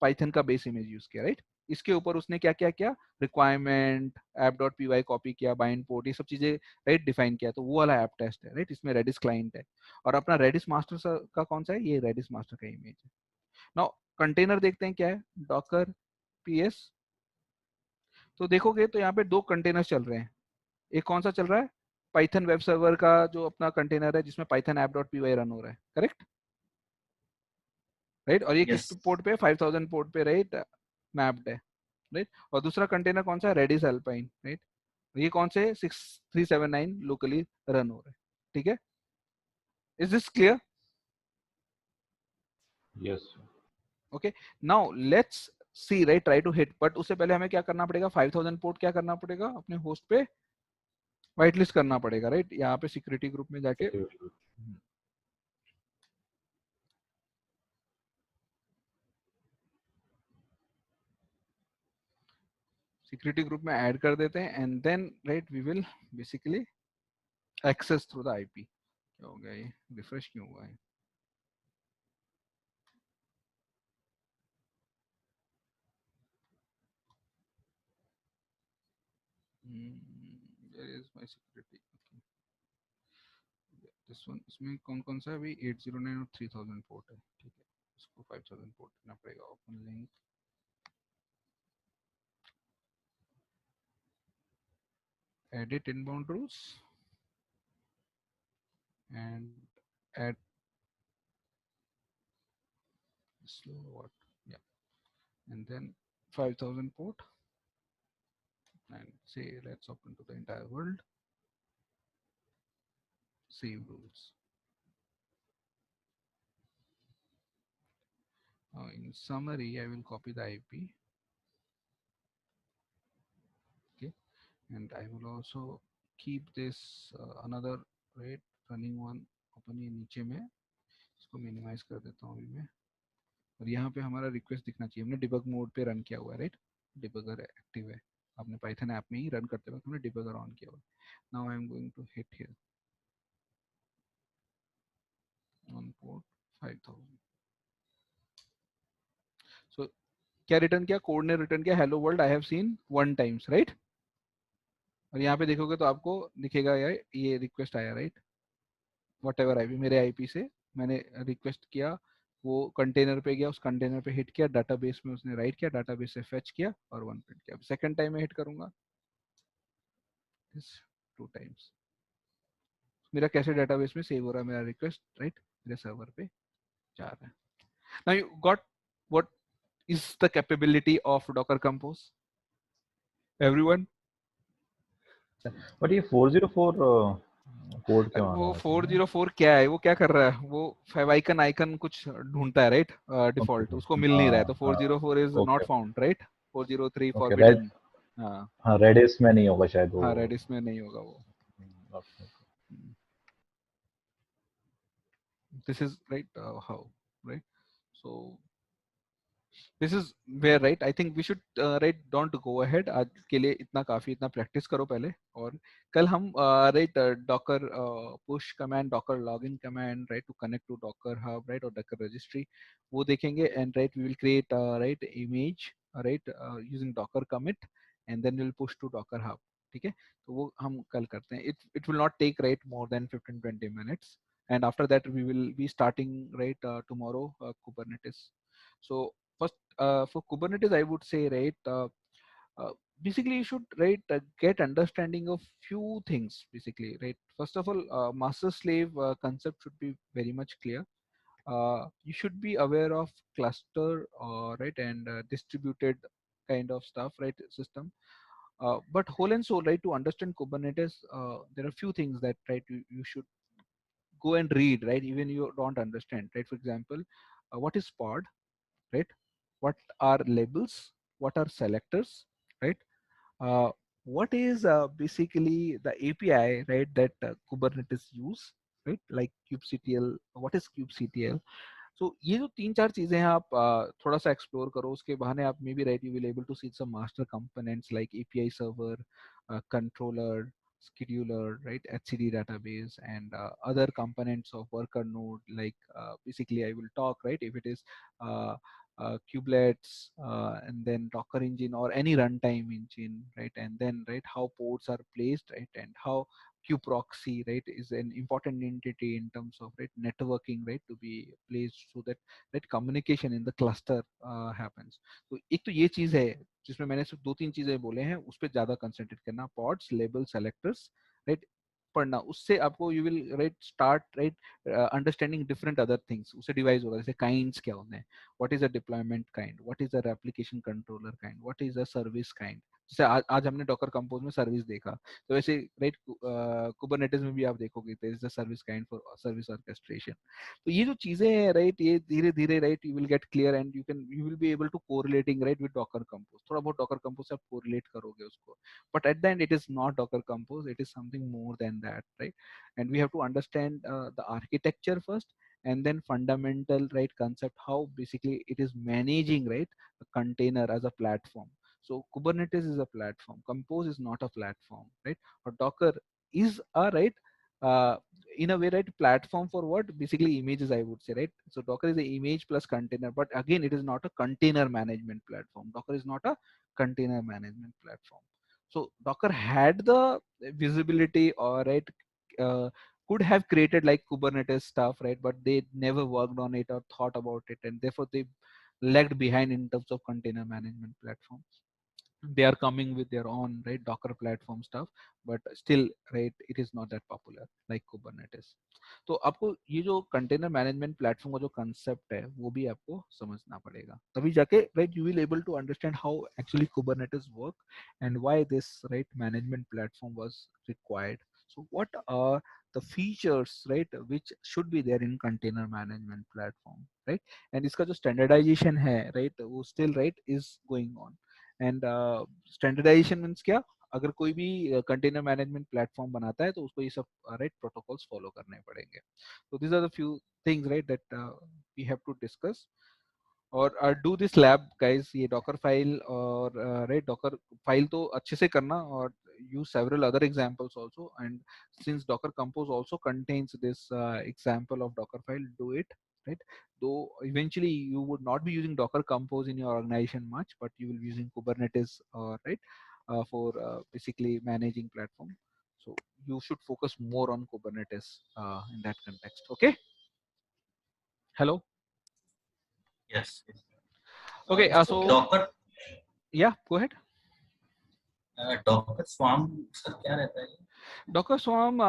पाइथन का बेस इमेज यूज किया, राइट। इसके ऊपर उसने क्या क्या किया, रिक्वायरमेंट app.py कॉपी किया, बाइंड पोर्ट, ये सब चीजें राइट डिफाइन किया, तो वो वाला ऐप टेस्ट है, राइट। इसमें Redis क्लाइंट है और अपना Redis मास्टर का कौन सा है, ये Redis मास्टर का इमेज है। नाउ कंटेनर देखते हैं क्या है, डॉकर ps, तो देखोगे तो यहाँ पे दो कंटेनर चल रहे हैं। एक कौन सा चल रहा है, पाइथन वेब सर्वर का जो अपना कंटेनर है जिसमें पाइथन app.py रन हो रहा है, करेक्ट, राइट। और ये किस पोर्ट पे, 5000 पोर्ट पे राइट मैप्ड है, राइट। और दूसरा कंटेनर कौन सा है, Redis Alpine, राइट। ये कौन से 6379 लोकली रन हो रहे हैं, ठीक है। Is this clear? Yes. Okay, now let's see right try to hit, but उससे पहले हमें क्या करना पड़ेगा, 5000 पोर्ट क्या करना पड़ेगा, अपने होस्ट पे व्हाइट लिस्ट करना पड़ेगा, राइट। यहाँ पे सिक्योरिटी ग्रुप में जाके सिक्योरिटी ग्रुप में ऐड कर देते हैं and then right we will basically access through the IP. क्या हो गया, ये रिफ्रेश क्यों हुआ है? There is my security. Okay. This one, इसमें कौन कौन सा है अभी 809 और 3000 पोर्ट है, ठीक है, इसको 5000 पोर्ट करना पड़ेगा. Open link, edit inbound rules and add slow what, yeah, and then 5000 port and say let's open to the entire world, save rules. In summary, I will copy the IP, okay, and I will also keep this another right running one open ये नीचे में, इसको minimise कर देता हूँ अभी मैं. और यहाँ पे हमारा रिक्वेस्ट दिखना चाहिए, हमने डिबग मोड पे रन किया हुआ है, राइट, डिबगर एक्टिव है, आपने पाइथन ऐप में ही रन करते वक्त हमने डिबगर ऑन किया हुआ है. Now I am going to hit here on port 5000. So क्या रिटर्न किया, कोड ने रिटर्न किया hello world I have seen 1 times, right. और यहाँ पे देखोगे तो आपको दिखेगा यार ये रिक्वेस्ट आया, राइट, वट एवर आईपी, मेरे आईपी से मैंने रिक्वेस्ट किया, वो कंटेनर पे गया, उस कंटेनर पे हिट किया, डाटाबेस में उसने राइट किया, डाटाबेस से फेच किया और 1 प्रिंट किया. सेकंड टाइम में हिट करूंगा 2 टाइम्स, मेरा कैसे डाटाबेस में सेव हो रहा है मेरा रिक्वेस्ट, राइट, मेरे सर्वर पे जा रहा है. Now you got what is the capability of Docker compose everyone. But ये 404 कोड क्यों आ वो रहा है? 404 क्या है, वो क्या कर रहा है, वो फेवाइकन आइकन कुछ ढूंढता है, राइट, डिफॉल्ट उसको मिल नहीं रहा है, तो 404 is not found, right, 403 forbidden. हाँ हाँ, रेडिस में नहीं होगा शायद वो. हाँ, रेडिस में नहीं होगा वो. This is right, how, right, so this is where, right, I think we should right, don't go ahead, आज के लिए इतना काफी, इतना प्रैक्टिस करो पहले, और कल हम right, docker push command, docker login command, right, to connect to docker hub, right, or docker registry, वो देखेंगे. And right, we will create right image, right, using docker commit, and then we'll push to docker hub, ठीक है, तो वो हम कल करते हैं. It will not take right more than 15-20 minutes, and after that we will be starting right tomorrow Kubernetes. So first for Kubernetes I would say, right, basically you should, right, get understanding of few things basically, right. First of all, master slave concept should be very much clear. You should be aware of cluster, right, and distributed kind of stuff, right, system. But whole and soul, right, to understand Kubernetes, there are few things that, right, you should go and read, right, even you don't understand, right. For example, what is pod, right, what are labels, what are selectors, right, uh, what is basically the API, right, that Kubernetes use, right, like kubectl, what is kubectl. So ये जो 3-4 चीजें हैं, आप थोड़ा सा explore करो, उसके बहाने आप may be, right, you will able to see some master components like API server, controller, scheduler, right, HCD database, and other components of worker node, like basically I will talk, right, if it is uh, kubelets, and then Docker engine or any runtime engine, right, and then, right, how ports are placed, right, and how kubeproxy, right, is an important entity in terms of, right, networking, right, to be placed so that, right, communication in the cluster happens. तो एक तो ये चीज है जिसमें मैंने सिर्फ 2-3 चीजें बोले हैं, उस पर ज्यादा कंसंट्रेट करना, पॉड्स, लेबल, सेलेक्टर्स, राइट, पढ़ना, उससे आपको you will, right, start, right, understanding different other things, उससे डिवाइस होगा. जैसे काइंड्स क्या होते हैं, what is a deployment kind, what is a application controller kind, what is a service kind. जैसे आज हमने डॉकर कंपोज में सर्विस देखा, तो वैसे, राइट, कुबरनेटिस में भी आप देखोगे there is a service kind for service orchestration. तो ये जो चीजें हैं, राइट, ये धीरे धीरे, right, you will get clear and you will be able to correlating, right, with Docker compose. थोड़ा बहुत डॉकर कंपोज से आप कोरिलेट करोगे उसको, but at the end it is not Docker Compose, it is something more than that, right. And we have to understand the architecture first, and then fundamental, right, concept, how basically it is managing, right, a container as a platform. So Kubernetes is a platform, Compose is not a platform, right, or Docker is a, right, uh, in a way, right, platform for what, basically images, I would say, right. So Docker is a image plus container, but again it is not a container management platform. Docker is not a container management platform. So Docker had the visibility, or right, could have created like Kubernetes stuff, right? But they never worked on it or thought about it, and therefore they lagged behind in terms of container management platform. They are coming with their own right Docker platform stuff, but still right it is not that popular like Kubernetes. तो आपको ये जो container management platform का जो concept है वो भी आपको समझना पड़ेगा, तभी जाके right you will able to understand how actually Kubernetes work and why this right management platform was required. So what are the features right which should be there in container management platform, right? And इसका जो standardization है right वो still right is going on. And standardization means क्या, अगर कोई भी container management platform बनाता है तो उसको ये सब राइट प्रोटोकॉल्स फॉलो करने पड़ेंगे. तो this are the few things right that we have to discuss और डू दिस लैब गाइस. ये डॉकर फाइल और राइट डॉकर फाइल तो अच्छे से करना और use several other examples also, and since Docker Compose also contains this example of Docker file, do it right. Though eventually you would not be using Docker Compose in your organization much, but you will be using Kubernetes right for basically managing platform. So you should focus more on Kubernetes in that context. Okay. Hello. Yes. Okay. So Docker. Yeah, go ahead. Docker Swarm sir क्या रहता है? Docker Swarm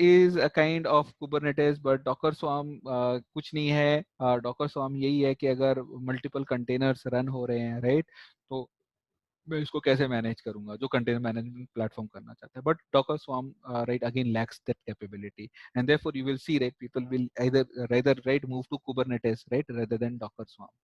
is a kind of Kubernetes, but Docker Swarm कुछ नहीं है. Docker Swarm यही है कि अगर multiple containers run हो रहे हैं, right? तो मैं इसको कैसे मैनेज करूंगा, जो कंटेनर मैनेजमेंट प्लेटफॉर्म करना चाहता है. But Docker Swarm right again lacks that capability, and therefore you will see right people will either rather right move to Kubernetes right rather than Docker Swarm.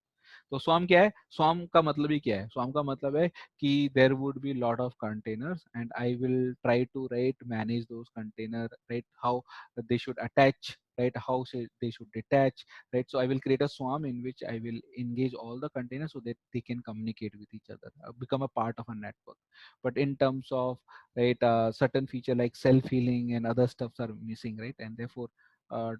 तो स्वाम क्या है, स्वाम का मतलब ही क्या है, स्वाम का मतलब है कि there would be lot of containers and I will try to right manage those container right, how they should attach right, how they should detach right. So I will create a swarm in which I will engage all the containers so that they can communicate with each other, become a part of a network. But in terms of right certain feature like self healing and other stuffs are missing right, and therefore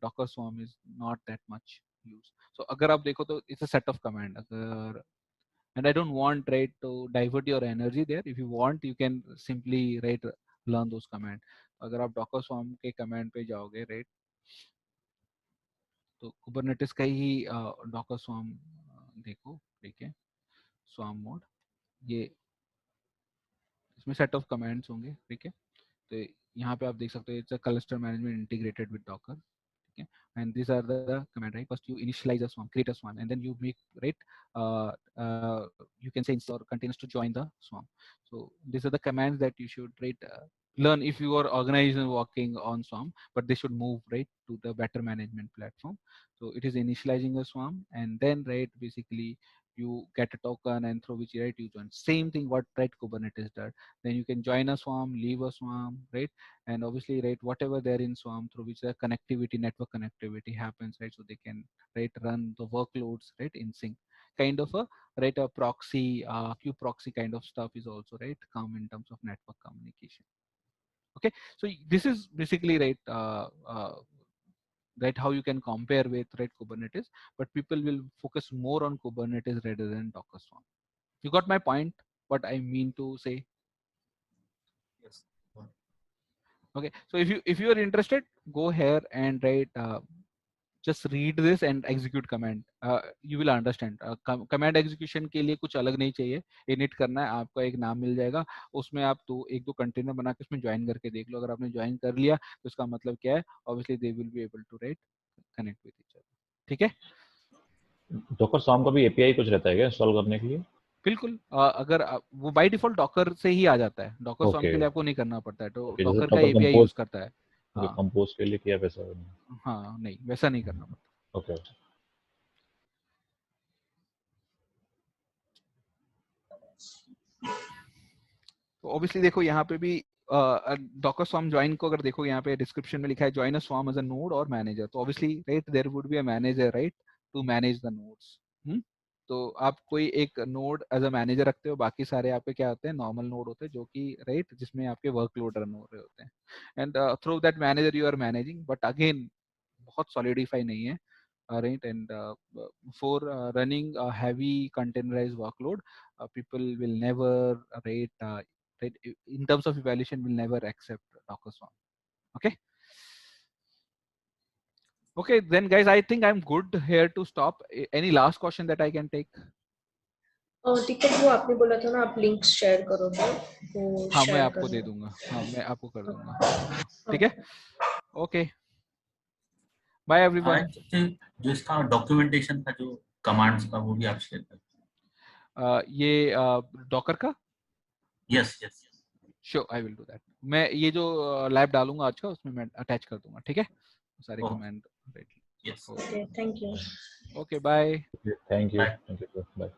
Docker Swarm is not that much used. So अगर आप देखो तो it's a set of command. अगर and I don't want right to divert your energy there. If you want you can simply right learn those command. अगर आप Docker Swarm के command पे जाओगे right, तो Kubernetes का ही Docker Swarm देखो, ठीक है, Swarm mode, ये इसमें set of commands होंगे, ठीक है. तो यहाँ पे आप देख सकते हो it's a cluster management integrated with Docker. Okay, and these are the command right. First you initialize a swarm, create a swarm, and then you make right you can say install containers to join the swarm. So these are the commands that you should right learn if you are organization working on swarm, but they should move right to the better management platform. So it is initializing a swarm, and then right basically you get a token and through which right you join, same thing what right Kubernetes does. Then you can join a swarm, leave a swarm right, and obviously right whatever there in swarm through which the connectivity, network connectivity happens right, so they can right run the workloads right in sync, kind of a right a proxy queue proxy kind of stuff is also right come in terms of network communication. Okay, so this is basically right right how you can compare with right Kubernetes, but people will focus more on Kubernetes rather than Docker Swarm. You got my point, what I mean to say? Yes. Okay, so if you are interested, go here and write just read this and execute command. You will understand. Command execution के लिए कुछ अलग नहीं चाहिए, init करना है, आपको एक नाम मिल जाएगा, उसमें आप एक दो कंटेनर बना के उसमें ज्वाइन करके देख लो. अगर आपने ज्वाइन कर लिया तो इसका मतलब क्या है, obviously they will be able to write connect with each other. ठीक है. Docker Swarm का भी API कुछ रहता है क्या इंस्टॉल करने के लिए? बिल्कुल, अगर वो बाय डिफॉल्ट डॉकर से ही आ जाता है, डॉकर स्वाम के लिए आपको नहीं करना पड़ता है, तो डॉकर का एपीआई यूज करता है. कंपोज के लिए किया वैसा? हाँ नहीं, वैसा नहीं करना पड़ता. ओके. तो ऑब्वियसली देखो यहाँ पे भी डॉकर स्वाम ज्वाइन को अगर देखो यहाँ पे डिस्क्रिप्शन में लिखा है join a swarm as a node और मैनेजर, तो obviously right there would be a manager right to manage the nodes. तो आप कोई एक नोड एज अ मैनेजर रखते हो, बाकी सारे आपके क्या होते हैं, नॉर्मल नोड होते हैं जो कि राइट जिसमें आपके वर्कलोड रन हो रहे होते हैं, and through that manager you are managing. But again बहुत सॉलिडिफाई नहीं है right, and for running a heavy containerized workload people will never right right? In terms of evaluation, we'll never accept Docker Swarm. Okay. Okay, then guys, I think I'm good here to stop. Any last question that I can take? ठीक है, वो आपने बोला था ना आप links share करोगे, वो हाँ मैं शेयर आपको करना दे दूंगा, हाँ मैं आपको कर दूंगा, ठीक है, ओके, बाय एवरीवन। जो इसका डॉक्यूमेंटेशन का जो कमांड्स का वो भी आप शेयर करें। ये डॉकर का? Yes yes sure, I will do that. मैं ये जो लैब डालूंगा आज का उसमें मैं अटैच कर दूंगा, ठीक है, सारे command. Yes, okay, thank you. Okay, bye. Thank you, bye.